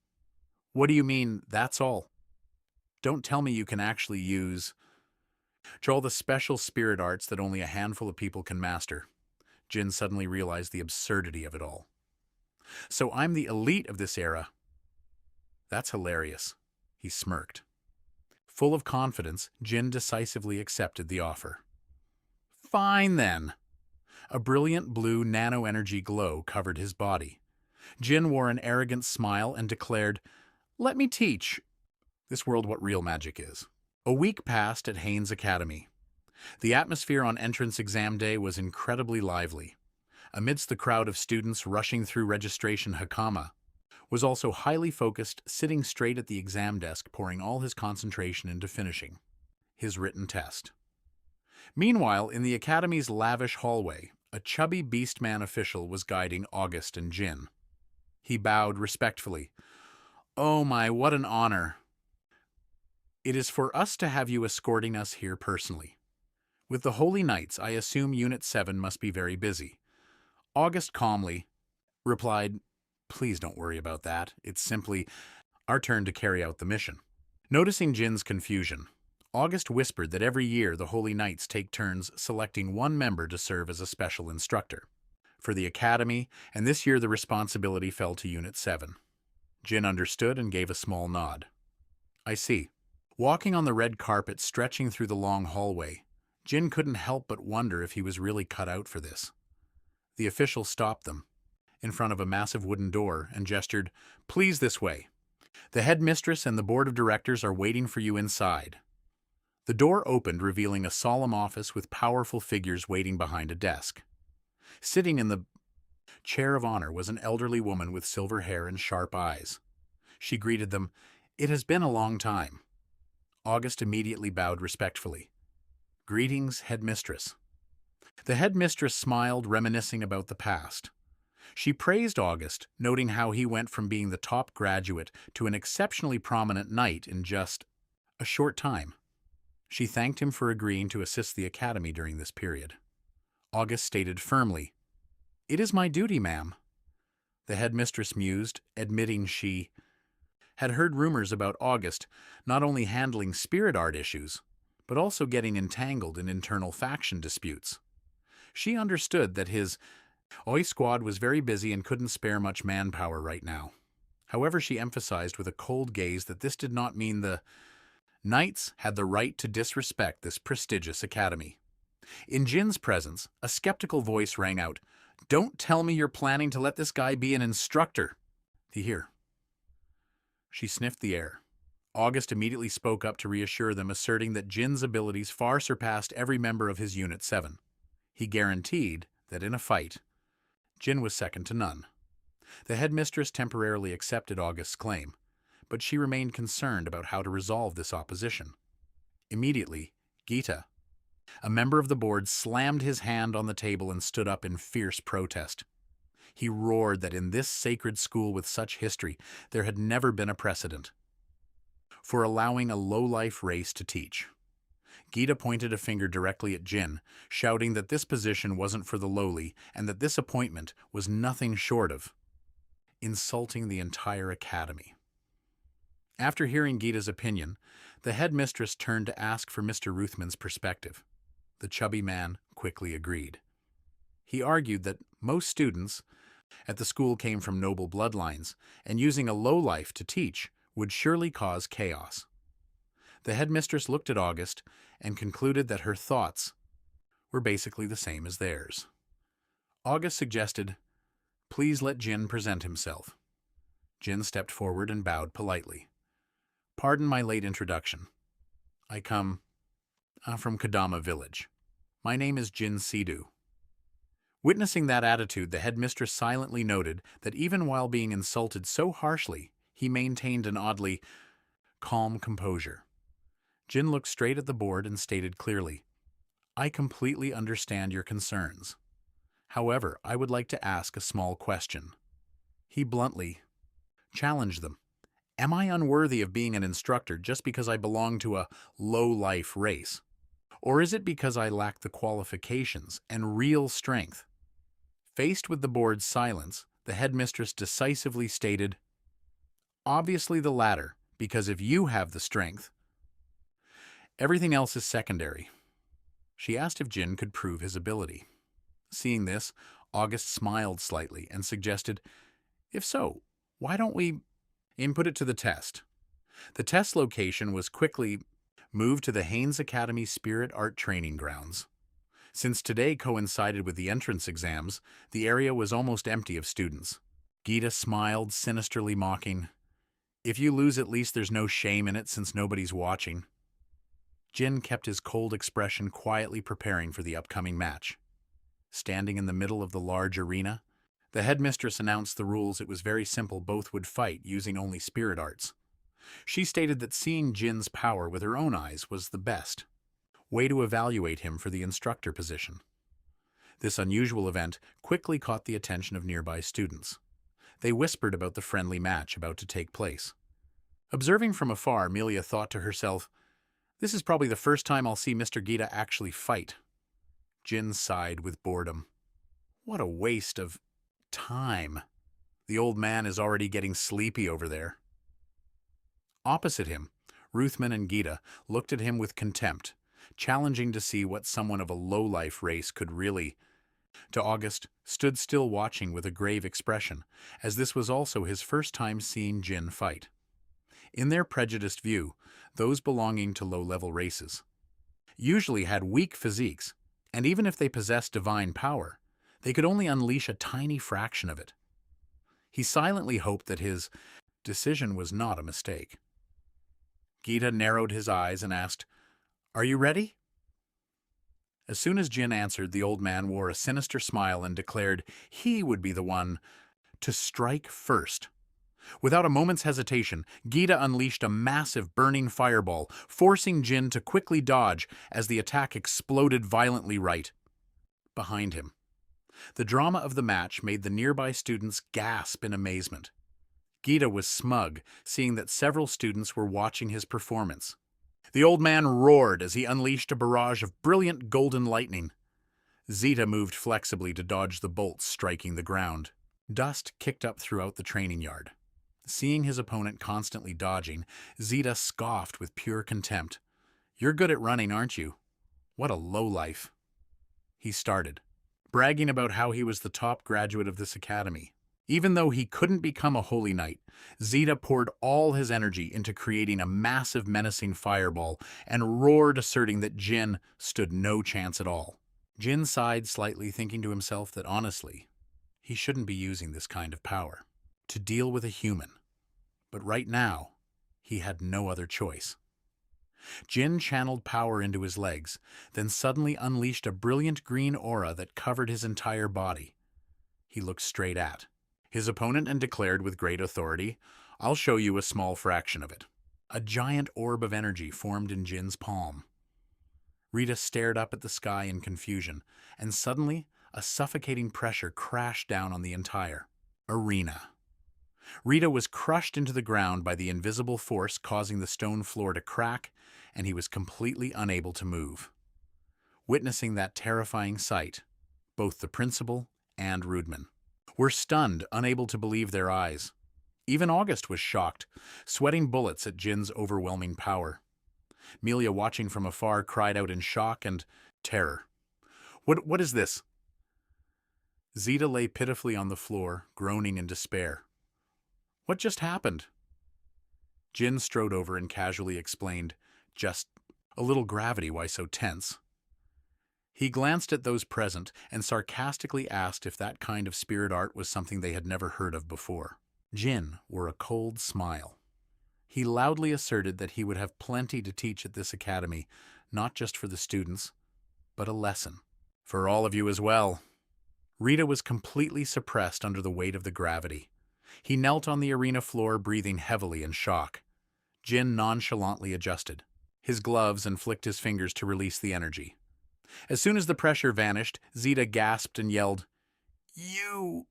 What do you mean, that's all? Don't tell me you can actually use all the special spirit arts that only a handful of people can master. Jin suddenly realized the absurdity of it all. So I'm the elite of this era. That's hilarious. He smirked. Full of confidence, Jin decisively accepted the offer. Fine then. A brilliant blue nano-energy glow covered his body. Jin wore an arrogant smile and declared, Let me teach this world what real magic is. A week passed at Haynes Academy. The atmosphere on entrance exam day was incredibly lively. Amidst the crowd of students rushing through registration, Hakama was also highly focused, sitting straight at the exam desk, pouring all his concentration into finishing his written test. Meanwhile, in the academy's lavish hallway, a chubby beastman official was guiding August and Jin. He bowed respectfully. Oh my, what an honor. It is for us to have you escorting us here personally. With the Holy Knights, I assume Unit 7 must be very busy. August calmly replied, Please don't worry about that. It's simply our turn to carry out the mission. Noticing Jin's confusion, August whispered that every year the Holy Knights take turns selecting one member to serve as a special instructor. for the academy, and this year the responsibility fell to Unit 7. Jin understood and gave a small nod. I see. Walking on the red carpet stretching through the long hallway, Jin couldn't help but wonder if he was really cut out for this. The official stopped them in front of a massive wooden door and gestured, "Please this way. The headmistress and the board of directors are waiting for you inside." The door opened, revealing a solemn office with powerful figures waiting behind a desk. Sitting in the chair of honor was an elderly woman with silver hair and sharp eyes. She greeted them, "It has been a long time." August immediately bowed respectfully. "Greetings, headmistress." The headmistress smiled, reminiscing about the past. She praised August, noting how he went from being the top graduate to an exceptionally prominent knight in just a short time. She thanked him for agreeing to assist the academy during this period. August stated firmly, "It is my duty, ma'am." The headmistress mused, admitting she had heard rumors about August not only handling spirit art issues, but also getting entangled in internal faction disputes. She understood that his Oi squad was very busy and couldn't spare much manpower right now. However, she emphasized with a cold gaze that this did not mean the knights had the right to disrespect this prestigious academy. In Jin's presence, a skeptical voice rang out, "Don't tell me you're planning to let this guy be an instructor." Here. She sniffed the air. August immediately spoke up to reassure them, asserting that Jin's abilities far surpassed every member of his Unit 7. He guaranteed that in a fight, Jin was second to none. The headmistress temporarily accepted August's claim, but she remained concerned about how to resolve this opposition. Immediately, Gita, a member of the board, slammed his hand on the table and stood up in fierce protest. He roared that in this sacred school with such history, there had never been a precedent for allowing a low-life race to teach. Gita pointed a finger directly at Jin, shouting that this position wasn't for the lowly and that this appointment was nothing short of insulting the entire academy. After hearing Gita's opinion, the headmistress turned to ask for Mr. Ruthman's perspective. The chubby man quickly agreed. He argued that most students at the school came from noble bloodlines, and using a lowlife to teach would surely cause chaos. The headmistress looked at August and concluded that her thoughts were basically the same as theirs. August suggested, "Please let Jin present himself." Jin stepped forward and bowed politely. "Pardon my late introduction. I come from Kadama village. My name is Jin Sidhu." Witnessing that attitude, the headmistress silently noted that even while being insulted so harshly, he maintained an oddly calm composure. Jin looked straight at the board and stated clearly, "I completely understand your concerns. However, I would like to ask a small question." He bluntly challenged them. "Am I unworthy of being an instructor just because I belong to a low-life race? Or is it because I lack the qualifications and real strength?" Faced with the board's silence, the headmistress decisively stated, "Obviously the latter, because if you have the strength, everything else is secondary." She asked if Jin could prove his ability. Seeing this, August smiled slightly and suggested, "If so, why don't we input it to the test?" The test location was quickly moved to the Haynes Academy Spirit Art Training Grounds. Since today coincided with the entrance exams, the area was almost empty of students. Gita smiled, sinisterly mocking, "If you lose, at least there's no shame in it since nobody's watching." Jin kept his cold expression, quietly preparing for the upcoming match. Standing in the middle of the large arena, the headmistress announced the rules. It was very simple. Both would fight using only spirit arts. She stated that seeing Jin's power with her own eyes was the best way to evaluate him for the instructor position. This unusual event quickly caught the attention of nearby students. They whispered about the friendly match about to take place. Observing from afar, Amelia thought to herself, "This is probably the first time I'll see Mr. Gita actually fight." Jin sighed with boredom. "What a waste of time. The old man is already getting sleepy over there." Opposite him, Ruthman and Gita looked at him with contempt, challenging to see what someone of a low-life race could really To August, stood still watching with a grave expression, as this was also his first time seeing Jin fight. In their prejudiced view, those belonging to low-level races usually had weak physiques, and even if they possessed divine power, they could only unleash a tiny fraction of it. He silently hoped that his decision was not a mistake. Gita narrowed his eyes and asked, "Are you ready?" As soon as Jin answered, the old man wore a sinister smile and declared he would be the one to strike first. Without a moment's hesitation, Gita unleashed a massive burning fireball, forcing Jin to quickly dodge as the attack exploded violently right behind him. The drama of the match made the nearby students gasp in amazement. Gita was smug, seeing that several students were watching his performance. The old man roared as he unleashed a barrage of brilliant golden lightning. Zeta moved flexibly to dodge the bolts striking the ground. Dust kicked up throughout the training yard. Seeing his opponent constantly dodging, Zeta scoffed with pure contempt. "You're good at running, aren't you? What a lowlife." He started, bragging about how he was the top graduate of this academy. Even though he couldn't become a holy knight, Zeta poured all his energy into creating a massive menacing fireball and roared, asserting that Jin stood no chance at all. Jin sighed slightly, thinking to himself that honestly, he shouldn't be using this kind of power to deal with a human. But right now, he had no other choice. Jin channeled power into his legs, then suddenly unleashed a brilliant green aura that covered his entire body. He looked straight at his opponent and declared with great authority, "I'll show you a small fraction of it." A giant orb of energy formed in Jin's palm. Rita stared up at the sky in confusion, and suddenly a suffocating pressure crashed down on the entire arena. Rita was crushed into the ground by the invisible force, causing the stone floor to crack, and he was completely unable to move. Witnessing that terrifying sight, both the principal and Rudman were stunned, unable to believe their eyes. Even August was shocked, sweating bullets at Jin's overwhelming power. Melia, watching from afar, cried out in shock and terror. What is this?" Zeta lay pitifully on the floor, groaning in despair. "What just happened?" Jin strode over and casually explained, "Just a little gravity, why so tense?" He glanced at those present and sarcastically asked if that kind of spirit art was something they had never heard of before. Jin wore a cold smile. He loudly asserted that he would have plenty to teach at this academy, not just for the students, but a lesson for all of you as well. Rita was completely suppressed under the weight of the gravity. He knelt on the arena floor, breathing heavily in shock. Jin nonchalantly adjusted his gloves and flicked his fingers to release the energy. As soon as the pressure vanished, Zeta gasped and yelled, You...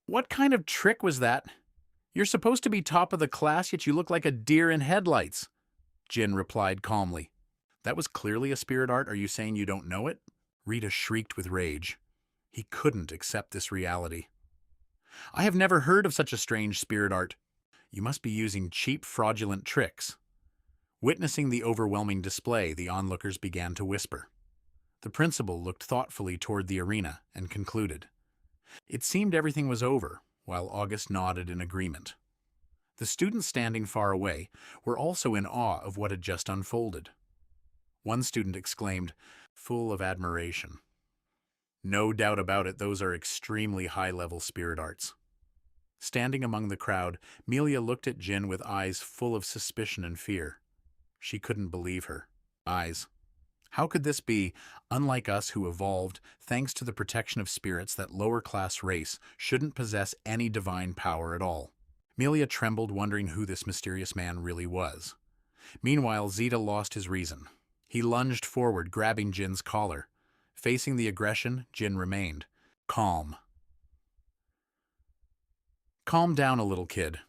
What kind of trick was that? You're supposed to be top of the class, yet you look like a deer in headlights." Jin replied calmly. "That was clearly a spirit art. Are you saying you don't know it?" Rita shrieked with rage. He couldn't accept this reality. "I have never heard of such a strange spirit art. You must be using cheap, fraudulent tricks." Witnessing the overwhelming display, the onlookers began to whisper. The principal looked thoughtfully toward the arena and concluded. It seemed everything was over, while August nodded in agreement. The students standing far away were also in awe of what had just unfolded. One student exclaimed, full of admiration, "No doubt about it, those are extremely high-level spirit arts." Standing among the crowd, Melia looked at Jin with eyes full of suspicion and fear. She couldn't believe her eyes. How could this be, unlike us who evolved, thanks to the protection of spirits, that lower-class race shouldn't possess any divine power at all? Melia trembled, wondering who this mysterious man really was. Meanwhile, Zeta lost his reason. He lunged forward, grabbing Jin's collar. Facing the aggression, Jin remained calm. "Calm down a little, kid."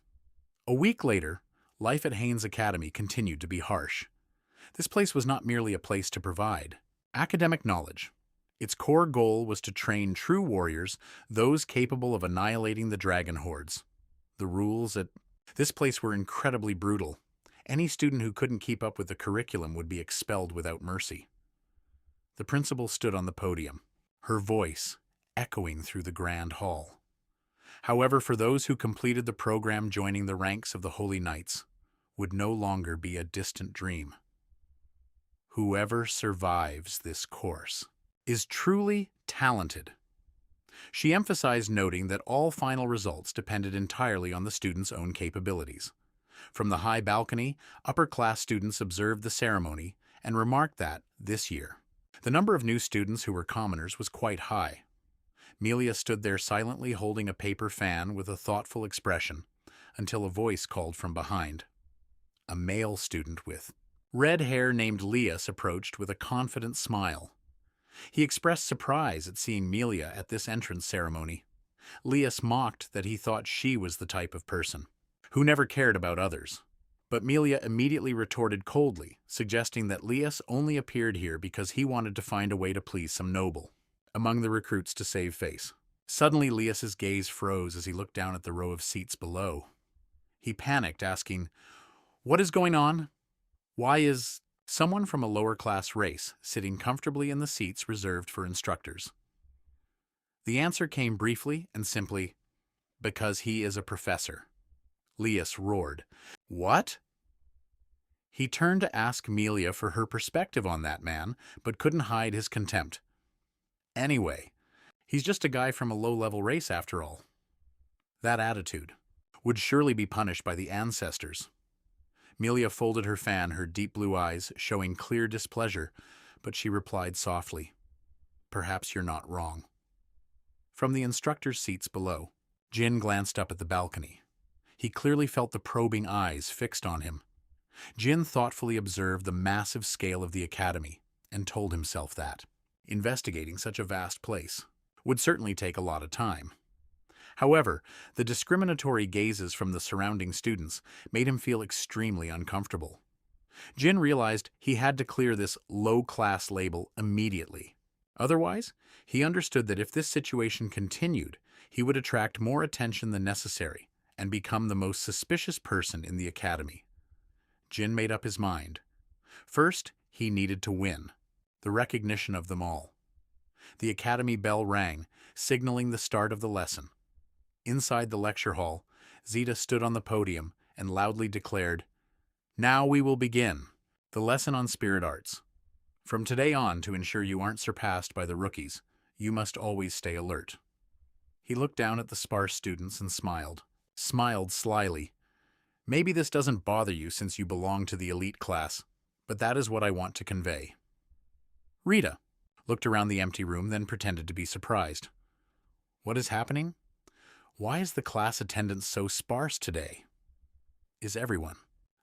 A week later, life at Haynes Academy continued to be harsh. This place was not merely a place to provide academic knowledge. Its core goal was to train true warriors, those capable of annihilating the dragon hordes. The rules at this place were incredibly brutal. Any student who couldn't keep up with the curriculum would be expelled without mercy. The principal stood on the podium. her voice echoing through the grand hall. However, for those who completed the program, joining the ranks of the Holy Knights would no longer be a distant dream. Whoever survives this course is truly talented. She emphasized, noting that all final results depended entirely on the students' own capabilities. From the high balcony, upper-class students observed the ceremony and remarked that, this year, the number of new students who were commoners was quite high. Melia stood there silently holding a paper fan with a thoughtful expression until a voice called from behind. A male student with red hair named Lias approached with a confident smile. He expressed surprise at seeing Melia at this entrance ceremony. Lias mocked that he thought she was the type of person who never cared about others. But Melia immediately retorted coldly, suggesting that Lias only appeared here because he wanted to find a way to please some noble among the recruits to save face. Suddenly, Lias's gaze froze as he looked down at the row of seats below. He panicked, asking, "What is going on? Why is someone from a lower-class race sitting comfortably in the seats reserved for instructors?" The answer came briefly and simply, "Because he is a professor." Lias roared. "What?" He turned to ask Melia for her perspective on that man, but couldn't hide his contempt. Anyway, he's just a guy from a low-level race after all. That attitude would surely be punished by the ancestors. Melia folded her fan, her deep blue eyes showing clear displeasure, but she replied softly, "Perhaps you're not wrong." From the instructors' seats below, Jin glanced up at the balcony. He clearly felt the probing eyes fixed on him. Jin thoughtfully observed the massive scale of the academy and told himself that investigating such a vast place would certainly take a lot of time. However, the discriminatory gazes from the surrounding students made him feel extremely uncomfortable. Jin realized he had to clear this low-class label immediately. Otherwise, he understood that if this situation continued, he would attract more attention than necessary and become the most suspicious person in the academy. Jin made up his mind. First, he needed to win the recognition of them all. The academy bell rang, signaling the start of the lesson. Inside the lecture hall, Zita stood on the podium and loudly declared, "Now we will begin the lesson on spirit arts. From today on, to ensure you aren't surpassed by the rookies, you must always stay alert." He looked down at the sparse students and smiled slyly. "Maybe this doesn't bother you since you belong to the elite class, but that is what I want to convey." Rita looked around the empty room, then pretended to be surprised. "What is happening? Why is the class attendance so sparse today? Is everyone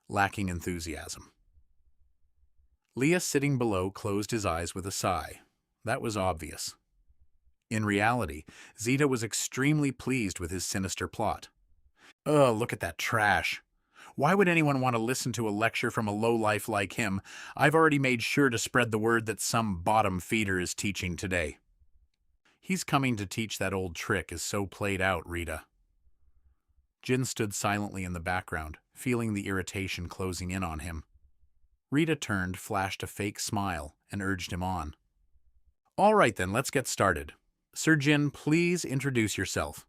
lacking enthusiasm?" Leah, sitting below, closed his eyes with a sigh. That was obvious. In reality, Zita was extremely pleased with his sinister plot. "Ugh, look at that trash. Why would anyone want to listen to a lecture from a lowlife like him? I've already made sure to spread the word that some bottom feeder is teaching today. He's coming to teach that old trick is so played out, Rita." Jin stood silently in the background, feeling the irritation closing in on him. Rita turned, flashed a fake smile, and urged him on. "All right then, let's get started. Sir Jin, please introduce yourself."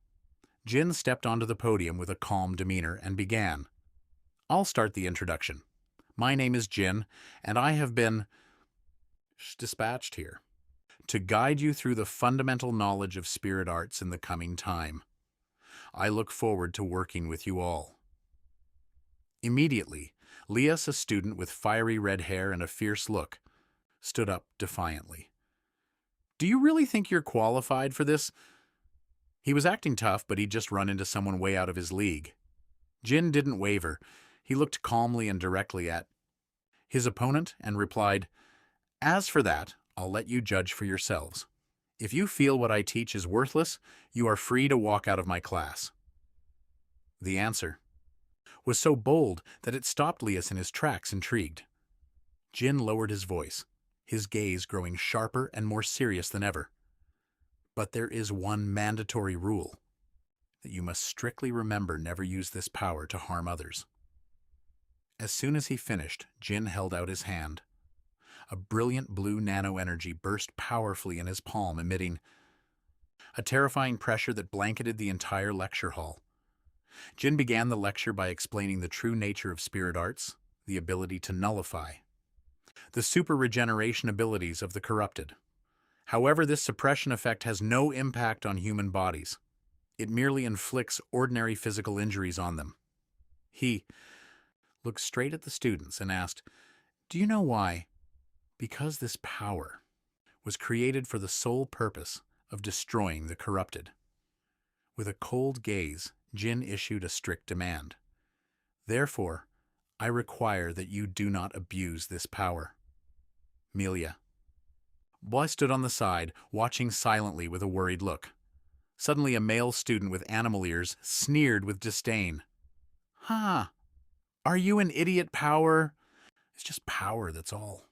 Jin stepped onto the podium with a calm demeanor and began. "I'll start the introduction. My name is Jin, and I have been dispatched here to guide you through the fundamental knowledge of spirit arts in the coming time. I look forward to working with you all." Immediately, Lias, a student with fiery red hair and a fierce look, stood up defiantly. "Do you really think you're qualified for this?" He was acting tough, but he'd just run into someone way out of his league. Jin didn't waver. He looked calmly and directly at his opponent and replied, "As for that, I'll let you judge for yourselves. If you feel what I teach is worthless, you are free to walk out of my class." The answer was so bold that it stopped Lias in his tracks, intrigued. Jin lowered his voice, his gaze growing sharper and more serious than ever. "But there is one mandatory rule, that you must strictly remember never use this power to harm others." As soon as he finished, Jin held out his hand. A brilliant blue nano-energy burst powerfully in his palm, emitting a terrifying pressure that blanketed the entire lecture hall. Jin began the lecture by explaining the true nature of spirit arts, the ability to nullify, the super regeneration abilities of the corrupted. However, this suppression effect has no impact on human bodies. It merely inflicts ordinary physical injuries on them. He looked straight at the students and asked, "Do you know why?" Because this power was created for the sole purpose of destroying the corrupted. With a cold gaze, Jin issued a strict demand. "Therefore, I require that you do not abuse this power." Melia. Boy stood on the side, watching silently with a worried look. Suddenly, a male student with animal ears sneered with disdain. "Ha! Are you an idiot, power? It's just power, that's all."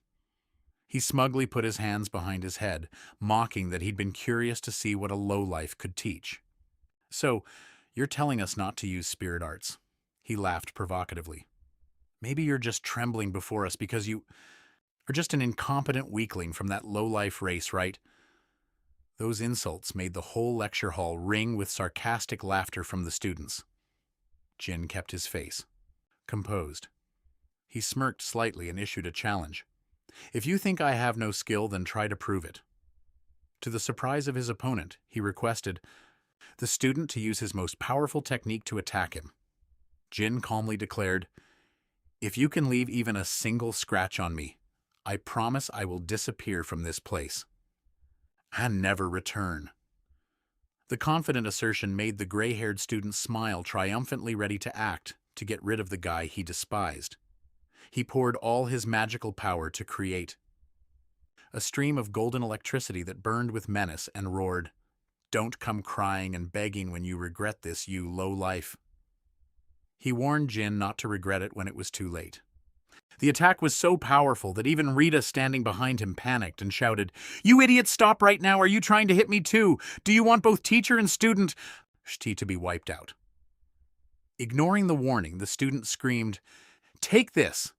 He smugly put his hands behind his head, mocking that he'd been curious to see what a lowlife could teach. "So, you're telling us not to use spirit arts?" He laughed provocatively. "Maybe you're just trembling before us because you are just an incompetent weakling from that lowlife race, right?" Those insults made the whole lecture hall ring with sarcastic laughter from the students. Jin kept his face composed. He smirked slightly and issued a challenge. "If you think I have no skill, then try to prove it." To the surprise of his opponent, he requested the student to use his most powerful technique to attack him. Jin calmly declared, "If you can leave even a single scratch on me, I promise I will disappear from this place and never return." The confident assertion made the gray-haired student smile, triumphantly ready to act to get rid of the guy he despised. He poured all his magical power to create a stream of golden electricity that burned with menace and roared, "Don't come crying and begging when you regret this, you low life." He warned Jin not to regret it when it was too late. The attack was so powerful that even Rita standing behind him panicked and shouted, "You idiot, stop right now! Are you trying to hit me too? Do you want both teacher and student Shti to be wiped out?" Ignoring the warning, the student screamed, "Take this!"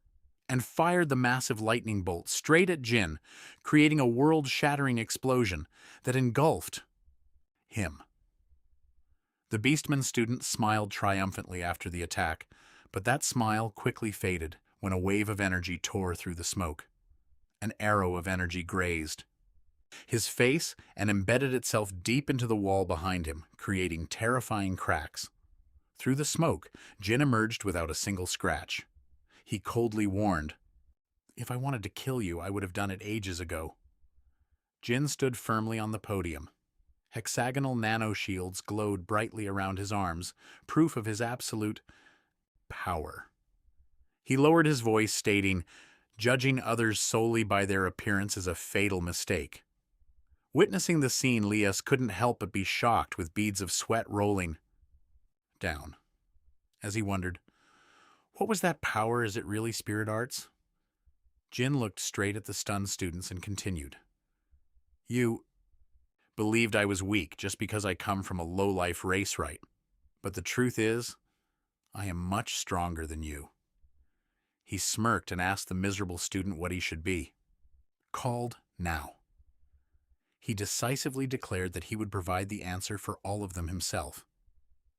and fired the massive lightning bolt straight at Jin, creating a world-shattering explosion that engulfed him. The Beastman student smiled triumphantly after the attack, but that smile quickly faded when a wave of energy tore through the smoke. An arrow of energy grazed his face and embedded itself deep into the wall behind him, creating terrifying cracks. Through the smoke, Jin emerged without a single scratch. He coldly warned, "If I wanted to kill you, I would have done it ages ago." Jin stood firmly on the podium. Hexagonal nano-shields glowed brightly around his arms, proof of his absolute power. He lowered his voice, stating, "Judging others solely by their appearance is a fatal mistake." Witnessing the scene, Lias couldn't help but be shocked, with beads of sweat rolling down, as he wondered, what was that power? Is it really spirit arts? Jin looked straight at the stunned students and continued, "You believed I was weak just because I come from a low-life race, right? But the truth is, I am much stronger than you." He smirked and asked the miserable student what he should be. Called now. He decisively declared that he would provide the answer for all of them himself.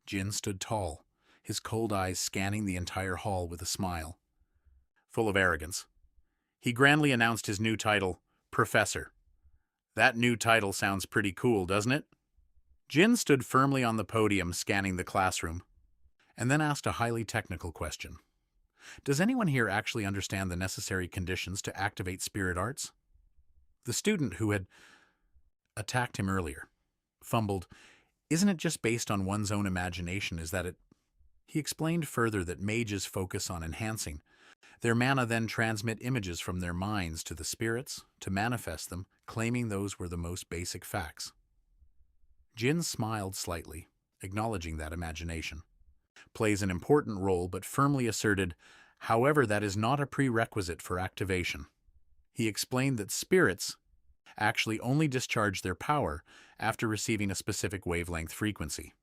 Jin stood tall, his cold eyes scanning the entire hall with a smile. Full of arrogance, he grandly announced his new title, Professor. That new title sounds pretty cool, doesn't it? Jin stood firmly on the podium, scanning the classroom, and then asked a highly technical question. Does anyone here actually understand the necessary conditions to activate spirit arts? The student who had attacked him earlier fumbled, "Isn't it just based on one's own imagination? Is that it?" He explained further that mages focus on enhancing. Their mana then transmit images from their minds to the spirits to manifest them, claiming those were the most basic facts. Jin smiled slightly, acknowledging that imagination plays an important role, but firmly asserted, however, that is not a prerequisite for activation. He explained that spirits actually only discharge their power after receiving a specific wavelength frequency.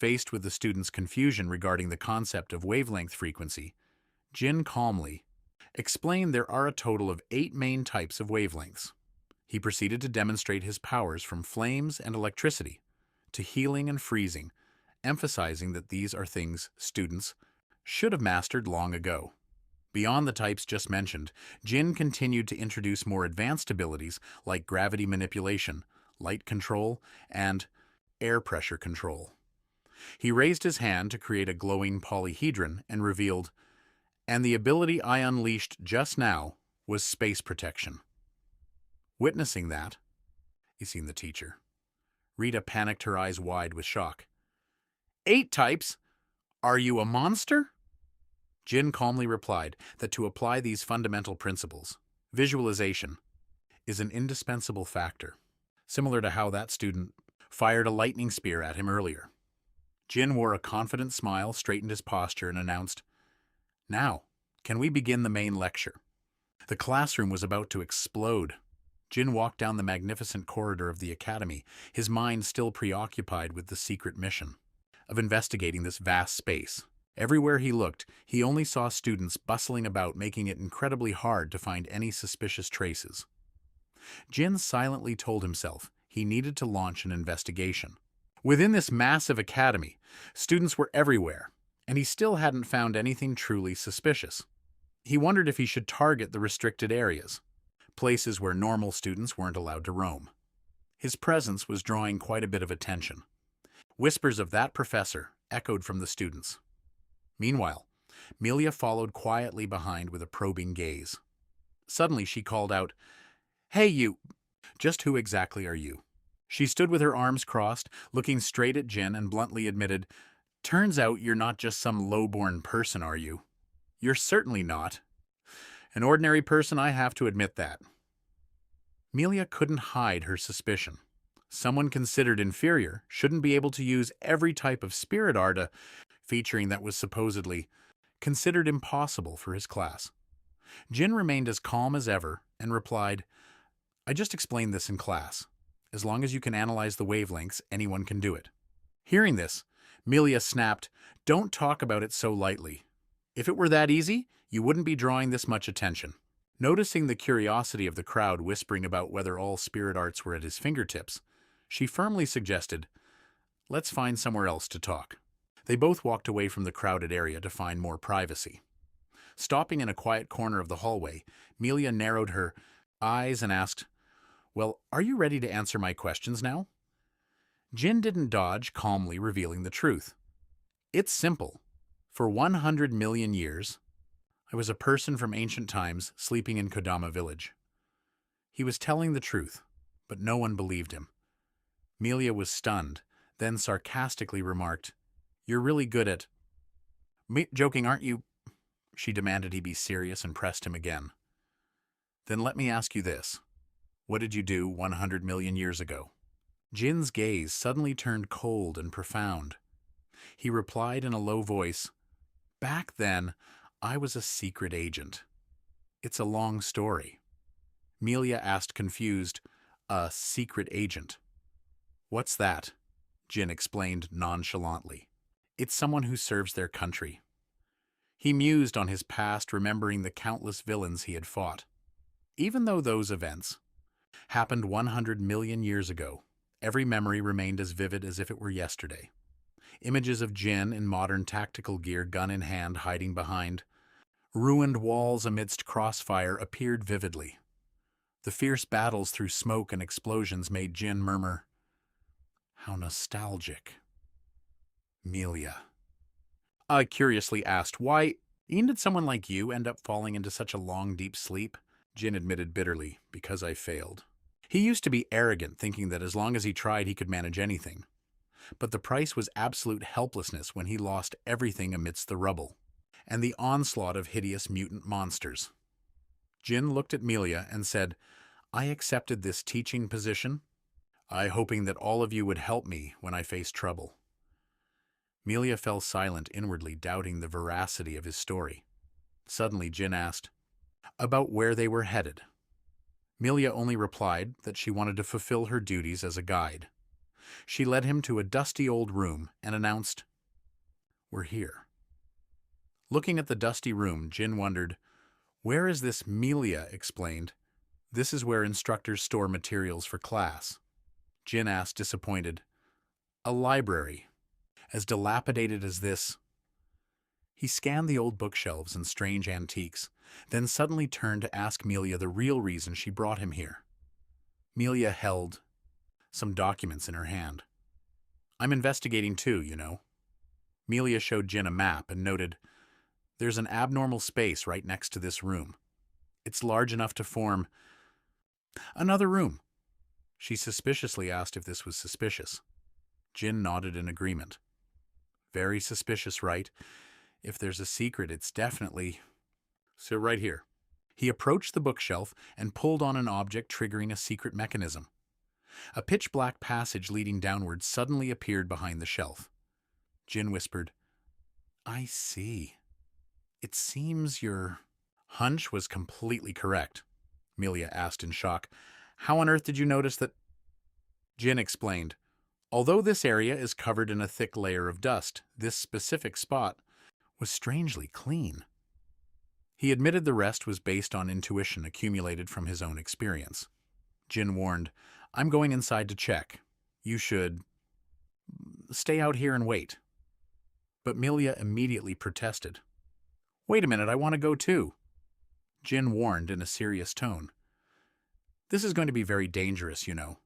Faced with the student's confusion regarding the concept of wavelength frequency, Jin calmly explained there are a total of 8 main types of wavelengths. He proceeded to demonstrate his powers from flames and electricity to healing and freezing, emphasizing that these are things students should have mastered long ago. Beyond the types just mentioned, Jin continued to introduce more advanced abilities like gravity manipulation, light control, and air pressure control. He raised his hand to create a glowing polyhedron and revealed, "And the ability I unleashed just now was space protection." Witnessing that, he seen the teacher. Rita panicked, her eyes wide with shock. 8 types? Are you a monster? Jin calmly replied that to apply these fundamental principles, visualization is an indispensable factor, similar to how that student fired a lightning spear at him earlier. Jin wore a confident smile, straightened his posture, and announced, "Now, can we begin the main lecture?" The classroom was about to explode. Jin walked down the magnificent corridor of the academy, his mind still preoccupied with the secret mission of investigating this vast space. Everywhere he looked, he only saw students bustling about, making it incredibly hard to find any suspicious traces. Jin silently told himself he needed to launch an investigation. Within this massive academy, students were everywhere, and he still hadn't found anything truly suspicious. He wondered if he should target the restricted areas, places where normal students weren't allowed to roam. His presence was drawing quite a bit of attention. Whispers of that professor echoed from the students. Meanwhile, Melia followed quietly behind with a probing gaze. Suddenly she called out, "Hey you! Just who exactly are you?" She stood with her arms crossed, looking straight at Jin, and bluntly admitted, "Turns out you're not just some low-born person, are you?" "You're certainly not. An ordinary person, I have to admit that." Melia couldn't hide her suspicion. Someone considered inferior shouldn't be able to use every type of spirit art, featuring that was supposedly considered impossible for his class. Jin remained as calm as ever and replied, "I just explained this in class. As long as you can analyze the wavelengths, anyone can do it." Hearing this, Melia snapped, "Don't talk about it so lightly. If it were that easy, you wouldn't be drawing this much attention." Noticing the curiosity of the crowd whispering about whether all spirit arts were at his fingertips, she firmly suggested, "Let's find somewhere else to talk." They both walked away from the crowded area to find more privacy. Stopping in a quiet corner of the hallway, Melia narrowed her eyes and asked, "Well, are you ready to answer my questions now?" Jin didn't dodge, calmly revealing the truth. "It's simple. For 100 million years, I was a person from ancient times sleeping in Kodama village." He was telling the truth, but no one believed him. Melia was stunned, then sarcastically remarked, "You're really good at joking, aren't you?" She demanded he be serious and pressed him again. "Then let me ask you this. What did you do 100 million years ago?" Jin's gaze suddenly turned cold and profound. He replied in a low voice, "Back then, I was a secret agent. It's a long story." Melia asked confused, "A secret agent? What's that?" Jin explained nonchalantly. "It's someone who serves their country." He mused on his past, remembering the countless villains he had fought. Even though those events happened 100 million years ago, every memory remained as vivid as if it were yesterday. Images of Jin in modern tactical gear, gun in hand, hiding behind ruined walls amidst crossfire appeared vividly. The fierce battles through smoke and explosions made Jin murmur, "How nostalgic." Melia curiously asked, "Why did someone like you end up falling into such a long, deep sleep?" Jin admitted bitterly, "Because I failed." He used to be arrogant, thinking that as long as he tried he could manage anything. But the price was absolute helplessness when he lost everything amidst the rubble and the onslaught of hideous mutant monsters. Jin looked at Melia and said, "I accepted this teaching position, hoping that all of you would help me when I face trouble." Melia fell silent inwardly, doubting the veracity of his story. Suddenly Jin asked about where they were headed. Melia only replied that she wanted to fulfill her duties as a guide. She led him to a dusty old room and announced, "We're here." Looking at the dusty room, Jin wondered, Where is this? Melia explained. This is where instructors store materials for class. Jin asked, disappointed. A library. As dilapidated as this? He scanned the old bookshelves and strange antiques, then suddenly turned to ask Melia the real reason she brought him here. Melia held some documents in her hand. I'm investigating too, you know. Melia showed Jin a map and noted, there's an abnormal space right next to this room. It's large enough to form another room. She suspiciously asked if this was suspicious. Jin nodded in agreement. Very suspicious, right? If there's a secret, it's definitely... So right here. He approached the bookshelf and pulled on an object triggering a secret mechanism. A pitch-black passage leading downward suddenly appeared behind the shelf. Jin whispered, I see. It seems your hunch was completely correct. Melia asked in shock. How on earth did you notice that? Jin explained. Although this area is covered in a thick layer of dust, this specific spot was strangely clean. He admitted the rest was based on intuition accumulated from his own experience. Jin warned, I'm going inside to check. You should stay out here and wait. But Melia immediately protested. Wait a minute, I want to go too. Jin warned in a serious tone. This is going to be very dangerous, you know.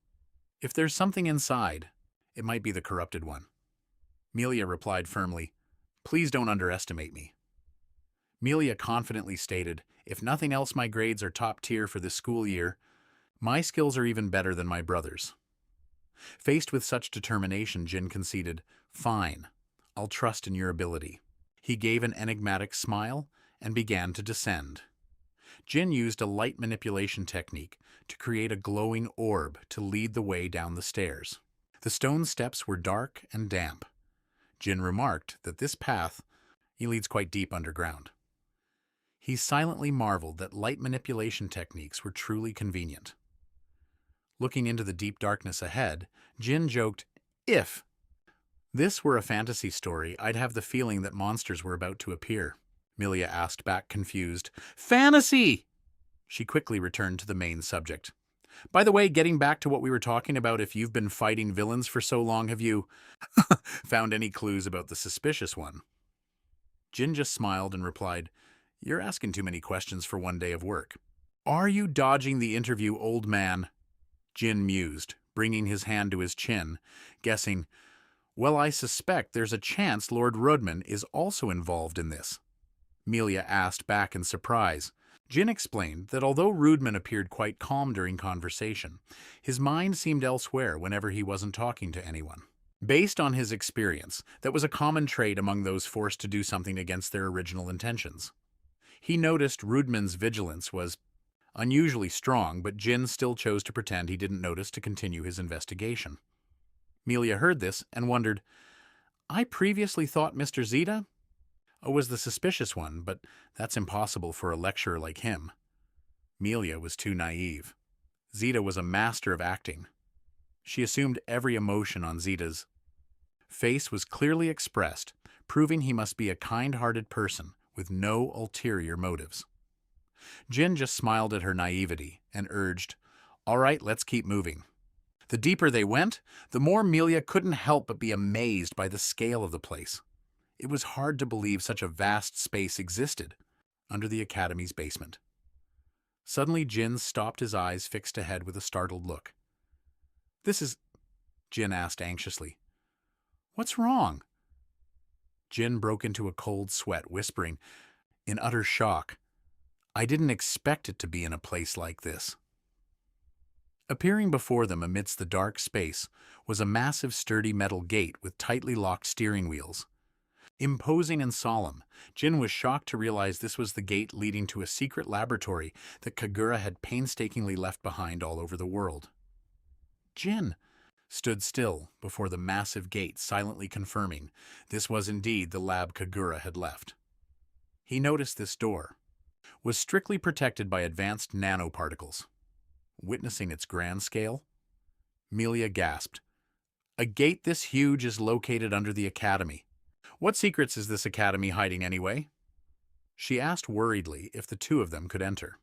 If there's something inside, it might be the corrupted one. Melia replied firmly, Please don't underestimate me. Melia confidently stated, If nothing else, my grades are top tier for this school year. My skills are even better than my brother's. Faced with such determination, Jin conceded, Fine, I'll trust in your ability. He gave an enigmatic smile and began to descend. Jin used a light manipulation technique to create a glowing orb to lead the way down the stairs. The stone steps were dark and damp. Jin remarked that this path leads quite deep underground. He silently marveled that light manipulation techniques were truly convenient. Looking into the deep darkness ahead, Jin joked, If this were a fantasy story, I'd have the feeling that monsters were about to appear. Melia asked back, confused. Fantasy! She quickly returned to the main subject. By the way, getting back to what we were talking about, if you've been fighting villains for so long, have you found any clues about the suspicious one? Jin just smiled and replied, You're asking too many questions for one day of work. Are you dodging the interview, old man? Jin mused, bringing his hand to his chin, guessing, Well, I suspect there's a chance Lord Rodman is also involved in this. Melia asked back in surprise. Jin explained that although Rudman appeared quite calm during conversation, his mind seemed elsewhere whenever he wasn't talking to anyone. Based on his experience, that was a common trait among those forced to do something against their original intentions. He noticed Rudman's vigilance was unusually strong, but Jin still chose to pretend he didn't notice to continue his investigation. Melia heard this and wondered, I previously thought Mr. Zeta was the suspicious one, but that's impossible for a lecturer like him. Melia was too naive. Zeta was a master of acting. She assumed every emotion on Zeta's face was clearly expressed, proving he must be a kind-hearted person with no ulterior motives. Jin just smiled at her naivety and urged, All right, let's keep moving. The deeper they went, the more Melia couldn't help but be amazed by the scale of the place. It was hard to believe such a vast space existed under the academy's basement. Suddenly, Jin stopped, his eyes fixed ahead with a startled look. This is... Jin asked anxiously. What's wrong? Jin broke into a cold sweat, whispering, in utter shock, I didn't expect it to be in a place like this. Appearing before them amidst the dark space was a massive, sturdy metal gate with tightly locked steering wheels. Imposing and solemn, Jin was shocked to realize this was the gate leading to a secret laboratory that Kagura had painstakingly left behind all over the world. Jin stood still before the massive gate, silently confirming this was indeed the lab Kagura had left. He noticed this door was strictly protected by advanced nanoparticles. Witnessing its grand scale, Melia gasped. A gate this huge is located under the academy. What secrets is this academy hiding anyway? She asked worriedly if the two of them could enter.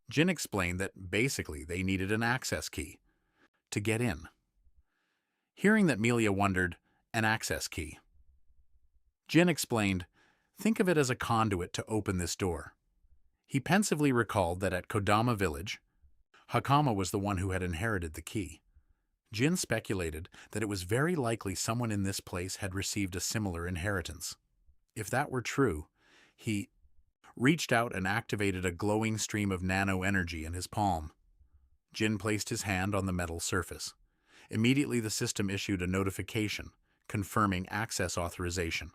Jin explained that basically they needed an access key to get in. Hearing that, Melia wondered, an access key. Jin explained, think of it as a conduit to open this door. He pensively recalled that at Kodama village, Hakama was the one who had inherited the key. Jin speculated that it was very likely someone in this place had received a similar inheritance. If that were true, he reached out and activated a glowing stream of nano-energy in his palm. Jin placed his hand on the metal surface. Immediately the system issued a notification confirming access authorization.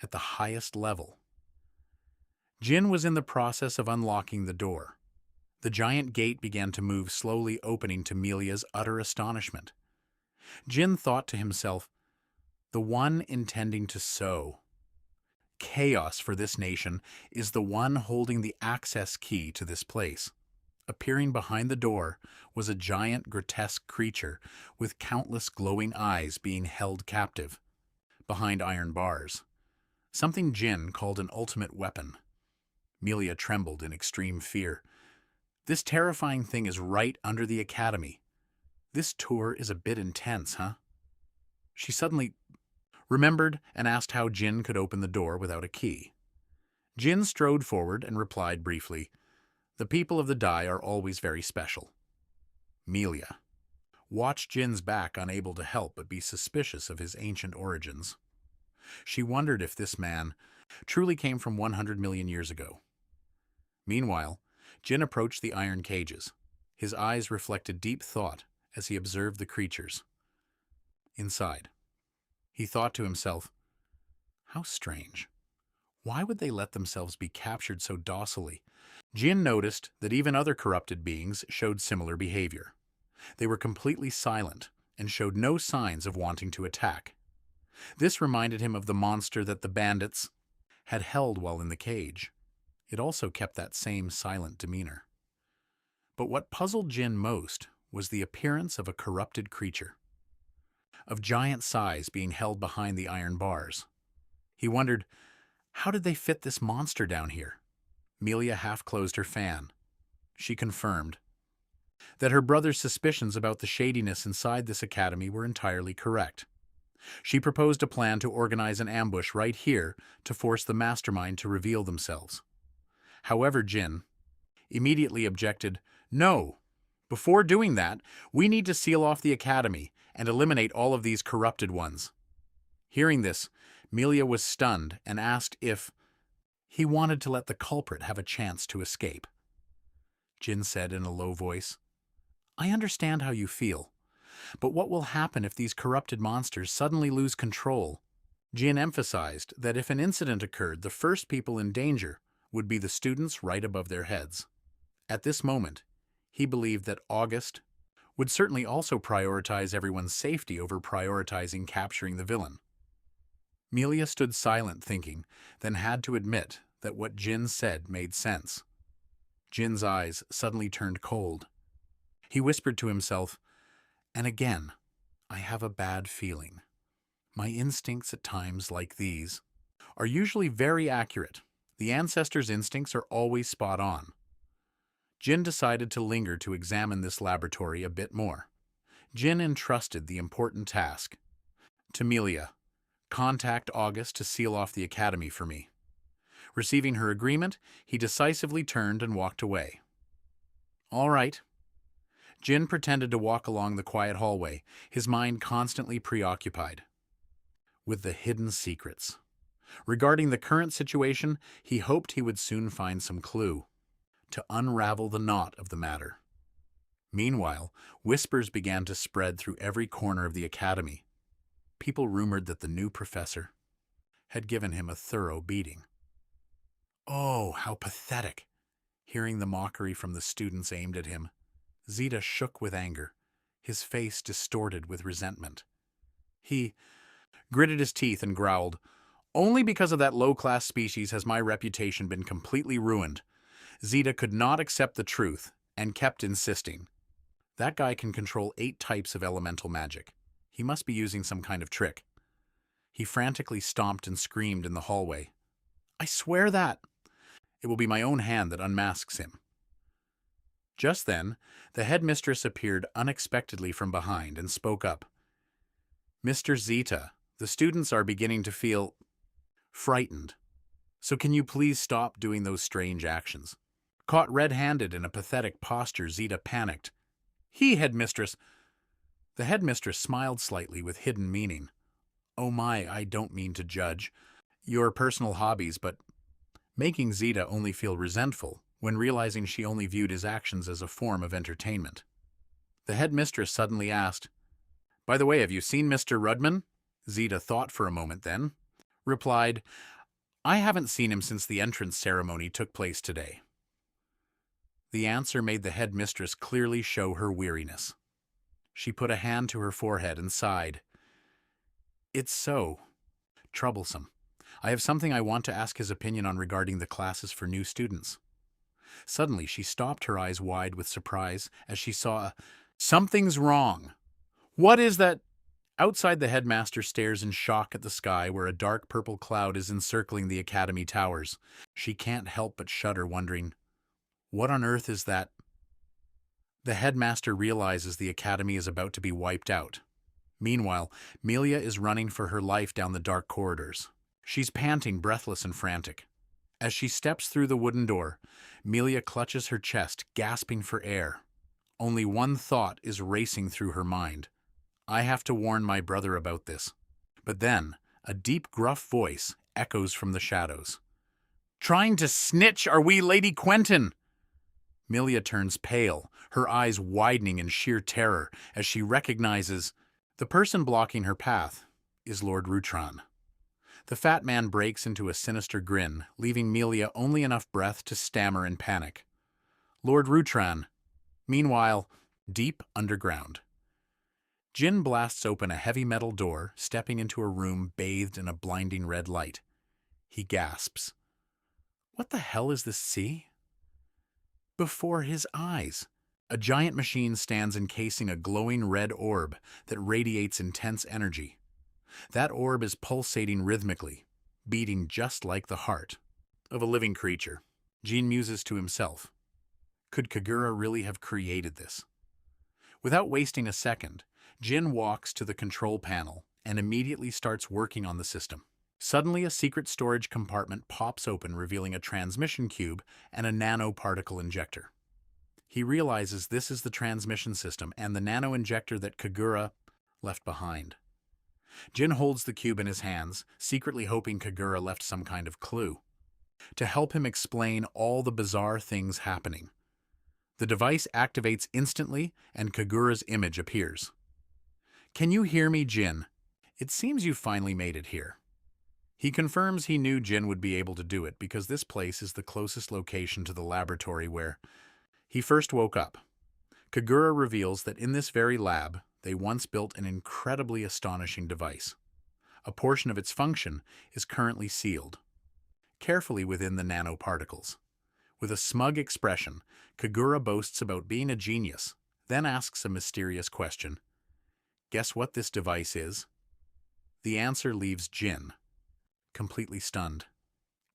At the highest level, Jin was in the process of unlocking the door. The giant gate began to move slowly, opening to Melia's utter astonishment. Jin thought to himself, the one intending to sow chaos for this nation is the one holding the access key to this place. Appearing behind the door was a giant, grotesque creature with countless glowing eyes being held captive behind iron bars. Something Jin called an ultimate weapon. Melia trembled in extreme fear. This terrifying thing is right under the academy. This tour is a bit intense, huh? She suddenly remembered and asked how Jin could open the door without a key. Jin strode forward and replied briefly, the people of the Dai are always very special. Melia watched Jin's back, unable to help but be suspicious of his ancient origins. She wondered if this man truly came from 100 million years ago. Meanwhile, Jin approached the iron cages. His eyes reflected deep thought as he observed the creatures inside. He thought to himself, how strange. Why would they let themselves be captured so docilely? Jin noticed that even other corrupted beings showed similar behavior. They were completely silent and showed no signs of wanting to attack. This reminded him of the monster that the bandits had held while in the cage. It also kept that same silent demeanor. But what puzzled Jin most was the appearance of a corrupted creature, of giant size, being held behind the iron bars. He wondered, how did they fit this monster down here? Melia half closed her fan. She confirmed that her brother's suspicions about the shadiness inside this academy were entirely correct. She proposed a plan to organize an ambush right here to force the mastermind to reveal themselves. However, Jin immediately objected, no, before doing that, we need to seal off the academy and eliminate all of these corrupted ones. Hearing this, Melia was stunned and asked if he wanted to let the culprit have a chance to escape. Jin said in a low voice, I understand how you feel, but what will happen if these corrupted monsters suddenly lose control? Jin emphasized that if an incident occurred, the first people in danger would be the students right above their heads. At this moment, he believed that August would certainly also prioritize everyone's safety over prioritizing capturing the villain. Melia stood silent, thinking, then had to admit that what Jin said made sense. Jin's eyes suddenly turned cold. He whispered to himself, and again, I have a bad feeling. My instincts at times like these are usually very accurate. The ancestors' instincts are always spot on. Jin decided to linger to examine this laboratory a bit more. Jin entrusted the important task to Melia. Contact August to seal off the academy for me. Receiving her agreement, he decisively turned and walked away. All right. Jin pretended to walk along the quiet hallway, his mind constantly preoccupied with the hidden secrets. Regarding the current situation, he hoped he would soon find some clue to unravel the knot of the matter. Meanwhile, whispers began to spread through every corner of the academy. People rumored that the new professor had given him a thorough beating. Oh, how pathetic! Hearing the mockery from the students aimed at him, Zeta shook with anger, his face distorted with resentment. He gritted his teeth and growled, only because of that low-class species has my reputation been completely ruined. Zeta could not accept the truth and kept insisting. That guy can control 8 types of elemental magic. He must be using some kind of trick. He frantically stomped and screamed in the hallway. I swear that It will be my own hand that unmasks him. Just then, the headmistress appeared unexpectedly from behind and spoke up. Mr. Zeta, the students are beginning to feel frightened. So can you please stop doing those strange actions? Caught red-handed in a pathetic posture, Zeta panicked. Headmistress! The headmistress smiled slightly with hidden meaning. Oh my, I don't mean to judge your personal hobbies, but making Zeta only feel resentful when realizing she only viewed his actions as a form of entertainment. The headmistress suddenly asked, By the way, have you seen Mr. Rudman? Zeta thought for a moment, then replied, I haven't seen him since the entrance ceremony took place today. The answer made the headmistress clearly show her weariness. She put a hand to her forehead and sighed. It's so troublesome. I have something I want to ask his opinion on regarding the classes for new students. Suddenly, she stopped, her eyes wide with surprise as she saw something's wrong. What is that? Outside, the headmaster stares in shock at the sky where a dark purple cloud is encircling the academy towers. She can't help but shudder, wondering, what on earth is that? The headmaster realizes the academy is about to be wiped out. Meanwhile, Melia is running for her life down the dark corridors. She's panting, breathless and frantic. As she steps through the wooden door, Melia clutches her chest, gasping for air. Only one thought is racing through her mind. I have to warn my brother about this. But then, a deep, gruff voice echoes from the shadows. Trying to snitch, are we, Lady Quentin? Melia turns pale, her eyes widening in sheer terror as she recognizes the person blocking her path is Lord Rutran. The fat man breaks into a sinister grin, leaving Melia only enough breath to stammer in panic. Lord Rutran. Meanwhile, deep underground. Jin blasts open a heavy metal door, stepping into a room bathed in a blinding red light. He gasps. What the hell is this see? Before his eyes, a giant machine stands encasing a glowing red orb that radiates intense energy. That orb is pulsating rhythmically, beating just like the heart of a living creature. Jin muses to himself. Could Kagura really have created this? Without wasting a second, Jin walks to the control panel and immediately starts working on the system. Suddenly, a secret storage compartment pops open, revealing a transmission cube and a nanoparticle injector. He realizes this is the transmission system and the nano-injector that Kagura left behind. Jin holds the cube in his hands, secretly hoping Kagura left some kind of clue to help him explain all the bizarre things happening. The device activates instantly, and Kagura's image appears. Can you hear me, Jin? It seems you finally made it here. He confirms he knew Jin would be able to do it because this place is the closest location to the laboratory where he first woke up. Kagura reveals that in this very lab, they once built an incredibly astonishing device. A portion of its function is currently sealed, carefully within the nanoparticles. With a smug expression, Kagura boasts about being a genius, then asks a mysterious question. Guess what this device is? The answer leaves Jin completely stunned.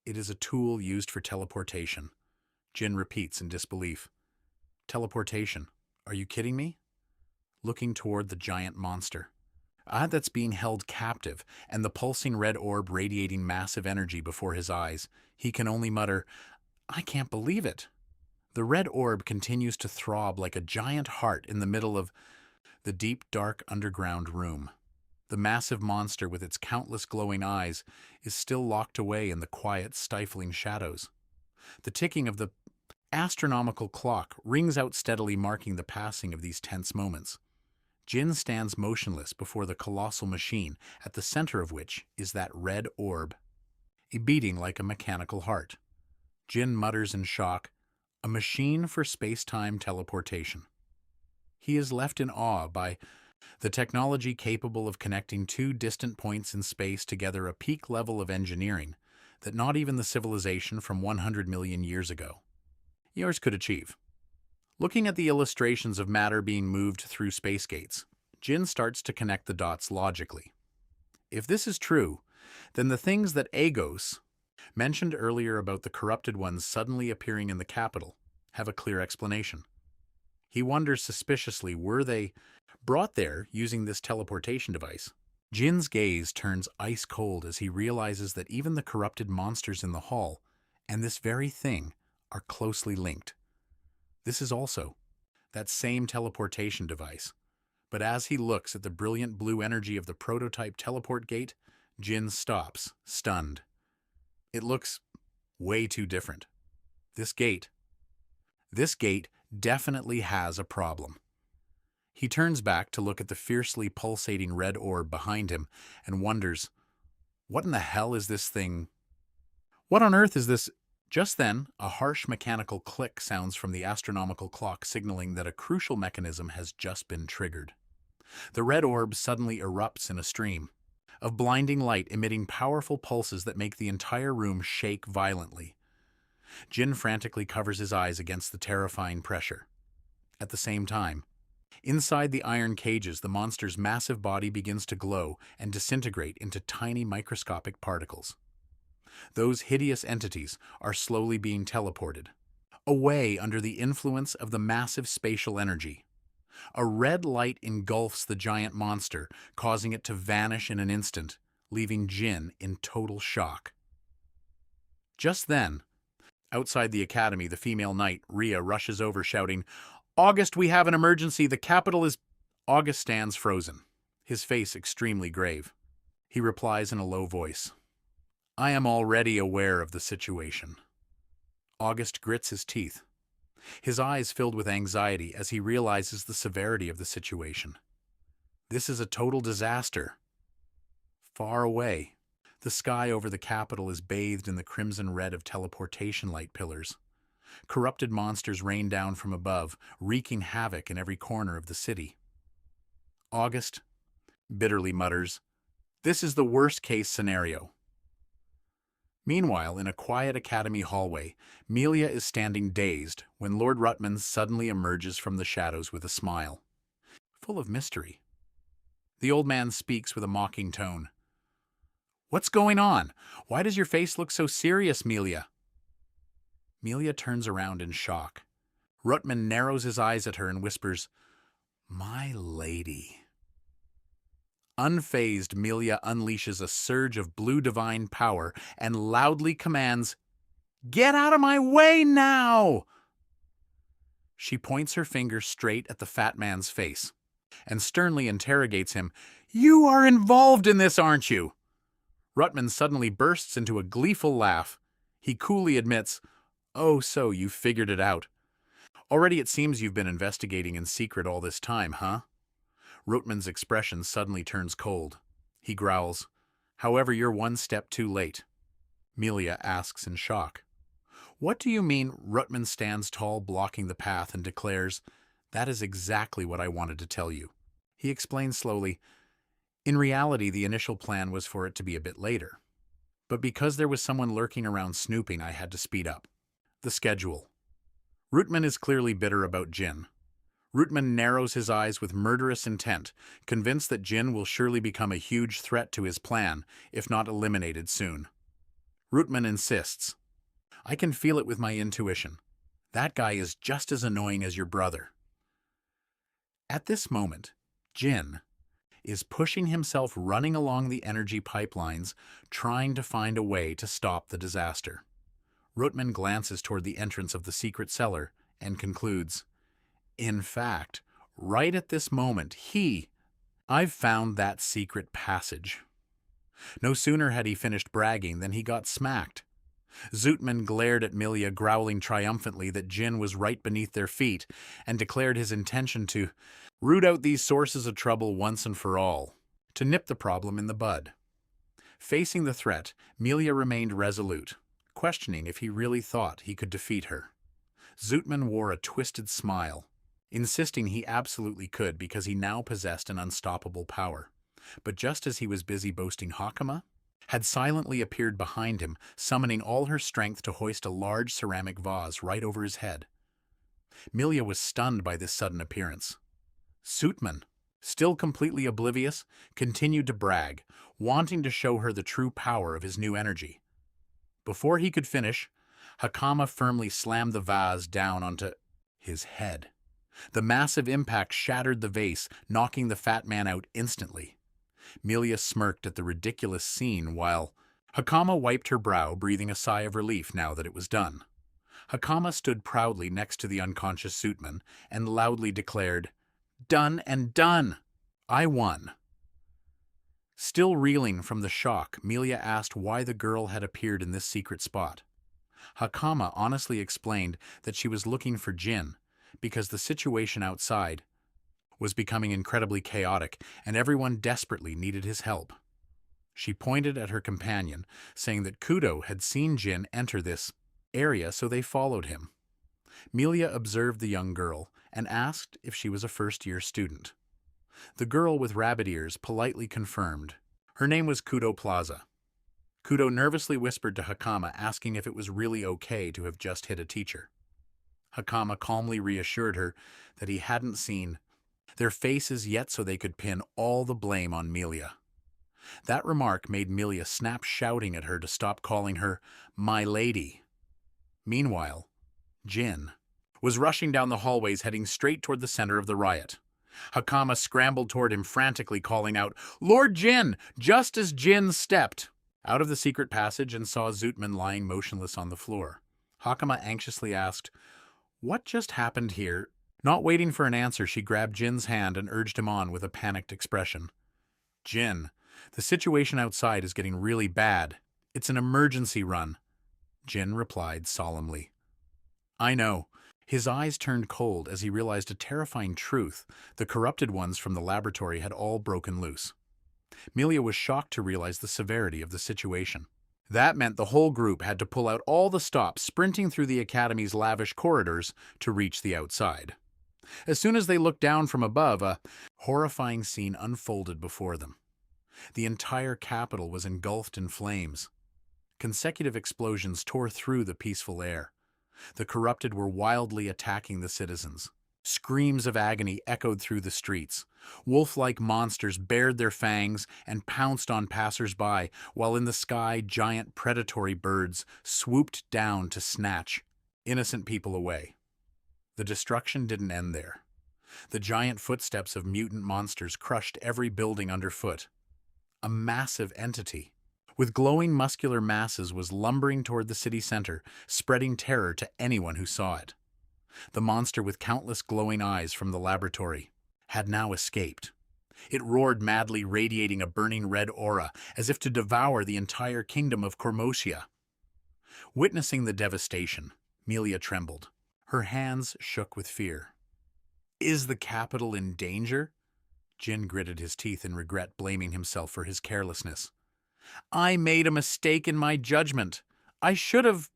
It is a tool used for teleportation. Jin repeats in disbelief. Teleportation? Are you kidding me? Looking toward the giant monster. That's being held captive, and the pulsing red orb radiating massive energy before his eyes. He can only mutter, I can't believe it. The red orb continues to throb like a giant heart in the middle of the deep, dark underground room. The massive monster with its countless glowing eyes is still locked away in the quiet, stifling shadows. The ticking of the astronomical clock rings out steadily, marking the passing of these tense moments. Jin stands motionless before the colossal machine, at the center of which is that red orb, beating like a mechanical heart. Jin mutters in shock, a machine for space-time teleportation. He is left in awe by the technology capable of connecting two distant points in space together, a peak level of engineering that not even the civilization from 100 million years ago yours could achieve. Looking at the illustrations of matter being moved through space gates, Jin starts to connect the dots logically. If this is true, then the things that Agos mentioned earlier about the corrupted ones suddenly appearing in the capital, have a clear explanation. He wonders suspiciously, were they brought there using this teleportation device? Jin's gaze turns ice cold as he realizes that even the corrupted monsters in the hall and this very thing are closely linked. This is also that same teleportation device. But as he looks at the brilliant blue energy of the prototype teleport gate, Jin stops, stunned. It looks way too different. This gate definitely has a problem. He turns back to look at the fiercely pulsating red orb behind him and wonders, what in the hell is this thing? What on earth is this? Just then, a harsh mechanical click sounds from the astronomical clock, signaling that a crucial mechanism has just been triggered. The red orb suddenly erupts in a stream of blinding light, emitting powerful pulses that make the entire room shake violently. Jin frantically covers his eyes against the terrifying pressure. At the same time, inside the iron cages, the monster's massive body begins to glow and disintegrate into tiny microscopic particles. Those hideous entities are slowly being teleported away under the influence of the massive spatial energy. A red light engulfs the giant monster, causing it to vanish in an instant, leaving Jin in total shock. Just then, outside the academy, the female knight, Rhea, rushes over shouting, "August, we have an emergency. The capital is—" August stands frozen, his face extremely grave. He replies in a low voice, "I am already aware of the situation." August grits his teeth, his eyes filled with anxiety as he realizes the severity of the situation. This is a total disaster. Far away, the sky over the capital is bathed in the crimson red of teleportation light pillars. Corrupted monsters rain down from above, wreaking havoc in every corner of the city. August bitterly mutters, "This is the worst-case scenario." Meanwhile, in a quiet academy hallway, Melia is standing dazed when Lord Ruttman suddenly emerges from the shadows with a smile, full of mystery. The old man speaks with a mocking tone. "What's going on? Why does your face look so serious, Melia?" Melia turns around in shock. Ruttman narrows his eyes at her and whispers, "My lady." Unfazed, Melia unleashes a surge of blue divine power and loudly commands, "Get out of my way now!" She points her finger straight at the fat man's face and sternly interrogates him. "You are involved in this, aren't you?" Ruttman suddenly bursts into a gleeful laugh. He coolly admits, "Oh, so you figured it out. Already it seems you've been investigating in secret all this time, huh?" Ruttman's expression suddenly turns cold. He growls, "However, you're one step too late." Melia asks in shock, "What do you mean?" Ruttman stands tall, blocking the path, and declares, "That is exactly what I wanted to tell you." He explains slowly, "In reality, the initial plan was for it to be a bit later. But because there was someone lurking around snooping, I had to speed up the schedule." Ruttman is clearly bitter about Jin. Ruttman narrows his eyes with murderous intent, convinced that Jin will surely become a huge threat to his plan, if not eliminated soon. Ruttman insists, "I can feel it with my intuition. That guy is just as annoying as your brother." At this moment, Jin is pushing himself, running along the energy pipelines, trying to find a way to stop the disaster. Ruttman glances toward the entrance of the secret cellar and concludes, "In fact, right at this moment, I've found that secret passage." No sooner had he finished bragging than he got smacked. Zootman glared at Melia, growling triumphantly that Jin was right beneath their feet, and declared his intention to root out these sources of trouble once and for all, to nip the problem in the bud. Facing the threat, Melia remained resolute, questioning if he really thought he could defeat her. Zootman wore a twisted smile, insisting he absolutely could because he now possessed an unstoppable power. But just as he was busy boasting, Hakama had silently appeared behind him, summoning all her strength to hoist a large ceramic vase right over his head. Melia was stunned by this sudden appearance. Zootman, still completely oblivious, continued to brag, wanting to show her the true power of his new energy. Before he could finish, Hakama firmly slammed the vase down onto his head. The massive impact shattered the vase, knocking the fat man out instantly. Milia smirked at the ridiculous scene while Hakama wiped her brow, breathing a sigh of relief now that it was done. Hakama stood proudly next to the unconscious suitman and loudly declared, "Done and done! I won!" Still reeling from the shock, Milia asked why the girl had appeared in this secret spot. Hakama honestly explained that she was looking for Jin because the situation outside was becoming incredibly chaotic and everyone desperately needed his help. She pointed at her companion, saying that Kudo had seen Jin enter this area, so they followed him. Milia observed the young girl and asked if she was a first-year student. The girl with rabbit ears politely confirmed. Her name was Kudo Plaza. Kudo nervously whispered to Hakama, asking if it was really okay to have just hit a teacher. Hakama calmly reassured her that he hadn't seen their faces yet, so they could pin all the blame on Milia. That remark made Milia snap, shouting at her to stop calling her "my lady." Meanwhile, Jin was rushing down the hallways, heading straight toward the center of the riot. Hakama scrambled toward him, frantically calling out, "Lord Jin!" just as Jin stepped out of the secret passage and saw Zootman lying motionless on the floor. Hakama anxiously asked, "What just happened here?" Not waiting for an answer, she grabbed Jin's hand and urged him on with a panicked expression. "Jin, the situation outside is getting really bad. It's an emergency run," Jin replied solemnly. "I know." His eyes turned cold as he realized a terrifying truth. The corrupted ones from the laboratory had all broken loose. Milia was shocked to realize the severity of the situation. That meant the whole group had to pull out all the stops, sprinting through the academy's lavish corridors to reach the outside. As soon as they looked down from above, a horrifying scene unfolded before them. The entire capital was engulfed in flames. Consecutive explosions tore through the peaceful air. The corrupted were wildly attacking the citizens. Screams of agony echoed through the streets. Wolf-like monsters bared their fangs and pounced on passers-by, while in the sky giant predatory birds swooped down to snatch innocent people away. The destruction didn't end there. The giant footsteps of mutant monsters crushed every building underfoot. A massive entity with glowing muscular masses was lumbering toward the city center, spreading terror to anyone who saw it. The monster with countless glowing eyes from the laboratory had now escaped. It roared madly, radiating a burning red aura, as if to devour the entire kingdom of Cormosia. Witnessing the devastation, Milia trembled. Her hands shook with fear. "Is the capital in danger?" Jin gritted his teeth in regret, blaming himself for his carelessness. "I made a mistake in my judgment. I should have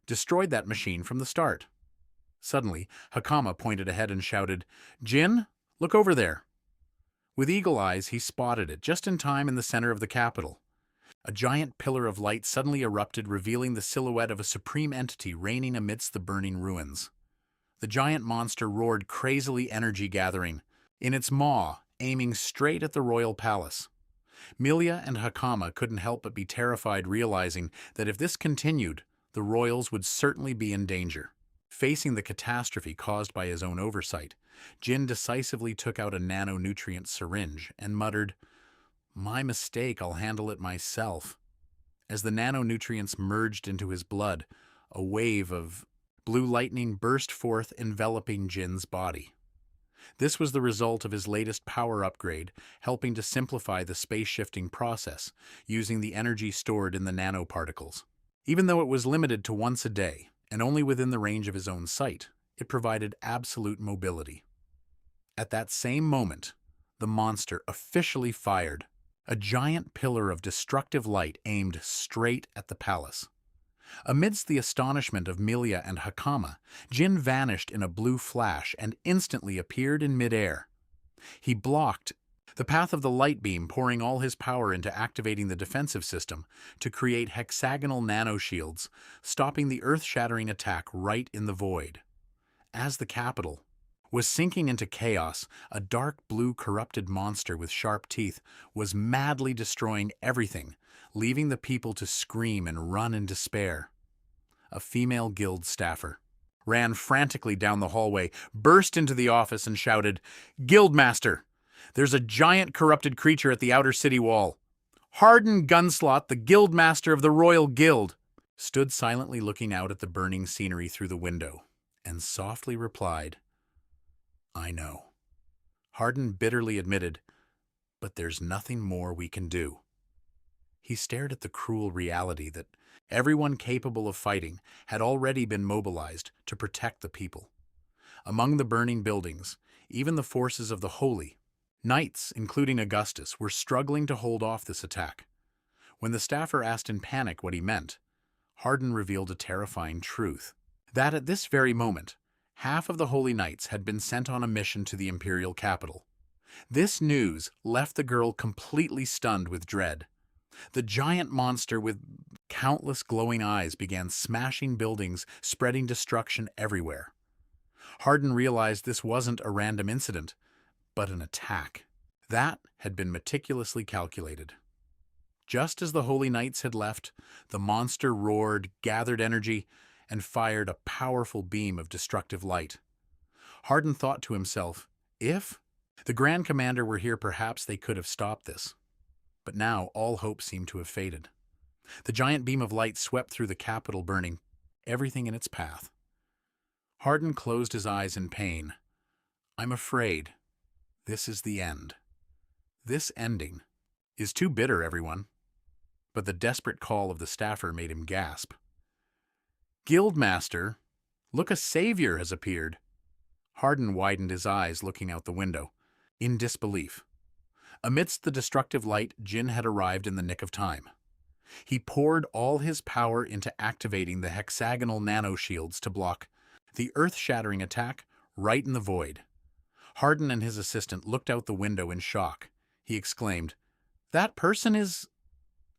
destroyed that machine from the start." Suddenly, Hakama pointed ahead and shouted, "Jin, look over there." With eagle eyes, he spotted it just in time in the center of the capital. A giant pillar of light suddenly erupted, revealing the silhouette of a supreme entity reigning amidst the burning ruins. The giant monster roared crazily, energy gathering in its maw, aiming straight at the royal palace. Milia and Hakama couldn't help but be terrified, realizing that if this continued, the royals would certainly be in danger. Facing the catastrophe caused by his own oversight, Jin decisively took out a nanonutrient syringe and muttered, "My mistake, I'll handle it myself." As the nanonutrients merged into his blood, a wave of blue lightning burst forth, enveloping Jin's body. This was the result of his latest power upgrade, helping to simplify the space-shifting process, using the energy stored in the nanoparticles. Even though it was limited to once a day, and only within the range of his own sight, it provided absolute mobility. At that same moment, the monster officially fired. A giant pillar of destructive light aimed straight at the palace. Amidst the astonishment of Milia and Hakama, Jin vanished in a blue flash and instantly appeared in midair. He blocked the path of the light beam, pouring all his power into activating the defensive system to create hexagonal nanoshields, stopping the earth-shattering attack right in the void. As the capital was sinking into chaos, a dark blue corrupted monster with sharp teeth was madly destroying everything, leaving the people to scream and run in despair. A female guild staffer ran frantically down the hallway, burst into the office, and shouted, "Guildmaster! There's a giant corrupted creature at the outer city wall. Harden Gunslot, the guildmaster of the Royal Guild," stood silently looking out at the burning scenery through the window, and softly replied, "I know." Harden bitterly admitted, "But there's nothing more we can do." He stared at the cruel reality that everyone capable of fighting had already been mobilized to protect the people. Among the burning buildings, even the forces of the Holy, knights, including Augustus, were struggling to hold off this attack. When the staffer asked in panic what he meant, Harden revealed a terrifying truth: that at this very moment, half of the Holy Knights had been sent on a mission to the imperial capital. This news left the girl completely stunned with dread. The giant monster with countless glowing eyes began smashing buildings, spreading destruction everywhere. Harden realized this wasn't a random incident, but an attack that had been meticulously calculated. Just as the Holy Knights had left, the monster roared, gathered energy, and fired a powerful beam of destructive light. Harden thought to himself, if the Grand Commander were here, perhaps they could have stopped this. But now all hope seemed to have faded. The giant beam of light swept through the capital, burning everything in its path. Harden closed his eyes in pain. "I'm afraid this is the end. This ending is too bitter, everyone." But the desperate call of the staffer made him gasp. "Guildmaster, look, a savior has appeared." Harden widened his eyes, looking out the window, in disbelief. Amidst the destructive light, Jin had arrived in the nick of time. He poured all his power into activating the hexagonal nanoshields to block the earth-shattering attack right in the void. Harden and his assistant looked out the window in shock. He exclaimed, "That person is—"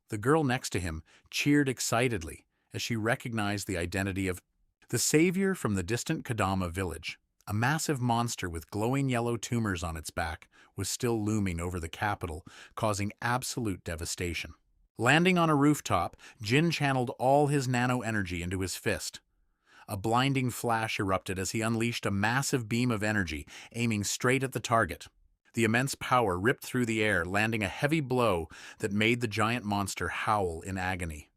The girl next to him cheered excitedly as she recognized the identity of the savior from the distant Kadama village. A massive monster with glowing yellow tumors on its back was still looming over the capital, causing absolute devastation. Landing on a rooftop, Jin channeled all his nano-energy into his fist. A blinding flash erupted as he unleashed a massive beam of energy, aiming straight at the target. The immense power ripped through the air, landing a heavy blow that made the giant monster howl in agony.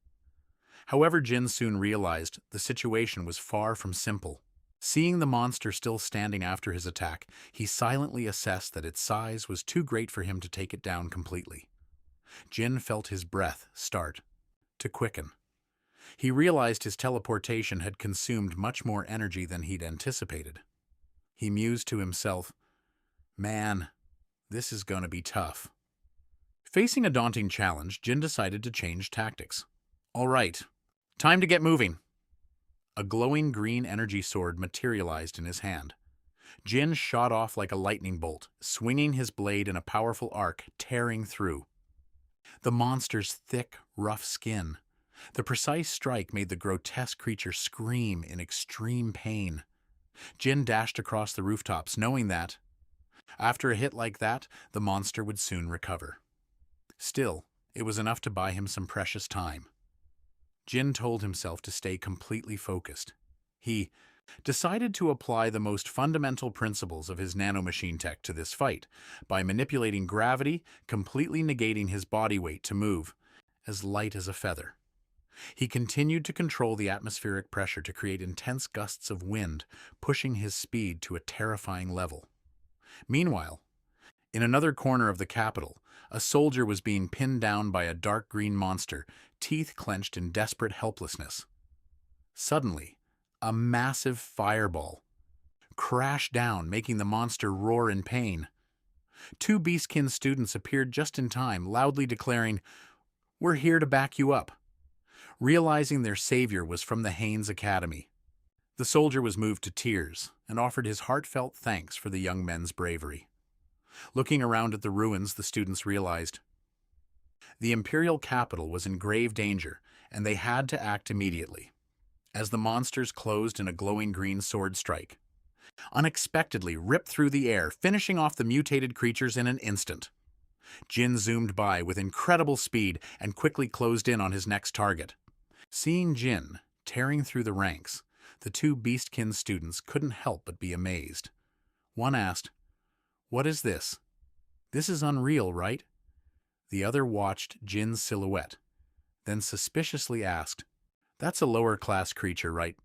However, Jin soon realized the situation was far from simple. Seeing the monster still standing after his attack, he silently assessed that its size was too great for him to take it down completely. Jin felt his breath start to quicken. He realized his teleportation had consumed much more energy than he'd anticipated. He mused to himself, "Man, this is going to be tough." Facing a daunting challenge, Jin decided to change tactics. "All right, time to get moving." A glowing green energy sword materialized in his hand. Jin shot off like a lightning bolt, swinging his blade in a powerful arc, tearing through the monster's thick, rough skin. The precise strike made the grotesque creature scream in extreme pain. Jin dashed across the rooftops, knowing that, after a hit like that, the monster would soon recover. Still, it was enough to buy him some precious time. Jin told himself to stay completely focused. He decided to apply the most fundamental principles of his nanomachine tech to this fight by manipulating gravity, completely negating his body weight to move as light as a feather. He continued to control the atmospheric pressure to create intense gusts of wind, pushing his speed to a terrifying level. Meanwhile, in another corner of the capital, a soldier was being pinned down by a dark green monster, teeth clenched in desperate helplessness. Suddenly, a massive fireball crashed down, making the monster roar in pain. Two Beastkin students appeared just in time, loudly declaring, "We're here to back you up." Realizing their savior was from the Haynes Academy, the soldier was moved to tears and offered his heartfelt thanks for the young men's bravery. Looking around at the ruins, the students realized the imperial capital was in grave danger, and they had to act immediately. As the monsters closed in a glowing green sword strike, unexpectedly ripped through the air, finishing off the mutated creatures in an instant. Jin zoomed by with incredible speed and quickly closed in on his next target. Seeing Jin tearing through the ranks, the two Beastkin students couldn't help but be amazed. One asked, "What is this? This is unreal, right?" The other watched Jin's silhouette, then suspiciously asked, "That's a lower-class creature, right?"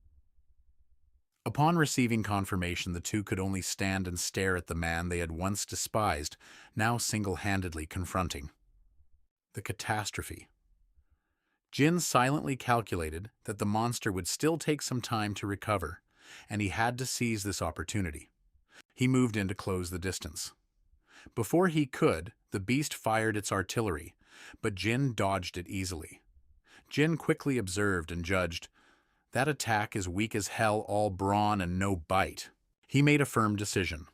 Upon receiving confirmation, the two could only stand and stare at the man they had once despised, now single-handedly confronting. The catastrophe. Jin silently calculated that the monster would still take some time to recover, and he had to seize this opportunity. He moved in to close the distance. Before he could, the beast fired its artillery, but Jin dodged it easily. Jin quickly observed and judged, "That attack is weak as hell, all brawn and no bite." He made a firm decision.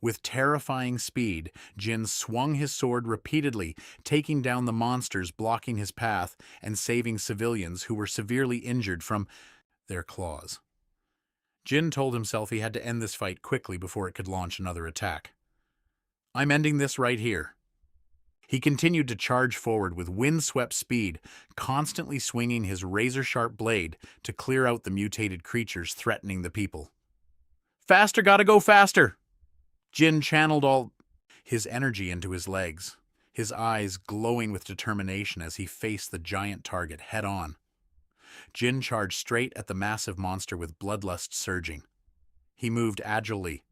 With terrifying speed, Jin swung his sword repeatedly, taking down the monsters blocking his path and saving civilians who were severely injured from their claws. Jin told himself he had to end this fight quickly before it could launch another attack. "I'm ending this right here." He continued to charge forward with wind-swept speed, constantly swinging his razor-sharp blade to clear out the mutated creatures threatening the people. "Faster, gotta go faster!" Jin channeled all his energy into his legs, his eyes glowing with determination as he faced the giant target head-on. Jin charged straight at the massive monster with bloodlust surging. He moved agilely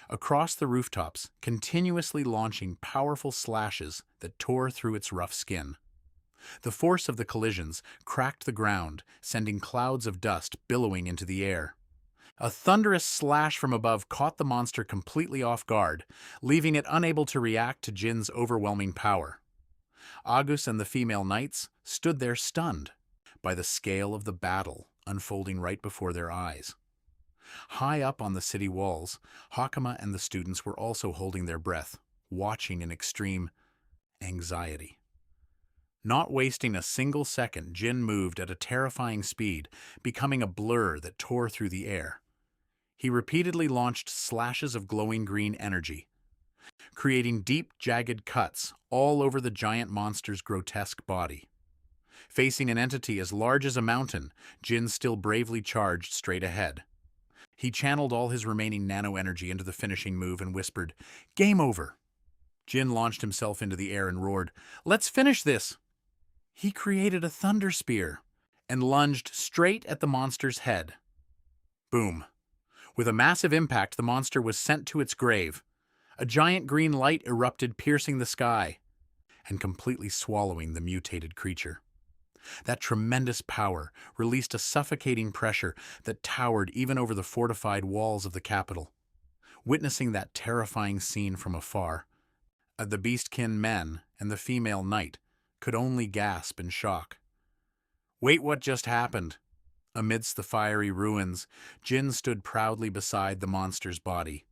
across the rooftops, continuously launching powerful slashes that tore through its rough skin. The force of the collisions cracked the ground, sending clouds of dust billowing into the air. A thunderous slash from above caught the monster completely off guard, leaving it unable to react to Jin's overwhelming power. Agus and the female knights stood there stunned by the scale of the battle unfolding right before their eyes. High up on the city walls, Hakama and the students were also holding their breath, watching in extreme anxiety. Not wasting a single second, Jin moved at a terrifying speed, becoming a blur that tore through the air. He repeatedly launched slashes of glowing green energy, creating deep, jagged cuts all over the giant monster's grotesque body. Facing an entity as large as a mountain, Jin still bravely charged straight ahead. He channeled all his remaining nano-energy into the finishing move and whispered, "Game over!" Jin launched himself into the air and roared, "Let's finish this!" He created a thunder spear and lunged straight at the monster's head. Boom! With a massive impact, the monster was sent to its grave. A giant green light erupted, piercing the sky and completely swallowing the mutated creature. That tremendous power released a suffocating pressure that towered even over the fortified walls of the capital. Witnessing that terrifying scene from afar, the Beastkin men and the female knight could only gasp in shock. "Wait, what just happened?" Amidst the fiery ruins, Jin stood proudly beside the monster's body,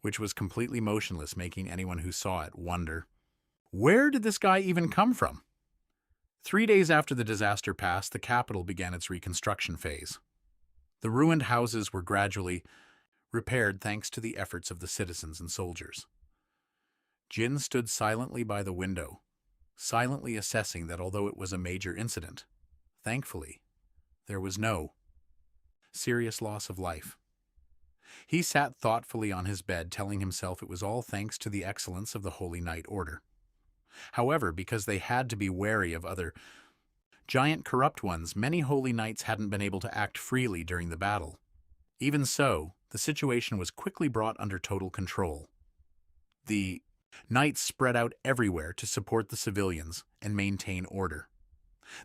which was completely motionless, making anyone who saw it wonder, where did this guy even come from? 3 days after the disaster passed, the capital began its reconstruction phase. The ruined houses were gradually repaired thanks to the efforts of the citizens and soldiers. Jin stood silently by the window, silently assessing that although it was a major incident, thankfully, there was no serious loss of life. He sat thoughtfully on his bed, telling himself it was all thanks to the excellence of the Holy Knight Order. However, because they had to be wary of other giant corrupt ones, many Holy Knights hadn't been able to act freely during the battle. Even so, the situation was quickly brought under total control. The Knights spread out everywhere to support the civilians and maintain order.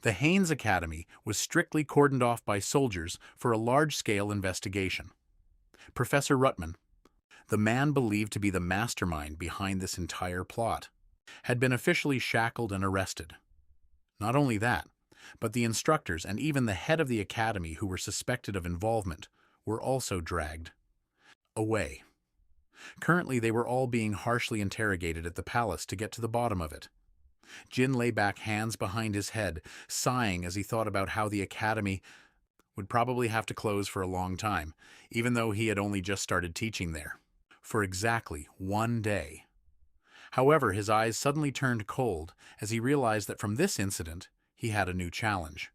The Haynes Academy was strictly cordoned off by soldiers for a large-scale investigation. Professor Ruttman, the man believed to be the mastermind behind this entire plot, had been officially shackled and arrested. Not only that, but the instructors and even the head of the academy who were suspected of involvement were also dragged away. Currently, they were all being harshly interrogated at the palace to get to the bottom of it. Jin lay back, hands behind his head, sighing as he thought about how the academy would probably have to close for a long time, even though he had only just started teaching there. For exactly 1 day. However, his eyes suddenly turned cold as he realized that from this incident, he had a new challenge.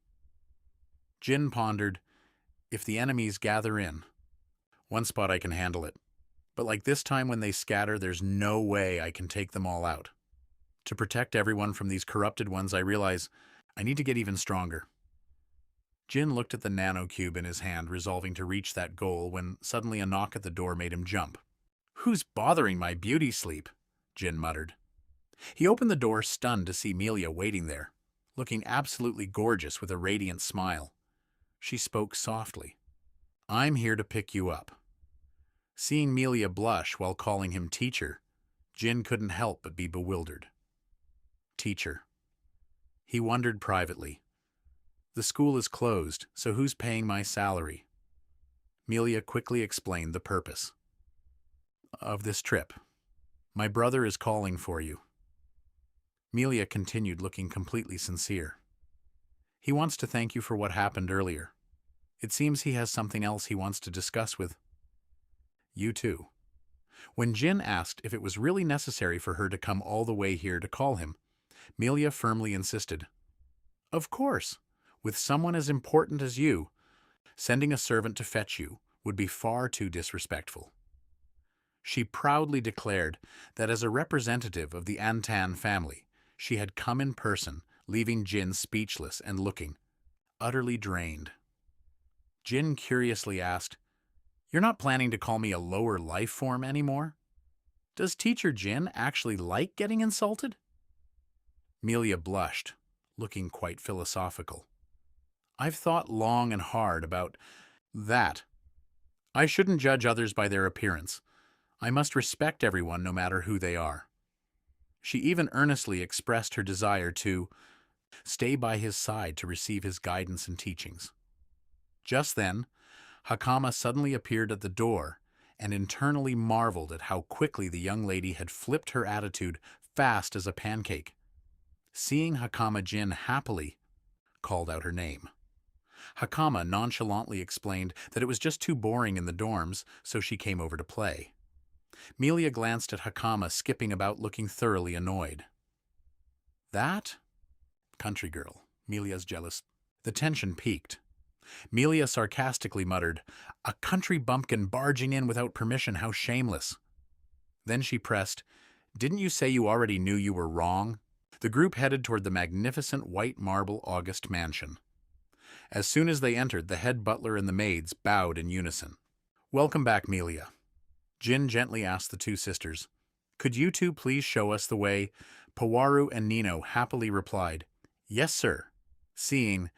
Jin pondered, if the enemies gather in, one spot I can handle it. But like this time when they scatter, there's no way I can take them all out. To protect everyone from these corrupted ones, I realize I need to get even stronger. Jin looked at the nanocube in his hand, resolving to reach that goal, when suddenly a knock at the door made him jump. "Who's bothering my beauty sleep?" Jin muttered. He opened the door, stunned to see Melia waiting there, looking absolutely gorgeous with a radiant smile. She spoke softly. "I'm here to pick you up." Seeing Melia blush while calling him teacher, Jin couldn't help but be bewildered. Teacher. He wondered privately. The school is closed, so who's paying my salary? Melia quickly explained the purpose of this trip. My brother is calling for you. Melia continued, looking completely sincere. He wants to thank you for what happened earlier. It seems he has something else he wants to discuss with you too. When Jin asked if it was really necessary for her to come all the way here to call him, Melia firmly insisted. Of course, with someone as important as you, sending a servant to fetch you would be far too disrespectful. She proudly declared that as a representative of the Antan family, she had come in person, leaving Jin speechless and looking utterly drained. Jin curiously asked, "You're not planning to call me a lower life form anymore? Does Teacher Jin actually like getting insulted?" Melia blushed, looking quite philosophical. "I've thought long and hard about that. I shouldn't judge others by their appearance. I must respect everyone no matter who they are." She even earnestly expressed her desire to stay by his side to receive his guidance and teachings. Just then, Hakama suddenly appeared at the door and internally marveled at how quickly the young lady had flipped her attitude fast as a pancake. Seeing Hakama, Jin happily called out her name. Hakama nonchalantly explained that it was just too boring in the dorms, so she came over to play. Melia glanced at Hakama, skipping about, looking thoroughly annoyed. That? Country girl. Melia's jealous. The tension peaked. Melia sarcastically muttered, "A country bumpkin barging in without permission, how shameless." Then she pressed, "Didn't you say you already knew you were wrong?" The group headed toward the magnificent white marble August mansion. As soon as they entered, the head butler and the maids bowed in unison. "Welcome back, Melia." Jin gently asked the two sisters, "Could you two please show us the way?" Pawaru and Nino happily replied, "Yes, sir." Seeing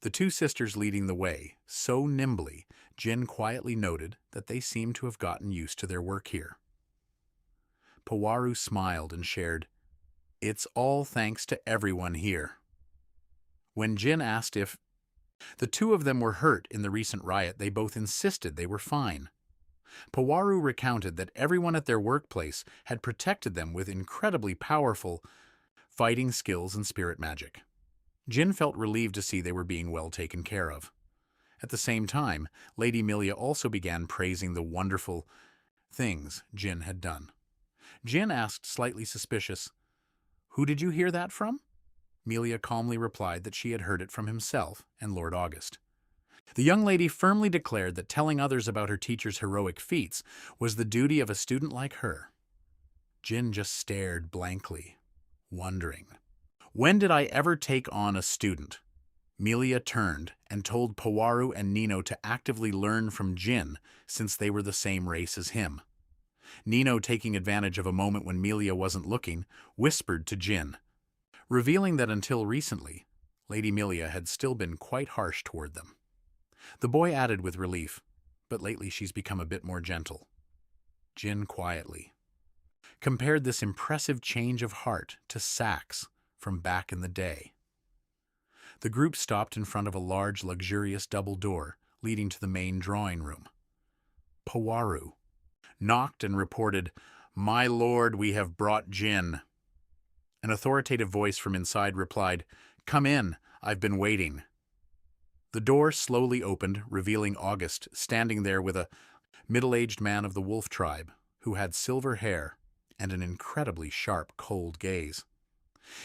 the two sisters leading the way so nimbly, Jin quietly noted that they seemed to have gotten used to their work here. Pawaru smiled and shared, "It's all thanks to everyone here." When Jin asked if the two of them were hurt in the recent riot, they both insisted they were fine. Pawaru recounted that everyone at their workplace had protected them with incredibly powerful fighting skills and spirit magic. Jin felt relieved to see they were being well taken care of. At the same time, Lady Melia also began praising the wonderful things Jin had done. Jin asked, slightly suspicious, "Who did you hear that from?" Melia calmly replied that she had heard it from himself and Lord August. The young lady firmly declared that telling others about her teacher's heroic feats was the duty of a student like her. Jin just stared blankly, wondering, when did I ever take on a student? Melia turned and told Pawaru and Nino to actively learn from Jin, since they were the same race as him. Nino, taking advantage of a moment when Melia wasn't looking, whispered to Jin, revealing that until recently, Lady Melia had still been quite harsh toward them. The boy added with relief, "But lately she's become a bit more gentle." Jin quietly compared this impressive change of heart to Sax from back in the day. The group stopped in front of a large, luxurious double door leading to the main drawing room. Pawaru knocked and reported, "My lord, we have brought Jin." An authoritative voice from inside replied, "Come in, I've been waiting." The door slowly opened, revealing August standing there with a middle-aged man of the wolf tribe who had silver hair and an incredibly sharp, cold gaze.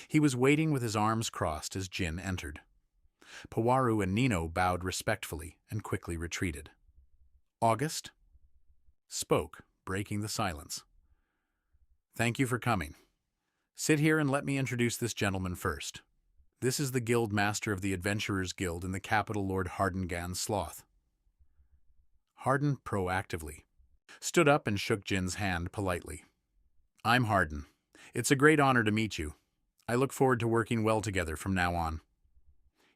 He was waiting with his arms crossed as Jin entered. Pawaru and Nino bowed respectfully and quickly retreated. August spoke, breaking the silence. "Thank you for coming. Sit here and let me introduce this gentleman first. This is the Guild Master of the Adventurers Guild in the capital, Lord Hardengan Sloth." Harden proactively stood up and shook Jin's hand politely. "I'm Harden. It's a great honor to meet you. I look forward to working well together from now on."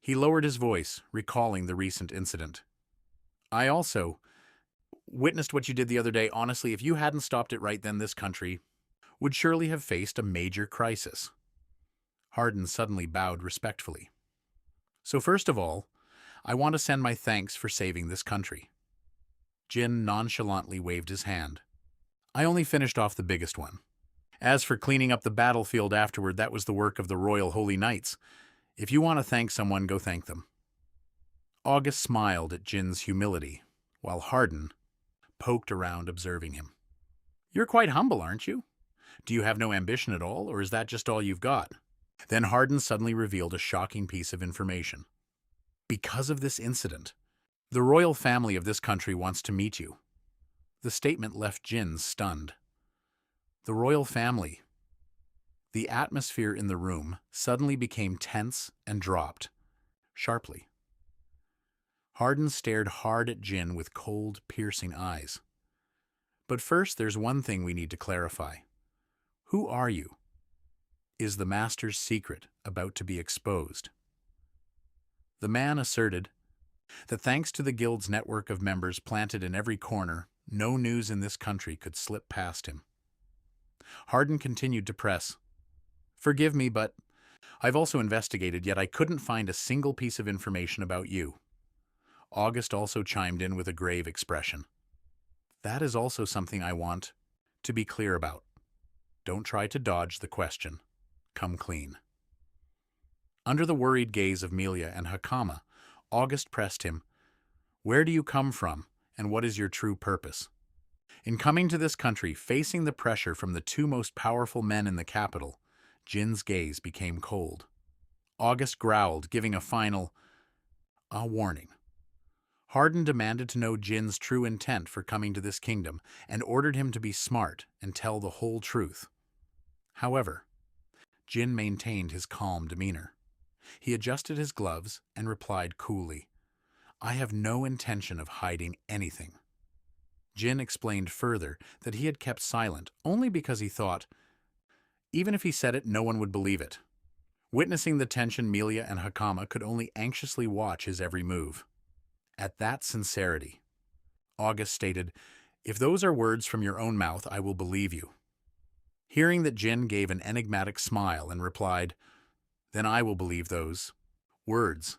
He lowered his voice, recalling the recent incident. "I also witnessed what you did the other day. Honestly, if you hadn't stopped it right then, this country would surely have faced a major crisis." Harden suddenly bowed respectfully. "So first of all, I want to send my thanks for saving this country." Jin nonchalantly waved his hand. "I only finished off the biggest one. As for cleaning up the battlefield afterward, that was the work of the Royal Holy Knights. If you want to thank someone, go thank them." August smiled at Jin's humility, while Harden poked around observing him. "You're quite humble, aren't you? Do you have no ambition at all, or is that just all you've got?" Then Harden suddenly revealed a shocking piece of information. "Because of this incident, the royal family of this country wants to meet you." The statement left Jin stunned. The royal family. The atmosphere in the room suddenly became tense and dropped sharply. Harden stared hard at Jin with cold, piercing eyes. "But first, there's one thing we need to clarify. Who are you? Is the Master's secret about to be exposed?" The man asserted that thanks to the Guild's network of members planted in every corner, no news in this country could slip past him. Harden continued to press. "Forgive me, but I've also investigated, yet I couldn't find a single piece of information about you." August also chimed in with a grave expression. "That is also something I want to be clear about. Don't try to dodge the question. Come clean." Under the worried gaze of Melia and Hakama, August pressed him. "Where do you come from, and what is your true purpose? In coming to this country, facing the pressure from the two most powerful men in the capital," Jin's gaze became cold. August growled, giving a final warning. Harden demanded to know Jin's true intent for coming to this kingdom and ordered him to be smart and tell the whole truth. However, Jin maintained his calm demeanor. He adjusted his gloves and replied coolly, "I have no intention of hiding anything." Jin explained further that he had kept silent only because he thought, even if he said it, no one would believe it. Witnessing the tension, Melia and Hakama could only anxiously watch his every move. At that sincerity, August stated, "If those are words from your own mouth, I will believe you." Hearing that, Jin gave an enigmatic smile and replied, "Then I will believe those words."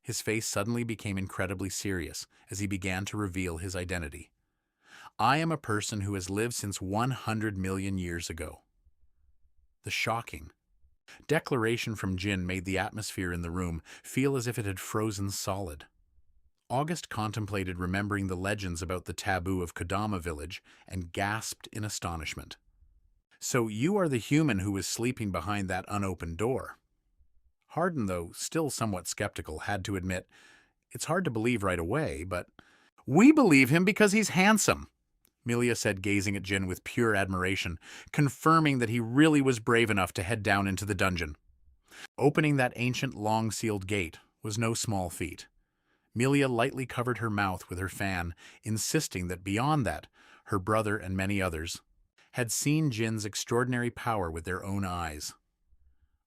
His face suddenly became incredibly serious as he began to reveal his identity. "I am a person who has lived since 100 million years ago." The shocking declaration from Jin made the atmosphere in the room feel as if it had frozen solid. August contemplated remembering the legends about the taboo of Kodama village and gasped in astonishment. "So you are the human who was sleeping behind that unopened door?" Harden, though still somewhat skeptical, had to admit, "It's hard to believe right away, but—" "We believe him because he's handsome," Melia said, gazing at Jin with pure admiration, confirming that he really was brave enough to head down into the dungeon. Opening that ancient, long-sealed gate was no small feat. Melia lightly covered her mouth with her fan, insisting that beyond that, her brother and many others had seen Jin's extraordinary power with their own eyes.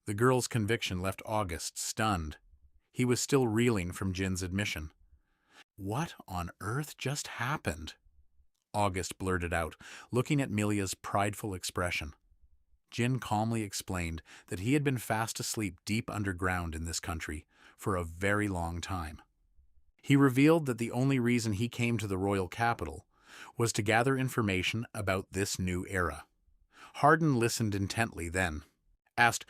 The girl's conviction left August stunned. He was still reeling from Jin's admission. "What on earth just happened?" August blurted out, looking at Melia's prideful expression. Jin calmly explained that he had been fast asleep deep underground in this country for a very long time. He revealed that the only reason he came to the royal capital was to gather information about this new era. Harden listened intently, then asked,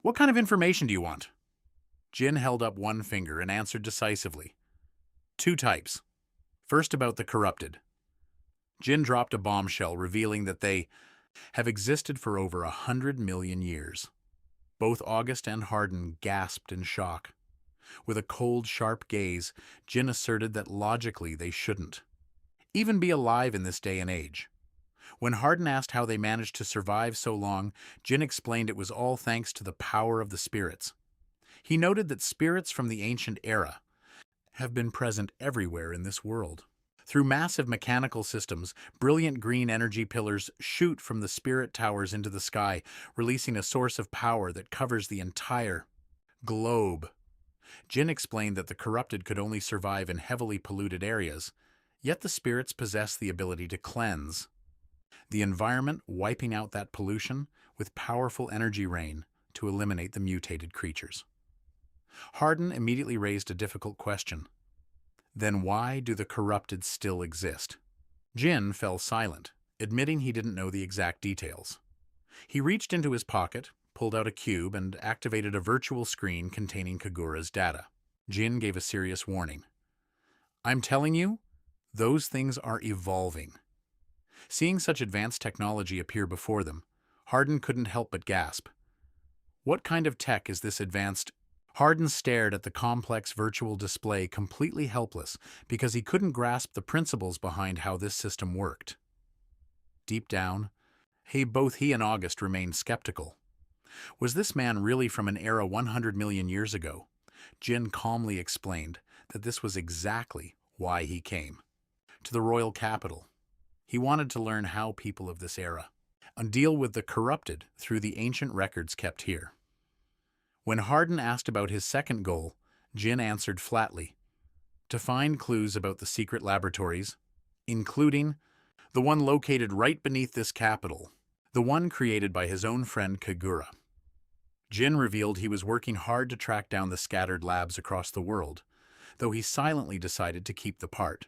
"What kind of information do you want?" Jin held up one finger and answered decisively. "Two types. First, about the corrupted." Jin dropped a bombshell, revealing that they have existed for over 100 million years. Both August and Hardin gasped in shock. With a cold, sharp gaze, Jin asserted that logically they shouldn't even be alive in this day and age. When Hardin asked how they managed to survive so long, Jin explained it was all thanks to the power of the spirits. He noted that spirits from the ancient era have been present everywhere in this world. Through massive mechanical systems, brilliant green energy pillars shoot from the spirit towers into the sky, releasing a source of power that covers the entire globe. Jin explained that the corrupted could only survive in heavily polluted areas, yet the spirits possess the ability to cleanse the environment, wiping out that pollution with powerful energy rain to eliminate the mutated creatures. Hardin immediately raised a difficult question. Then why do the corrupted still exist? Jin fell silent, admitting he didn't know the exact details. He reached into his pocket, pulled out a cube, and activated a virtual screen containing Kagura's data. Jin gave a serious warning. I'm telling you, those things are evolving. Seeing such advanced technology appear before them, Hardin couldn't help but gasp. What kind of tech is this advanced? Hardin stared at the complex virtual display, completely helpless because he couldn't grasp the principles behind how this system worked. Deep down, both he and August remained skeptical. Was this man really from an era 100 million years ago? Jin calmly explained that this was exactly why he came to the royal capital. He wanted to learn how people of this era deal with the corrupted through the ancient records kept here. When Hardin asked about his second goal, Jin answered flatly, to find clues about the secret laboratories, including the one located right beneath this capital, the one created by his own friend Kagura. Jin revealed he was working hard to track down the scattered labs across the world, though he silently decided to keep the part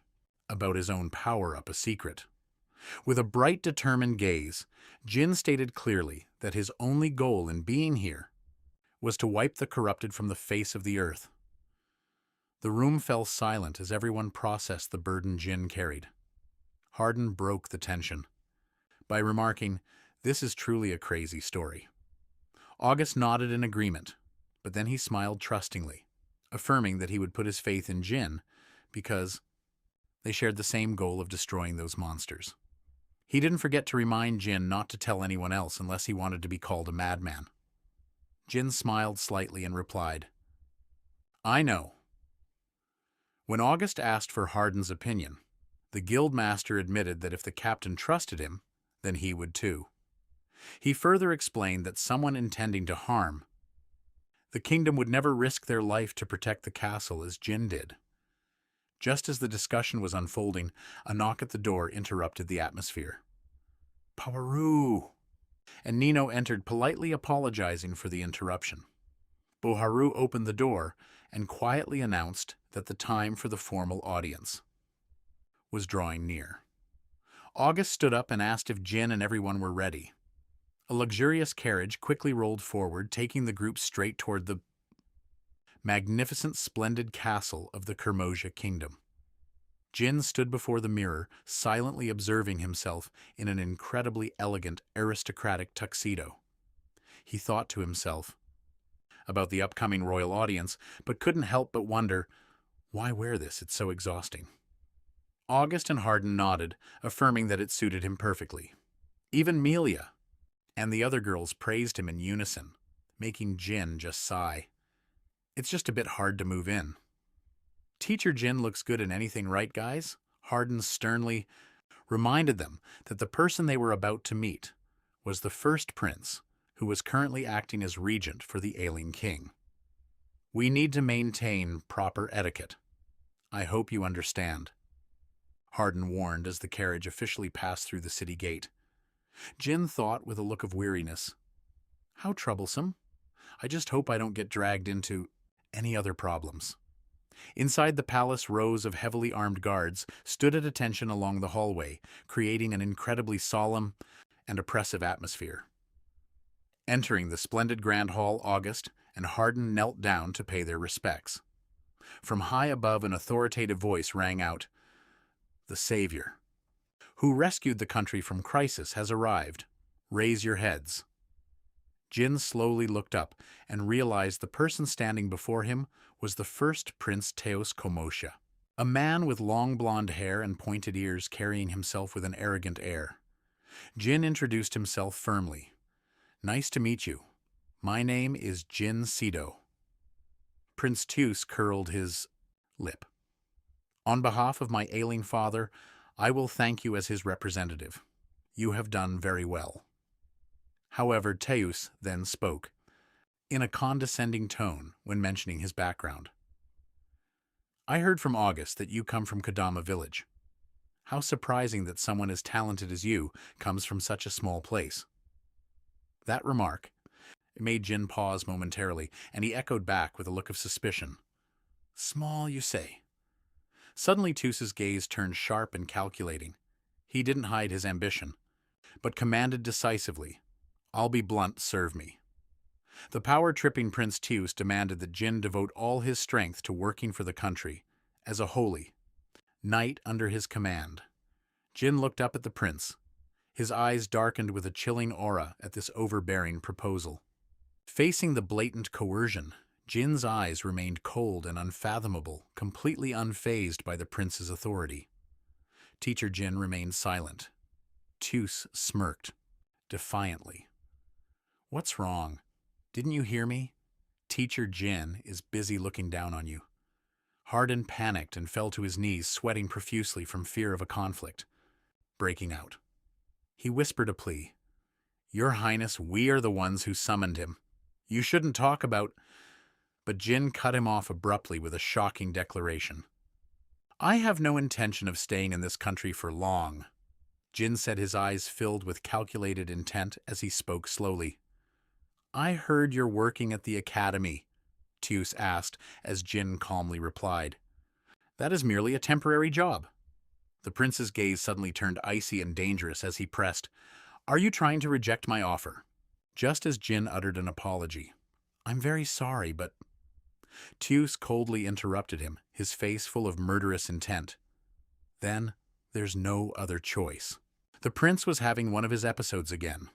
about his own power-up a secret. With a bright, determined gaze, Jin stated clearly that his only goal in being here was to wipe the corrupted from the face of the earth. The room fell silent as everyone processed the burden Jin carried. Hardin broke the tension by remarking, "This is truly a crazy story." August nodded in agreement, but then he smiled trustingly, affirming that he would put his faith in Jin because they shared the same goal of destroying those monsters. He didn't forget to remind Jin not to tell anyone else unless he wanted to be called a madman. Jin smiled slightly and replied, "I know." When August asked for Hardin's opinion, the guildmaster admitted that if the captain trusted him, then he would too. He further explained that someone intending to harm the kingdom would never risk their life to protect the castle as Jin did. Just as the discussion was unfolding, a knock at the door interrupted the atmosphere. "Powaru!" And Nino entered, politely apologizing for the interruption. Boharu opened the door and quietly announced that the time for the formal audience was drawing near. August stood up and asked if Jin and everyone were ready. A luxurious carriage quickly rolled forward, taking the group straight toward the magnificent, splendid castle of the Kermosia kingdom. Jin stood before the mirror, silently observing himself in an incredibly elegant, aristocratic tuxedo. He thought to himself about the upcoming royal audience, but couldn't help but wonder, why wear this? It's so exhausting. August and Hardin nodded, affirming that it suited him perfectly. Even Melia and the other girls praised him in unison, making Jin just sigh. It's just a bit hard to move in. "Teacher Jin looks good in anything, right, guys?" Hardin sternly reminded them that the person they were about to meet was the first prince, who was currently acting as regent for the ailing king. "We need to maintain proper etiquette. I hope you understand," Hardin warned as the carriage officially passed through the city gate. Jin thought with a look of weariness, "How troublesome. I just hope I don't get dragged into any other problems." Inside the palace, rows of heavily armed guards stood at attention along the hallway, creating an incredibly solemn and oppressive atmosphere. Entering the splendid grand hall, August and Hardin knelt down to pay their respects. From high above, an authoritative voice rang out, "The Savior, who rescued the country from crisis, has arrived. Raise your heads. Jin slowly looked up and realized the person standing before him was the first Prince Teos Komosha, a man with long blonde hair and pointed ears carrying himself with an arrogant air. Jin introduced himself firmly. Nice to meet you. My name is Jin Sido. Prince Teos curled his lip. On behalf of my ailing father, I will thank you as his representative. You have done very well. However, Teos then spoke, in a condescending tone when mentioning his background. I heard from August that you come from Kodama village. How surprising that someone as talented as you comes from such a small place. That remark made Jin pause momentarily, and he echoed back with a look of suspicion. Small, you say? Suddenly Teos's gaze turned sharp and calculating. He didn't hide his ambition, but commanded decisively, I'll be blunt, serve me. The power-tripping Prince Teos demanded that Jin devote all his strength to working for the country, as a holy knight under his command. Jin looked up at the prince. His eyes darkened with a chilling aura at this overbearing proposal. Facing the blatant coercion, Jin's eyes remained cold and unfathomable, completely unfazed by the prince's authority. Teacher Jin remained silent. Teos smirked, defiantly. What's wrong? Didn't you hear me? Teacher Jin is busy looking down on you. Hardin panicked and fell to his knees, sweating profusely from fear of a conflict breaking out. He whispered a plea. Your Highness, we are the ones who summoned him. You shouldn't talk about... But Jin cut him off abruptly with a shocking declaration. I have no intention of staying in this country for long. Jin said, his eyes filled with calculated intent as he spoke slowly. I heard you're working at the academy, Teos asked as Jin calmly replied. That is merely a temporary job. The prince's gaze suddenly turned icy and dangerous as he pressed, Are you trying to reject my offer? Just as Jin uttered an apology. I'm very sorry, but... Teos coldly interrupted him, his face full of murderous intent. Then, there's no other choice. The prince was having one of his episodes again.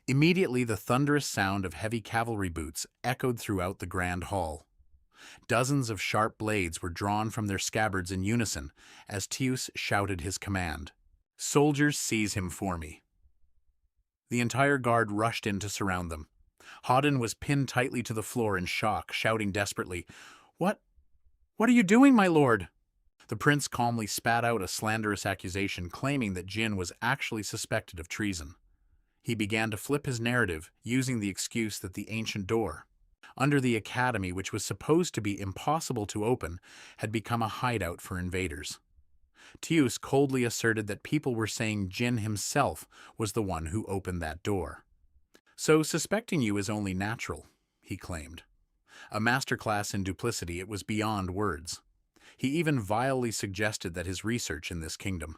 Immediately, the thunderous sound of heavy cavalry boots echoed throughout the grand hall. Dozens of sharp blades were drawn from their scabbards in unison as Teos shouted his command. Soldiers, seize him for me. The entire guard rushed in to surround them. Hardin was pinned tightly to the floor in shock, shouting desperately, What are you doing, my lord? The prince calmly spat out a slanderous accusation claiming that Jin was actually suspected of treason. He began to flip his narrative, using the excuse that the ancient door, under the academy, which was supposed to be impossible to open, had become a hideout for invaders. Teos coldly asserted that people were saying Jin himself was the one who opened that door. So suspecting you is only natural, he claimed. A masterclass in duplicity, it was beyond words. He even vilely suggested that his research in this kingdom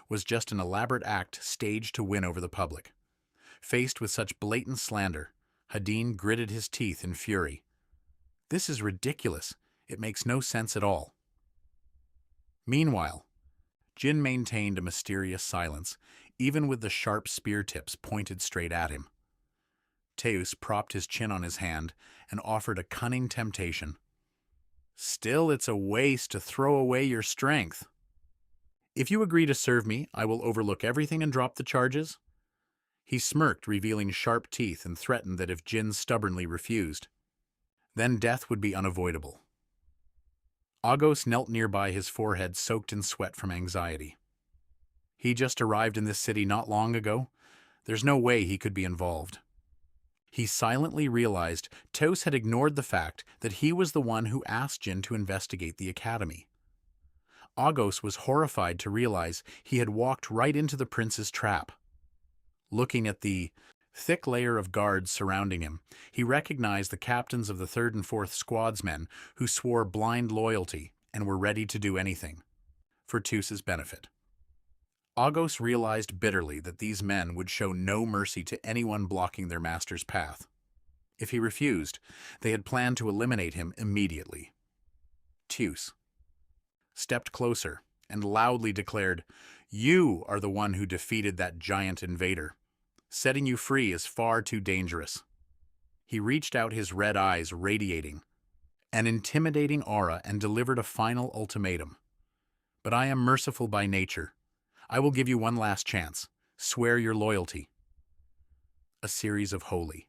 was just an elaborate act staged to win over the public. Faced with such blatant slander, Hardin gritted his teeth in fury. This is ridiculous. It makes no sense at all. Meanwhile, Jin maintained a mysterious silence, even with the sharp spear tips pointed straight at him. Teos propped his chin on his hand and offered a cunning temptation. Still, it's a waste to throw away your strength. If you agree to serve me, I will overlook everything and drop the charges. He smirked, revealing sharp teeth, and threatened that if Jin stubbornly refused, then death would be unavoidable. August knelt nearby, his forehead soaked in sweat from anxiety. He just arrived in this city not long ago. There's no way he could be involved. He silently realized Teos had ignored the fact that he was the one who asked Jin to investigate the academy. August was horrified to realize he had walked right into the prince's trap. Looking at the thick layer of guards surrounding him, he recognized the captains of the 3rd and 4th squadsmen who swore blind loyalty and were ready to do anything for Teos's benefit. August realized bitterly that these men would show no mercy to anyone blocking their master's path. If he refused, they had planned to eliminate him immediately. Teos stepped closer and loudly declared, You are the one who defeated that giant invader. Setting you free is far too dangerous." He reached out, his red eyes radiating an intimidating aura, and delivered a final ultimatum. "But I am merciful by nature. I will give you one last chance. Swear your loyalty." A series of holy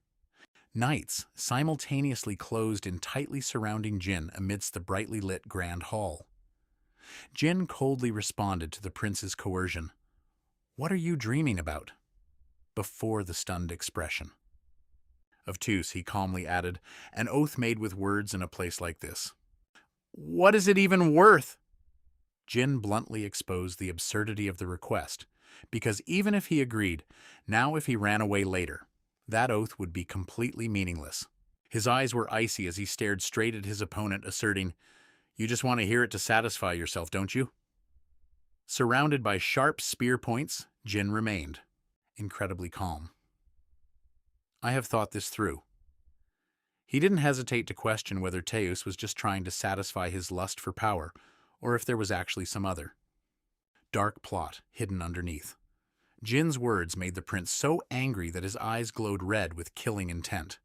nights simultaneously closed in tightly surrounding Jin amidst the brightly lit grand hall. Jin coldly responded to the prince's coercion. "What are you dreaming about?" Before the stunned expression of Tus, he calmly added, "An oath made with words in a place like this. What is it even worth?" Jin bluntly exposed the absurdity of the request, because even if he agreed, now if he ran away later, that oath would be completely meaningless. His eyes were icy as he stared straight at his opponent, asserting, "You just want to hear it to satisfy yourself, don't you?" Surrounded by sharp spear points, Jin remained incredibly calm. "I have thought this through." He didn't hesitate to question whether Teus was just trying to satisfy his lust for power, or if there was actually some other dark plot hidden underneath. Jin's words made the prince so angry that his eyes glowed red with killing intent.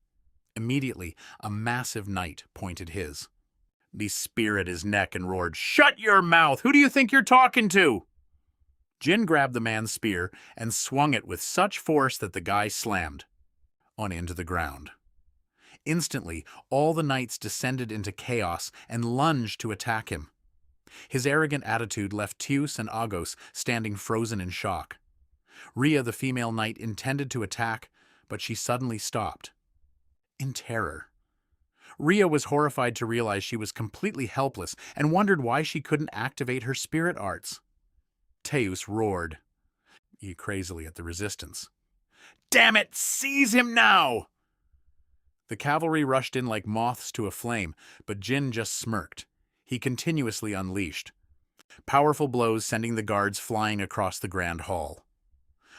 Immediately, a massive knight pointed his spear at his neck and roared, "Shut your mouth! Who do you think you're talking to?" Jin grabbed the man's spear and swung it with such force that the guy slammed on into the ground. Instantly, all the knights descended into chaos and lunged to attack him. His arrogant attitude left Teus and Agos standing frozen in shock. Rhea, the female knight, intended to attack, but she suddenly stopped in terror. Rhea was horrified to realize she was completely helpless and wondered why she couldn't activate her spirit arts. Teus roared crazily at the resistance. "Damn it! Seize him now!" The cavalry rushed in like moths to a flame, but Jin just smirked. He continuously unleashed powerful blows, sending the guards flying across the grand hall.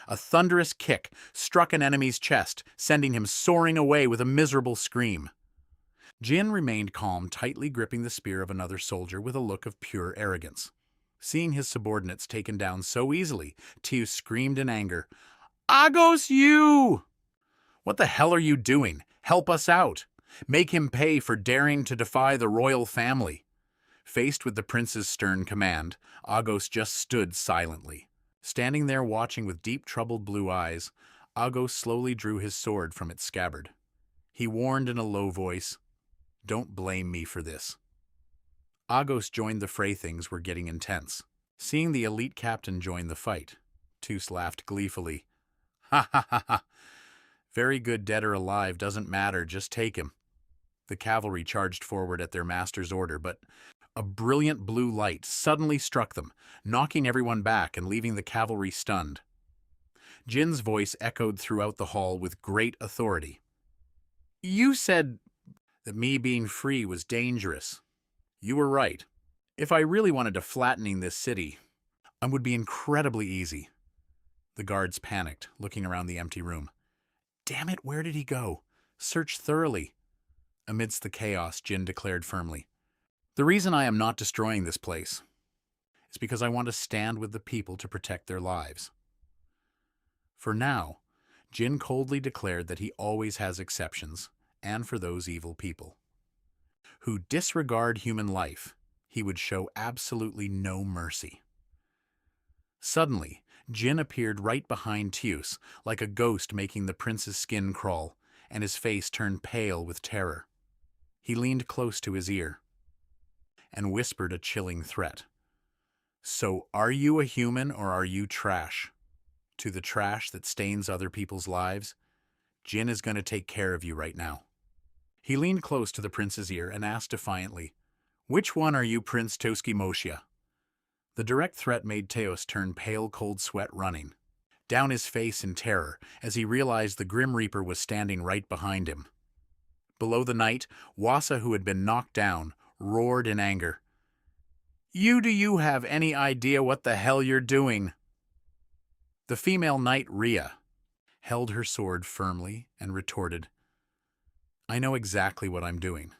A thunderous kick struck an enemy's chest, sending him soaring away with a miserable scream. Jin remained calm, tightly gripping the spear of another soldier with a look of pure arrogance. Seeing his subordinates taken down so easily, Teus screamed in anger, "Agos, you! What the hell are you doing? Help us out! Make him pay for daring to defy the royal family." Faced with the prince's stern command, Agos just stood silently. Standing there watching with deep, troubled blue eyes, Agos slowly drew his sword from its scabbard. He warned in a low voice, "Don't blame me for this." Agos joined the fray. Things were getting intense. Seeing the elite captain join the fight, Tus laughed gleefully. "Ha ha ha ha! Very good, dead or alive, doesn't matter, just take him." The cavalry charged forward at their master's order, but a brilliant blue light suddenly struck them, knocking everyone back and leaving the cavalry stunned. Jin's voice echoed throughout the hall with great authority. "You said that me being free was dangerous. You were right. If I really wanted to flattening this city, it would be incredibly easy." The guards panicked, looking around the empty room. "Damn it, where did he go? Search thoroughly." Amidst the chaos, Jin declared firmly, "The reason I am not destroying this place is because I want to stand with the people to protect their lives." For now, Jin coldly declared that he always has exceptions, and for those evil people who disregard human life, he would show absolutely no mercy. Suddenly, Jin appeared right behind Teus, like a ghost, making the prince's skin crawl, and his face turned pale with terror. He leaned close to his ear and whispered a chilling threat. "So are you a human or are you trash? To the trash that stains other people's lives, Jin is going to take care of you right now." He leaned close to the prince's ear and asked defiantly, "Which one are you, Prince Toski Moshia?" The direct threat made Teos turn pale, cold sweat running down his face in terror as he realized the Grim Reaper was standing right behind him. Below the knight, Wasa, who had been knocked down, roared in anger, Do you have any idea what the hell you're doing?" The female knight, Rhea, held her sword firmly and retorted, "I know exactly what I'm doing.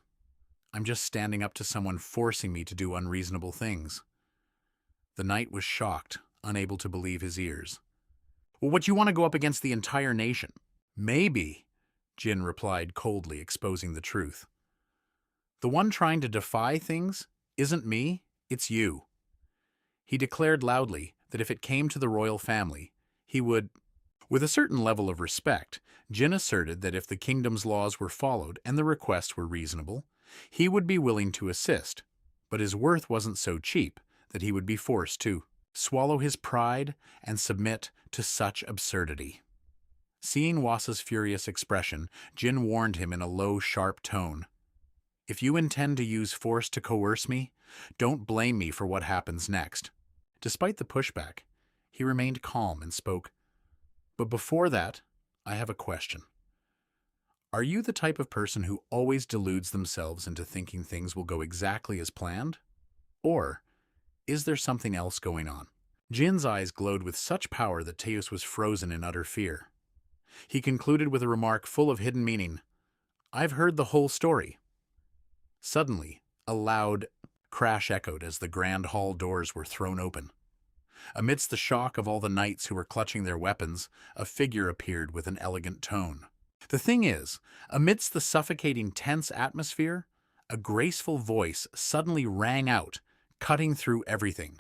I'm just standing up to someone forcing me to do unreasonable things." The knight was shocked, unable to believe his ears. Well, what you want to go up against the entire nation? Maybe, Jin replied coldly, exposing the truth. The one trying to defy things isn't me, it's you. He declared loudly that if it came to the royal family, he would. With a certain level of respect, Jin asserted that if the kingdom's laws were followed and the requests were reasonable, he would be willing to assist, but his worth wasn't so cheap that he would be forced to swallow his pride and submit to such absurdity. Seeing Wasa's furious expression, Jin warned him in a low, sharp tone. If you intend to use force to coerce me, don't blame me for what happens next. Despite the pushback, he remained calm and spoke. But before that, I have a question. Are you the type of person who always deludes themselves into thinking things will go exactly as planned? Or is there something else going on? Jin's eyes glowed with such power that Teus was frozen in utter fear. He concluded with a remark full of hidden meaning. I've heard the whole story. Suddenly, a loud crash echoed as the grand hall doors were thrown open. Amidst the shock of all the knights who were clutching their weapons, a figure appeared with an elegant tone. The thing is, amidst the suffocating tense atmosphere, a graceful voice suddenly rang out, cutting through everything.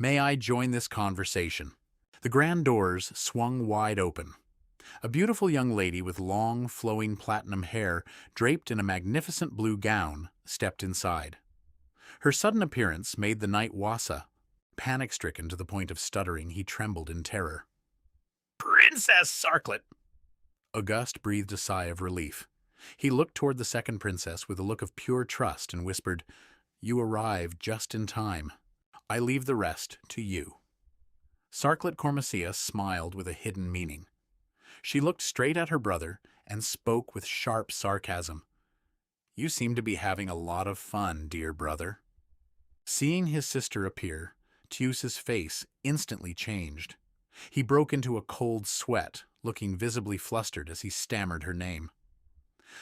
May I join this conversation? The grand doors swung wide open. A beautiful young lady with long, flowing platinum hair, draped in a magnificent blue gown, stepped inside. Her sudden appearance made the knight Wasa panic-stricken to the point of stuttering. He trembled in terror. Princess Sarklet! August breathed a sigh of relief. He looked toward the second princess with a look of pure trust and whispered, You arrived just in time. I leave the rest to you. Sarklet Cormacia smiled with a hidden meaning. She looked straight at her brother and spoke with sharp sarcasm. You seem to be having a lot of fun, dear brother. Seeing his sister appear, Teus's face instantly changed. He broke into a cold sweat, looking visibly flustered as he stammered her name.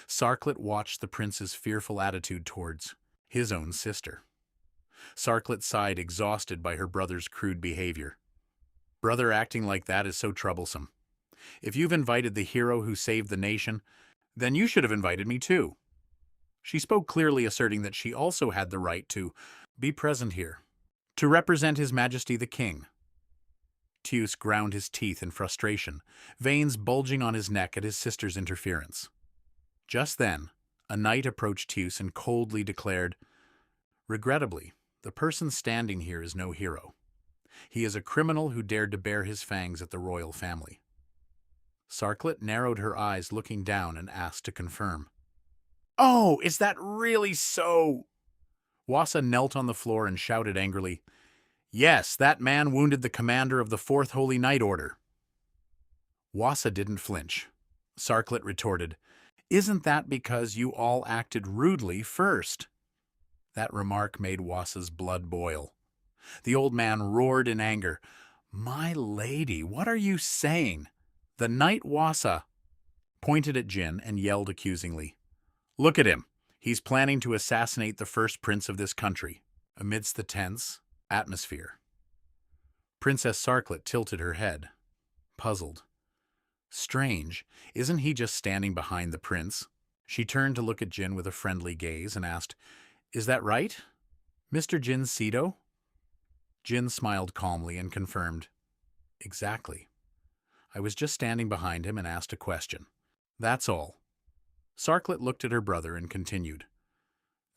Sarklet watched the prince's fearful attitude towards his own sister. Sarklet sighed, exhausted by her brother's crude behavior. Brother acting like that is so troublesome. If you've invited the hero who saved the nation, then you should have invited me too. She spoke clearly, asserting that she also had the right to be present here, to represent His Majesty the King. Teus ground his teeth in frustration, veins bulging on his neck at his sister's interference. Just then, a knight approached Teus and coldly declared, Regrettably, the person standing here is no hero. He is a criminal who dared to bare his fangs at the royal family. Sarklet narrowed her eyes, looking down, and asked to confirm. Oh, is that really so? Wasa knelt on the floor and shouted angrily, Yes, that man wounded the commander of the Fourth Holy Knight Order. Wasa didn't flinch. Sarklet retorted, Isn't that because you all acted rudely first? That remark made Wasa's blood boil. The old man roared in anger, My lady, what are you saying? The knight Wasa pointed at Jin and yelled accusingly, Look at him. He's planning to assassinate the first prince of this country. Amidst the tense atmosphere, Princess Sarklet tilted her head, puzzled. Strange, isn't he just standing behind the prince? She turned to look at Jin with a friendly gaze and asked, Is that right, Mr. Jin Sito? Jin smiled calmly and confirmed, Exactly. I was just standing behind him and asked a question. That's all. Sarklet looked at her brother and continued,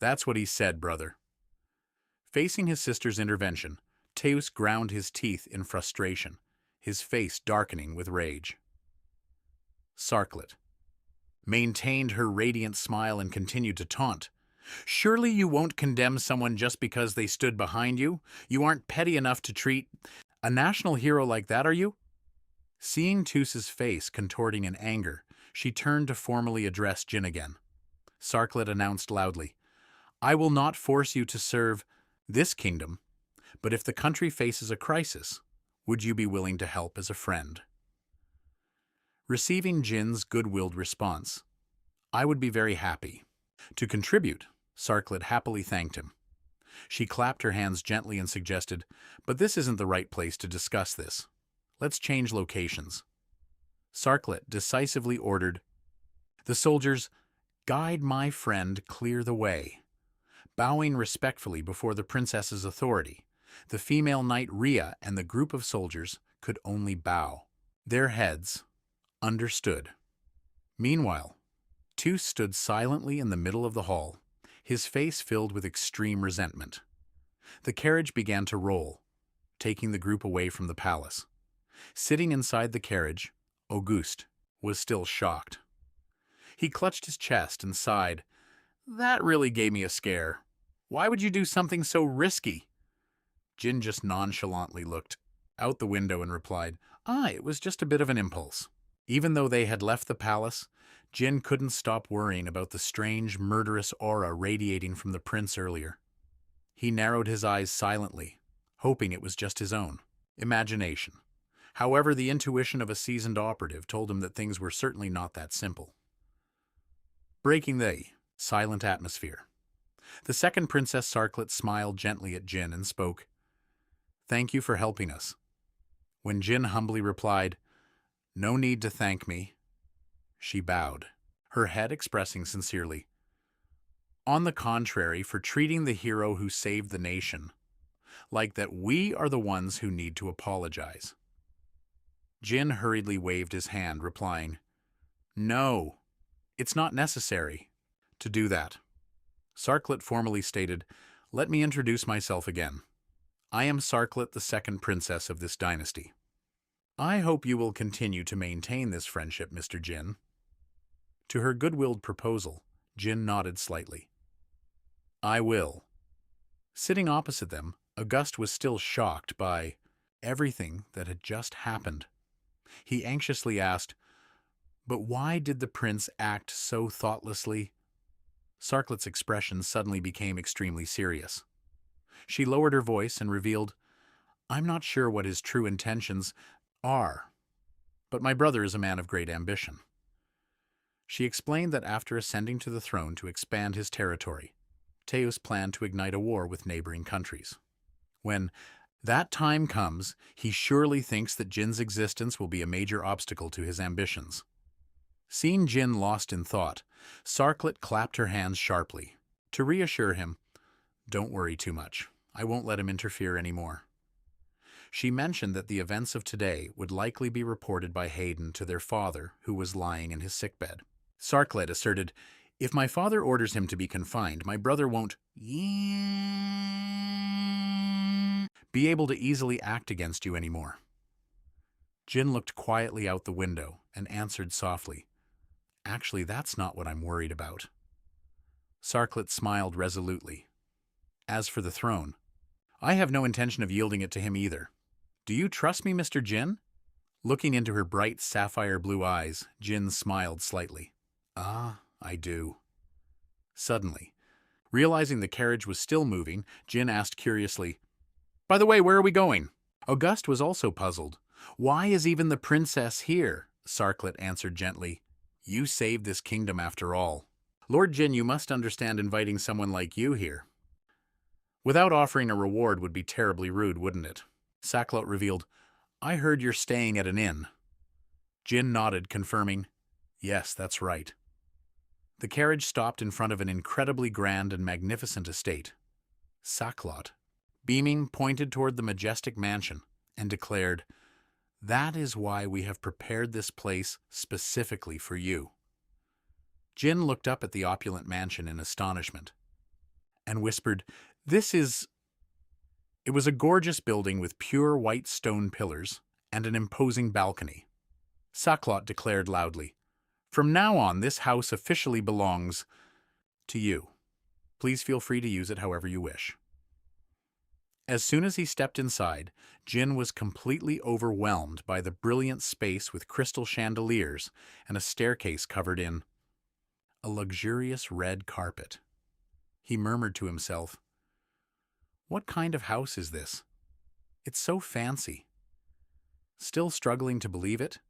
That's what he said, brother. Facing his sister's intervention, Teus ground his teeth in frustration, his face darkening with rage. Sarklet maintained her radiant smile and continued to taunt. Surely you won't condemn someone just because they stood behind you? You aren't petty enough to treat a national hero like that, are you? Seeing Teus's face contorting in anger, she turned to formally address Jin again. Sarklet announced loudly, I will not force you to serve this kingdom, but if the country faces a crisis, would you be willing to help as a friend? Receiving Jin's good-willed response, I would be very happy. To contribute, Sarklet happily thanked him. She clapped her hands gently and suggested, But this isn't the right place to discuss this. Let's change locations. Sarklet decisively ordered. The soldiers, guide my friend clear the way. Bowing respectfully before the princess's authority, the female knight Rhea and the group of soldiers could only bow. Their heads understood. Meanwhile, Tu stood silently in the middle of the hall, his face filled with extreme resentment. The carriage began to roll, taking the group away from the palace. Sitting inside the carriage, Auguste was still shocked. He clutched his chest and sighed. That really gave me a scare. Why would you do something so risky? Jin just nonchalantly looked out the window and replied, it was just a bit of an impulse. Even though they had left the palace, Jin couldn't stop worrying about the strange, murderous aura radiating from the prince earlier. He narrowed his eyes silently, hoping it was just his own imagination. However, the intuition of a seasoned operative told him that things were certainly not that simple. Breaking the silent atmosphere, the second Princess Sarklet smiled gently at Jin and spoke, "Thank you for helping us." When Jin humbly replied, "No need to thank me," she bowed, her head expressing sincerely, "On the contrary, for treating the hero who saved the nation, like that we are the ones who need to apologize." Jin hurriedly waved his hand, replying, "No, it's not necessary to do that." Sarklet formally stated, "Let me introduce myself again. I am Sarklet, the second princess of this dynasty. I hope you will continue to maintain this friendship, Mr. Jin." To her good-willed proposal, Jin nodded slightly. "I will." Sitting opposite them, Auguste was still shocked by everything that had just happened. He anxiously asked, "But why did the prince act so thoughtlessly?" Sarklet's expression suddenly became extremely serious. She lowered her voice and revealed, "I'm not sure what his true intentions are, but my brother is a man of great ambition." She explained that after ascending to the throne to expand his territory, Teus planned to ignite a war with neighboring countries. When that time comes, he surely thinks that Jin's existence will be a major obstacle to his ambitions. Seeing Jin lost in thought, Sarklet clapped her hands sharply. To reassure him, "Don't worry too much. I won't let him interfere anymore." She mentioned that the events of today would likely be reported by Hayden to their father, who was lying in his sickbed. Sarklet asserted, "If my father orders him to be confined, my brother won't be able to easily act against you anymore." Jin looked quietly out the window and answered softly, "Actually, that's not what I'm worried about." Sarklet smiled resolutely. "As for the throne, I have no intention of yielding it to him either. Do you trust me, Mr. Jin?" Looking into her bright sapphire blue eyes, Jin smiled slightly. I do." Suddenly, realizing the carriage was still moving, Jin asked curiously, "By the way, where are we going?" Auguste was also puzzled. "Why is even the princess here?" Sarklet answered gently, "You saved this kingdom after all. Lord Jin, you must understand inviting someone like you here without offering a reward would be terribly rude, wouldn't it?" Sarklet revealed, "I heard you're staying at an inn." Jin nodded, confirming, "Yes, that's right." The carriage stopped in front of an incredibly grand and magnificent estate. Sarklet, beaming, pointed toward the majestic mansion and declared, "That is why we have prepared this place specifically for you." Jin looked up at the opulent mansion in astonishment and whispered, It was a gorgeous building with pure white stone pillars and an imposing balcony. Sarklet declared loudly, "From now on, this house officially belongs to you. Please feel free to use it however you wish." As soon as he stepped inside, Jin was completely overwhelmed by the brilliant space with crystal chandeliers and a staircase covered in a luxurious red carpet. He murmured to himself, "What kind of house is this? It's so fancy." Still struggling to believe it,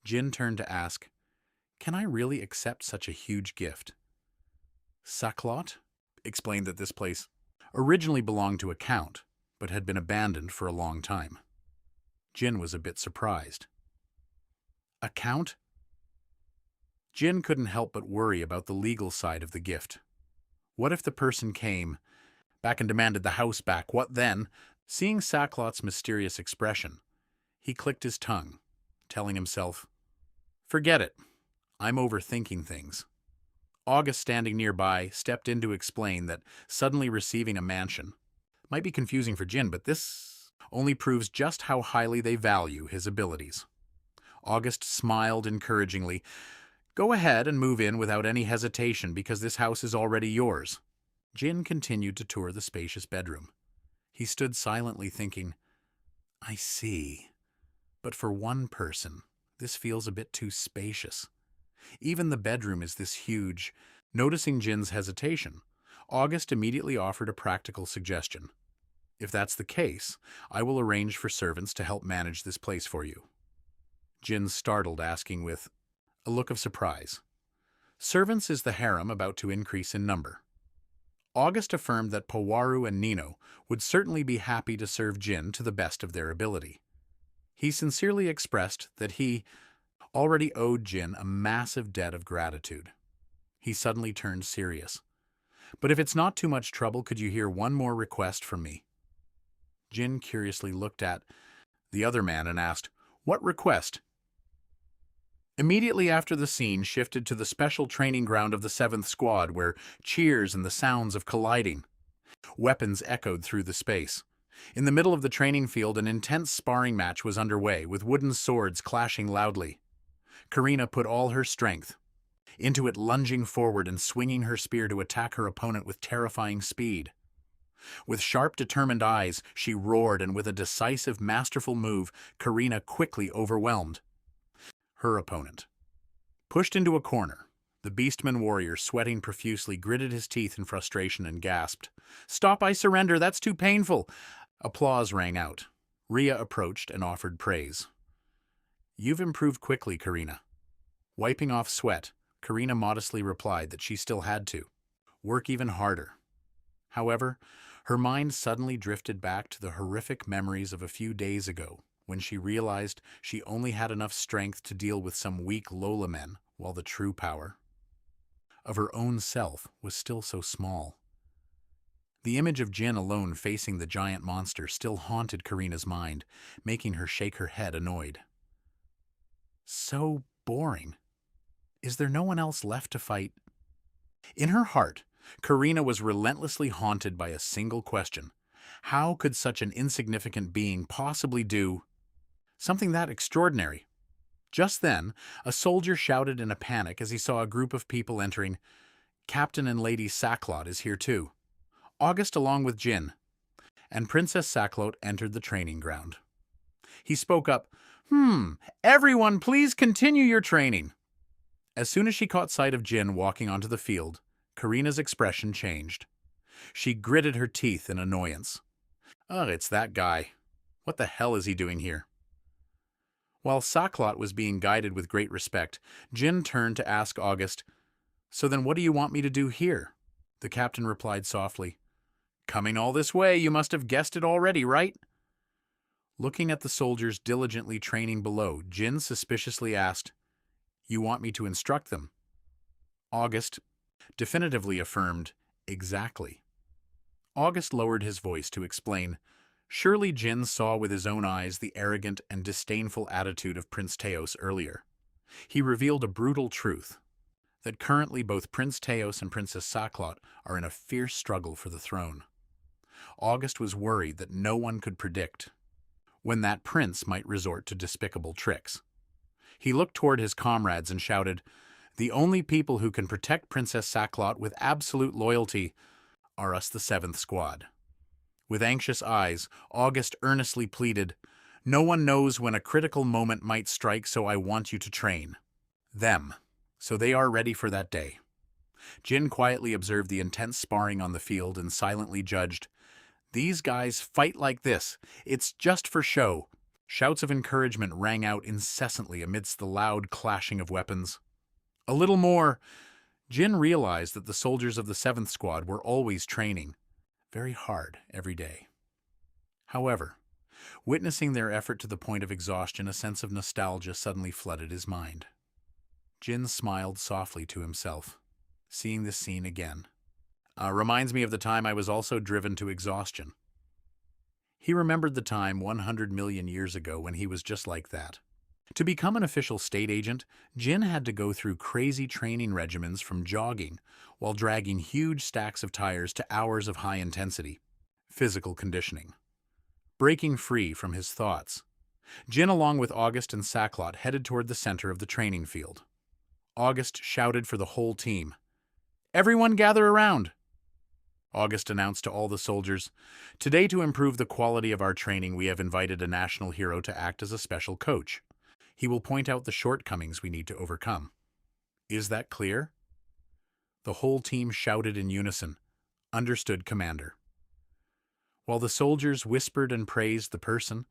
Jin turned to ask, "Can I really accept such a huge gift?" Sarklet explained that this place originally belonged to a count, but had been abandoned for a long time. Jin was a bit surprised. A count? Jin couldn't help but worry about the legal side of the gift. What if the person came back and demanded the house back? What then? Seeing Sacklot's mysterious expression, he clicked his tongue, telling himself, "Forget it. I'm overthinking things." August, standing nearby, stepped in to explain that suddenly receiving a mansion might be confusing for Jin, but this only proves just how highly they value his abilities. August smiled encouragingly. "Go ahead and move in without any hesitation because this house is already yours." Jin continued to tour the spacious bedroom. He stood silently thinking, "I see. But for one person, this feels a bit too spacious. Even the bedroom is this huge." Noticing Jin's hesitation, August immediately offered a practical suggestion. "If that's the case, I will arrange for servants to help manage this place for you." Jin startled, asking with a look of surprise, "Servants, is the harem about to increase in number?" August affirmed that Powaru and Nino would certainly be happy to serve Jin to the best of their ability. He sincerely expressed that he already owed Jin a massive debt of gratitude. He suddenly turned serious. "But if it's not too much trouble, could you hear one more request from me?" Jin curiously looked at the other man and asked, "What request?" Immediately after the scene shifted to the special training ground of the 7th Squad, where cheers and the sounds of colliding weapons echoed through the space. In the middle of the training field, an intense sparring match was underway, with wooden swords clashing loudly. Karina put all her strength into it, lunging forward and swinging her spear to attack her opponent with terrifying speed. With sharp, determined eyes, she roared, and with a decisive, masterful move, Karina quickly overwhelmed her opponent. Pushed into a corner, the Beastman warrior, sweating profusely, gritted his teeth in frustration and gasped, "Stop, I surrender, that's too painful." Applause rang out. Rhea approached and offered praise. "You've improved quickly, Karina." Wiping off sweat, Karina modestly replied that she still had to work even harder. However, her mind suddenly drifted back to the horrific memories of a few days ago, when she realized she only had enough strength to deal with some weak Lola men, while the true power of her own self was still so small. The image of Jin alone facing the giant monster still haunted Karina's mind, making her shake her head, annoyed. So boring. Is there no one else left to fight? In her heart, Karina was relentlessly haunted by a single question. How could such an insignificant being possibly do something that extraordinary? Just then, a soldier shouted in a panic as he saw a group of people entering. "Captain and Lady Sacklot is here too." August, along with Jin and Princess Sacklot, entered the training ground. He spoke up, "Everyone, please continue your training." As soon as she caught sight of Jin walking onto the field, Karina's expression changed. She gritted her teeth in annoyance. "Ugh, it's that guy. What the hell is he doing here?" While Sacklot was being guided with great respect, Jin turned to ask August, "So then what do you want me to do here?" The captain replied softly, "Coming all this way, you must have guessed it already, right?" Looking at the soldiers diligently training below, Jin suspiciously asked, "You want me to instruct them?" August definitively affirmed, "Exactly." August lowered his voice to explain. Surely Jin saw with his own eyes the arrogant and disdainful attitude of Prince Teos earlier. He revealed a brutal truth, that currently both Prince Teos and Princess Sacklot are in a fierce struggle for the throne. August was worried that no one could predict when that prince might resort to despicable tricks. He looked toward his comrades and shouted, "The only people who can protect Princess Sacklot with absolute loyalty are us, the 7th Squad." With anxious eyes, August earnestly pleaded, "No one knows when a critical moment might strike, so I want you to train them, so they are ready for that day." Jin quietly observed the intense sparring on the field and silently judged, "These guys fight like this. It's just for show." Shouts of encouragement rang out incessantly amidst the loud clashing of weapons. A little more. Jin realized that the soldiers of the 7th Squad were always training very hard every day. However, Witnessing their effort to the point of exhaustion, a sense of nostalgia suddenly flooded his mind. Jin smiled softly to himself, seeing this scene again. Reminds me of the time I was also driven to exhaustion. He remembered the time 100 million years ago when he was just like that. To become an official state agent, Jin had to go through crazy training regimens from jogging while dragging huge stacks of tires to hours of high-intensity physical conditioning. Breaking free from his thoughts, Jin, along with August and Sacklot, headed toward the center of the training field. August shouted for the whole team, "Everyone gather around!" August announced to all the soldiers, "Today, to improve the quality of our training, we have invited a national hero to act as a special coach. He will point out the shortcomings we need to overcome. Is that clear?" The whole team shouted in unison, "Understood, Commander." While the soldiers whispered and praised the person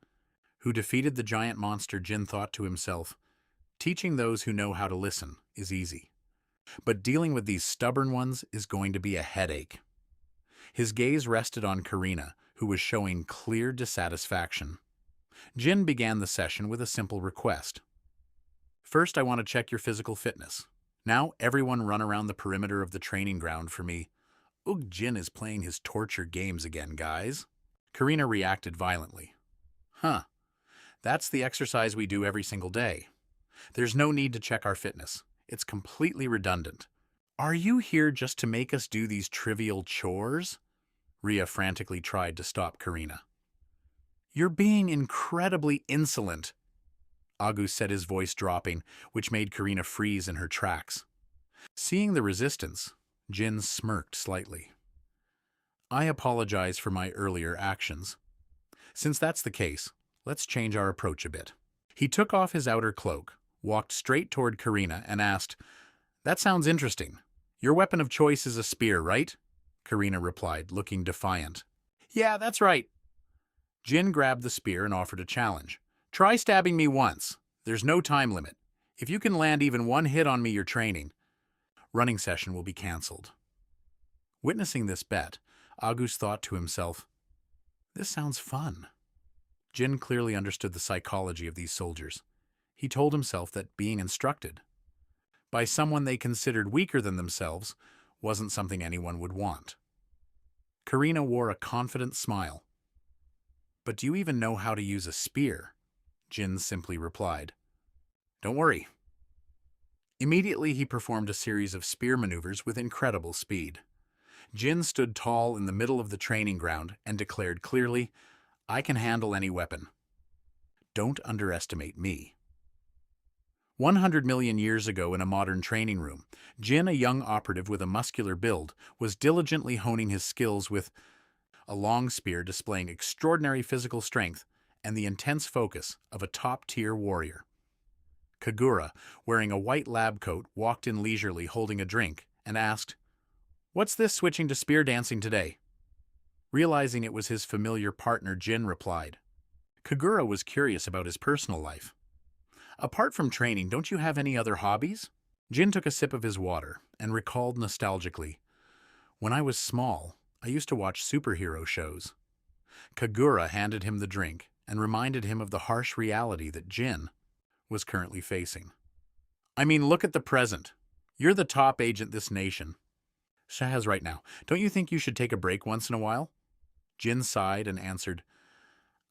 who defeated the giant monster, Jin thought to himself, teaching those who know how to listen is easy, but dealing with these stubborn ones is going to be a headache. His gaze rested on Karina, who was showing clear dissatisfaction. Jin began the session with a simple request. "First, I want to check your physical fitness. Now, everyone run around the perimeter of the training ground for me." "Ugh, Jin is playing his torture games again, guys." Karina reacted violently. "Huh, that's the exercise we do every single day. There's no need to check our fitness. It's completely redundant." "Are you here just to make us do these trivial chores?" Ria frantically tried to stop Karina. "You're being incredibly insolent," August said, his voice dropping, which made Karina freeze in her tracks. Seeing the resistance, Jin smirked slightly. "I apologize for my earlier actions. Since that's the case, let's change our approach a bit." He took off his outer cloak, walked straight toward Karina, and asked, "That sounds interesting. Your weapon of choice is a spear, right?" Karina replied, looking defiant. "Yeah, that's right." Jin grabbed the spear and offered a challenge. "Try stabbing me once. There's no time limit. If you can land even one hit on me, your training running session will be cancelled." Witnessing this bet, August thought to himself, "This sounds fun." Jin clearly understood the psychology of these soldiers. He told himself that being instructed by someone they considered weaker than themselves wasn't something anyone would want. Karina wore a confident smile. "But do you even know how to use a spear?" Jin simply replied. "Don't worry." Immediately, he performed a series of spear maneuvers with incredible speed. Jin stood tall in the middle of the training ground and declared clearly, "I can handle any weapon. Don't underestimate me." 100 million years ago, in a modern training room, Jin, a young operative with a muscular build, was diligently honing his skills with a long spear, displaying extraordinary physical strength and the intense focus of a top-tier warrior. Kagura, wearing a white lab coat, walked in leisurely holding a drink and asked, "What's this switching to spear dancing today?" Realizing it was his familiar partner, Jin replied. Kagura was curious about his personal life. "Apart from training, don't you have any other hobbies?" Jin took a sip of his water and recalled nostalgically, "When I was small, I used to watch superhero shows." Kagura handed him the drink and reminded him of the harsh reality that Jin was currently facing. "I mean, look at the present. You're the top agent this nation has right now. Don't you think you should take a break once in a while?" Jin sighed and answered,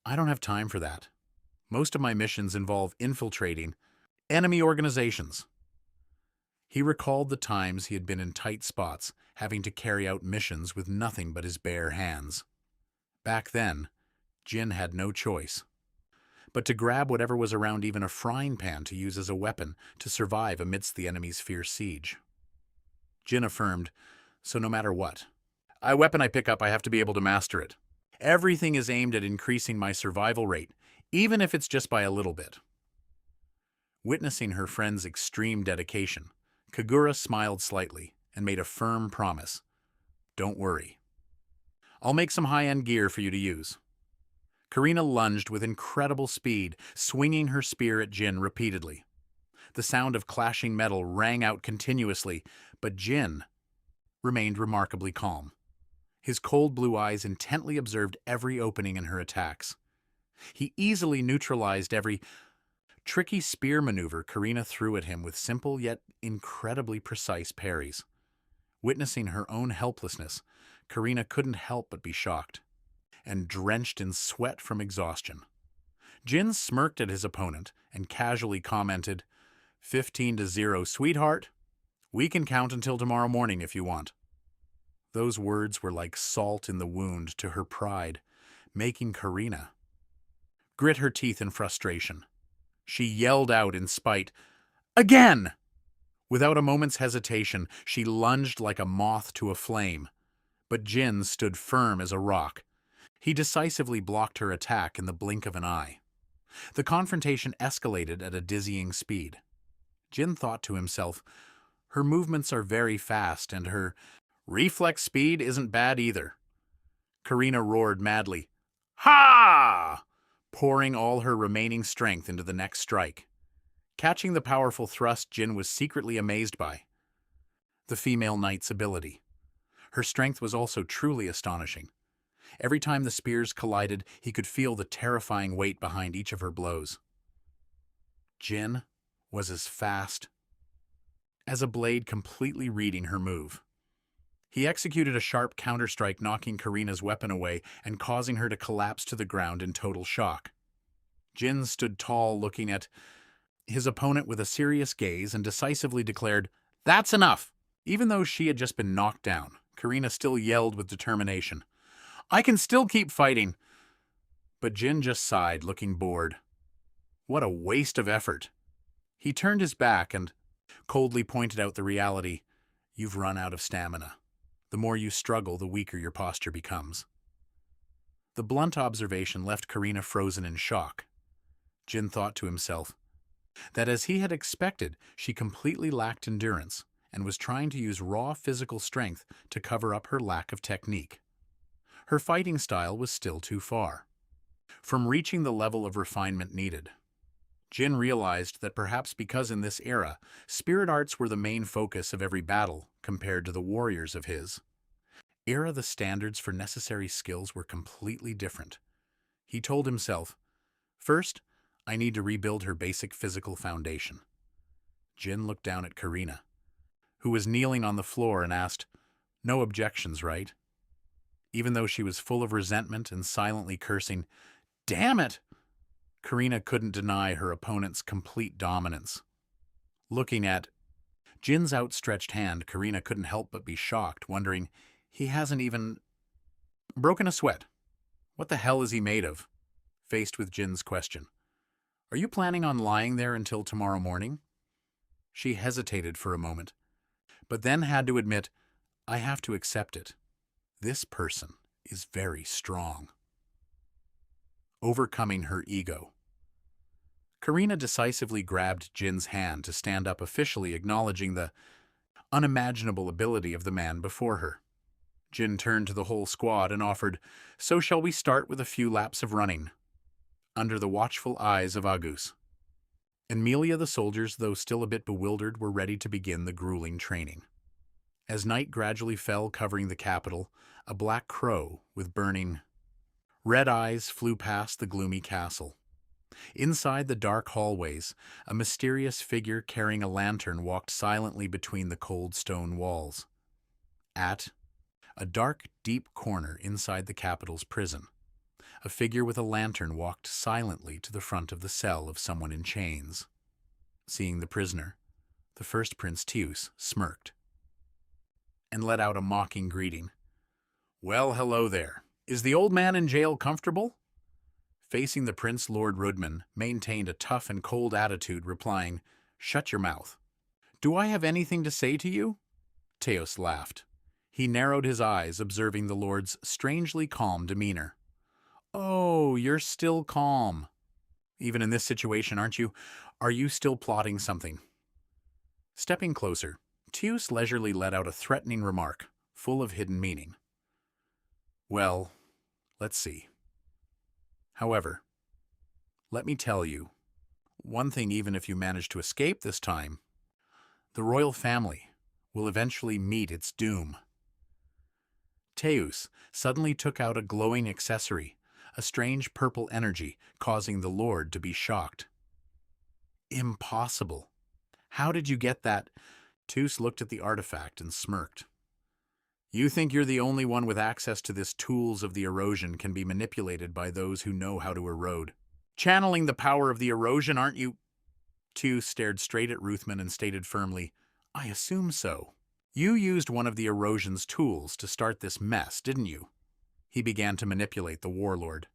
"I don't have time for that. Most of my missions involve infiltrating enemy organizations." He recalled the times he had been in tight spots, having to carry out missions with nothing but his bare hands. Back then, Jin had no choice but to grab whatever was around, even a frying pan, to use as a weapon to survive amidst the enemy's fierce siege. Jin affirmed, "So no matter what weapon I pick up, I have to be able to master it. Everything is aimed at increasing my survival rate, even if it's just by a little bit." Witnessing her friend's extreme dedication, Kagura smiled slightly and made a firm promise. "Don't worry. I'll make some high-end gear for you to use." Karina lunged with incredible speed, swinging her spear at Jin repeatedly. The sound of clashing metal rang out continuously, but Jin remained remarkably calm. His cold blue eyes intently observed every opening in her attacks. He easily neutralized every tricky spear maneuver Karina threw at him with simple yet incredibly precise parries. Witnessing her own helplessness, Karina couldn't help but be shocked and drenched in sweat from exhaustion. Jin smirked at his opponent and casually commented, 15-0, sweetheart. We can count until tomorrow morning if you want. Those words were like salt in the wound to her pride, making Karina grit her teeth in frustration. She yelled out in spite, "Again!" Without a moment's hesitation, she lunged like a moth to a flame. But Jin stood firm as a rock. He decisively blocked her attack in the blink of an eye. The confrontation escalated at a dizzying speed. Jin thought to himself, her movements are very fast and her reflex speed isn't bad either. Karina roared madly, "Ha!" pouring all her remaining strength into the next strike. Catching the powerful thrust Jin was secretly amazed by. The female knight's ability. Her strength was also truly astonishing. Every time the spears collided, he could feel the terrifying weight behind each of her blows. Jin was as fast as a blade, completely reading her move. He executed a sharp counterstrike, knocking Karina's weapon away and causing her to collapse to the ground in total shock. Jin stood tall, looking at his opponent with a serious gaze, and decisively declared, "That's enough!" Even though she had just been knocked down, Karina still yelled with determination, "I can still keep fighting!" But Jin just sighed, looking bored. What a waste of effort. He turned his back and coldly pointed out the reality. You've run out of stamina. The more you struggle, the weaker your posture becomes. The blunt observation left Karina frozen in shock. Jin thought to himself that, as he had expected, she completely lacked endurance and was trying to use raw physical strength to cover up her lack of technique. Her fighting style was still too far from reaching the level of refinement needed. Jin realized that perhaps because in this era, spirit arts were the main focus of every battle compared to the warriors of his era, the standards for necessary skills were completely different. He told himself, first, I need to rebuild her basic physical foundation. Jin looked down at Karina, who was kneeling on the floor, and asked, "No objections, right?" Even though she was full of resentment and silently cursing, "Damn it!" Karina couldn't deny her opponent's complete dominance. Looking at Jin's outstretched hand, Karina couldn't help but be shocked, wondering, he hasn't even broken a sweat. What the hell is he made of? Faced with Jin's question, "Are you planning on lying there until tomorrow morning?" She hesitated for a moment, but then had to admit, I have to accept it. This person is very strong. Overcoming her ego. Karina decisively grabbed Jin's hand to stand up, officially acknowledging the unimaginable ability of the man before her. Jin turned to the whole squad and offered, "So shall we start with a few laps of running?" Under the watchful eyes of Agus. Emilia, the soldiers, though still a bit bewildered, were ready to begin the grueling training. As night gradually fell, covering the capital, a black crow with burning red eyes flew past the gloomy castle. Inside the dark hallways, a mysterious figure carrying a lantern walked silently between the cold stone walls. At a dark, deep corner inside the capital's prison, a figure with a lantern walked silently to the front of the cell of someone in chains. Seeing the prisoner, the first Prince Teus smirked and let out a mocking greeting. "Well, hello there. Is the old man in jail comfortable?" Facing the prince, Lord Rudman maintained a tough and cold attitude, replying, "Shut your mouth. Do I have anything to say to you?" Teus laughed. He narrowed his eyes, observing the lord's strangely calm demeanor. "Oh, you're still calm. Even in this situation, aren't you? Are you still plotting something?" Stepping closer, Teus leisurely let out a threatening remark, full of hidden meaning. "Well, let's see. However, let me tell you one thing: even if you manage to escape this time, the royal family will eventually meet its doom." Teus suddenly took out a glowing accessory, a strange purple energy causing the Lord to be shocked. Impossible. How did you get that? Tus looked at the artifact and smirked. You think you're the only one with access to this tools of the erosion can be manipulated by those who know how to erode. Channeling the power of the erosion, aren't you? Tus stared straight at Ruthven and stated firmly, I assume so. You used one of the erosion's tools to start this mess, didn't you? He began to manipulate the warlord.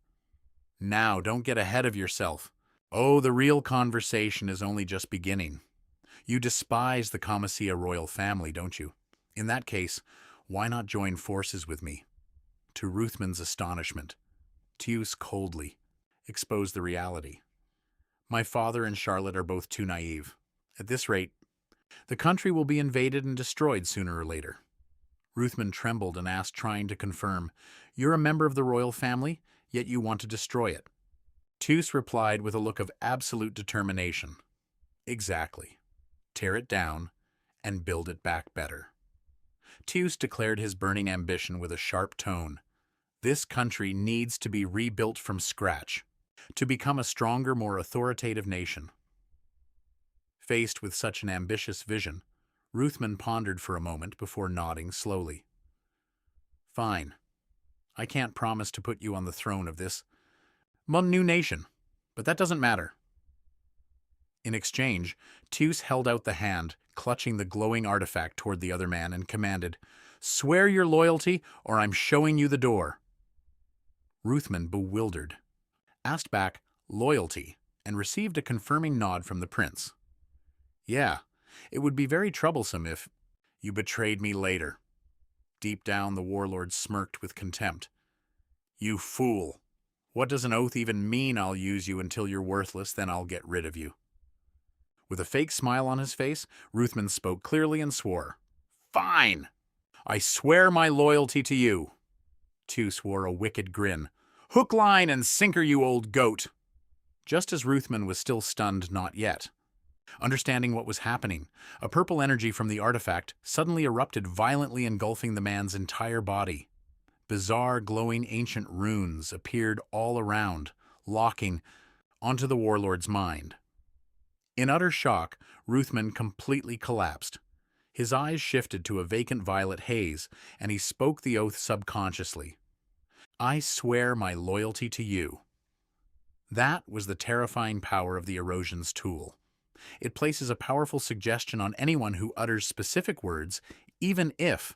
Now, don't get ahead of yourself. Oh, the real conversation is only just beginning. You despise the Kamasia royal family, don't you? In that case, why not join forces with me? To Ruthven's astonishment, Tus coldly exposed the reality. My father and Charlotte are both too naive. At this rate, the country will be invaded and destroyed sooner or later. Ruthven trembled and asked, trying to confirm, You're a member of the royal family, yet you want to destroy it. Tus replied with a look of absolute determination. Exactly. Tear it down and build it back better. Tus declared his burning ambition with a sharp tone. This country needs to be rebuilt from scratch, to become a stronger, more authoritative nation. Faced with such an ambitious vision, Ruthven pondered for a moment before nodding slowly. Fine. I can't promise to put you on the throne of this new nation, but that doesn't matter. In exchange, Tus held out the hand, clutching the glowing artifact toward the other man, and commanded, Swear your loyalty, or I'm showing you the door. Ruthven, bewildered, asked back, Loyalty, and received a confirming nod from the prince. Yeah, it would be very troublesome if you betrayed me later. Deep down, the warlord smirked with contempt. You fool! What does an oath even mean? I'll use you until you're worthless, then I'll get rid of you. With a fake smile on his face, Ruthven spoke clearly and swore. Fine! I swear my loyalty to you. Tus wore a wicked grin. Hook, line, and sinker, you old goat! Just as Ruthven was still stunned, not yet. Understanding what was happening, a purple energy from the artifact suddenly erupted, violently engulfing the man's entire body. Bizarre, glowing ancient runes appeared all around, locking onto the warlord's mind. In utter shock, Ruthven completely collapsed. His eyes shifted to a vacant violet haze, and he spoke the oath subconsciously. I swear my loyalty to you. That was the terrifying power of the erosion's tool. It places a powerful suggestion on anyone who utters specific words, even if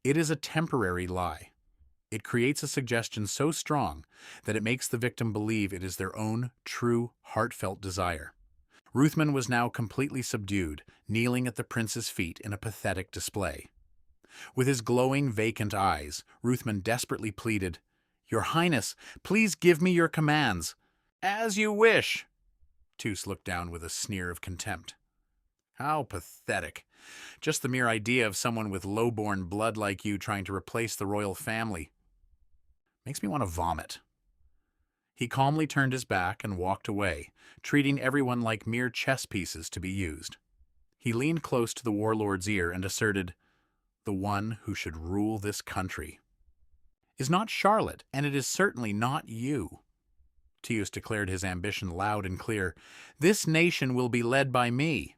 it is a temporary lie. It creates a suggestion so strong that it makes the victim believe it is their own true, heartfelt desire. Ruthven was now completely subdued, kneeling at the prince's feet in a pathetic display. With his glowing, vacant eyes, Ruthven desperately pleaded, Your Highness, please give me your commands. As you wish. Tus looked down with a sneer of contempt. How pathetic. Just the mere idea of someone with low-born blood like you trying to replace the royal family makes me want to vomit. He calmly turned his back and walked away, treating everyone like mere chess pieces to be used. He leaned close to the warlord's ear and asserted, The one who should rule this country is not Charlotte, and it is certainly not you. Tus declared his ambition loud and clear. This nation will be led by me.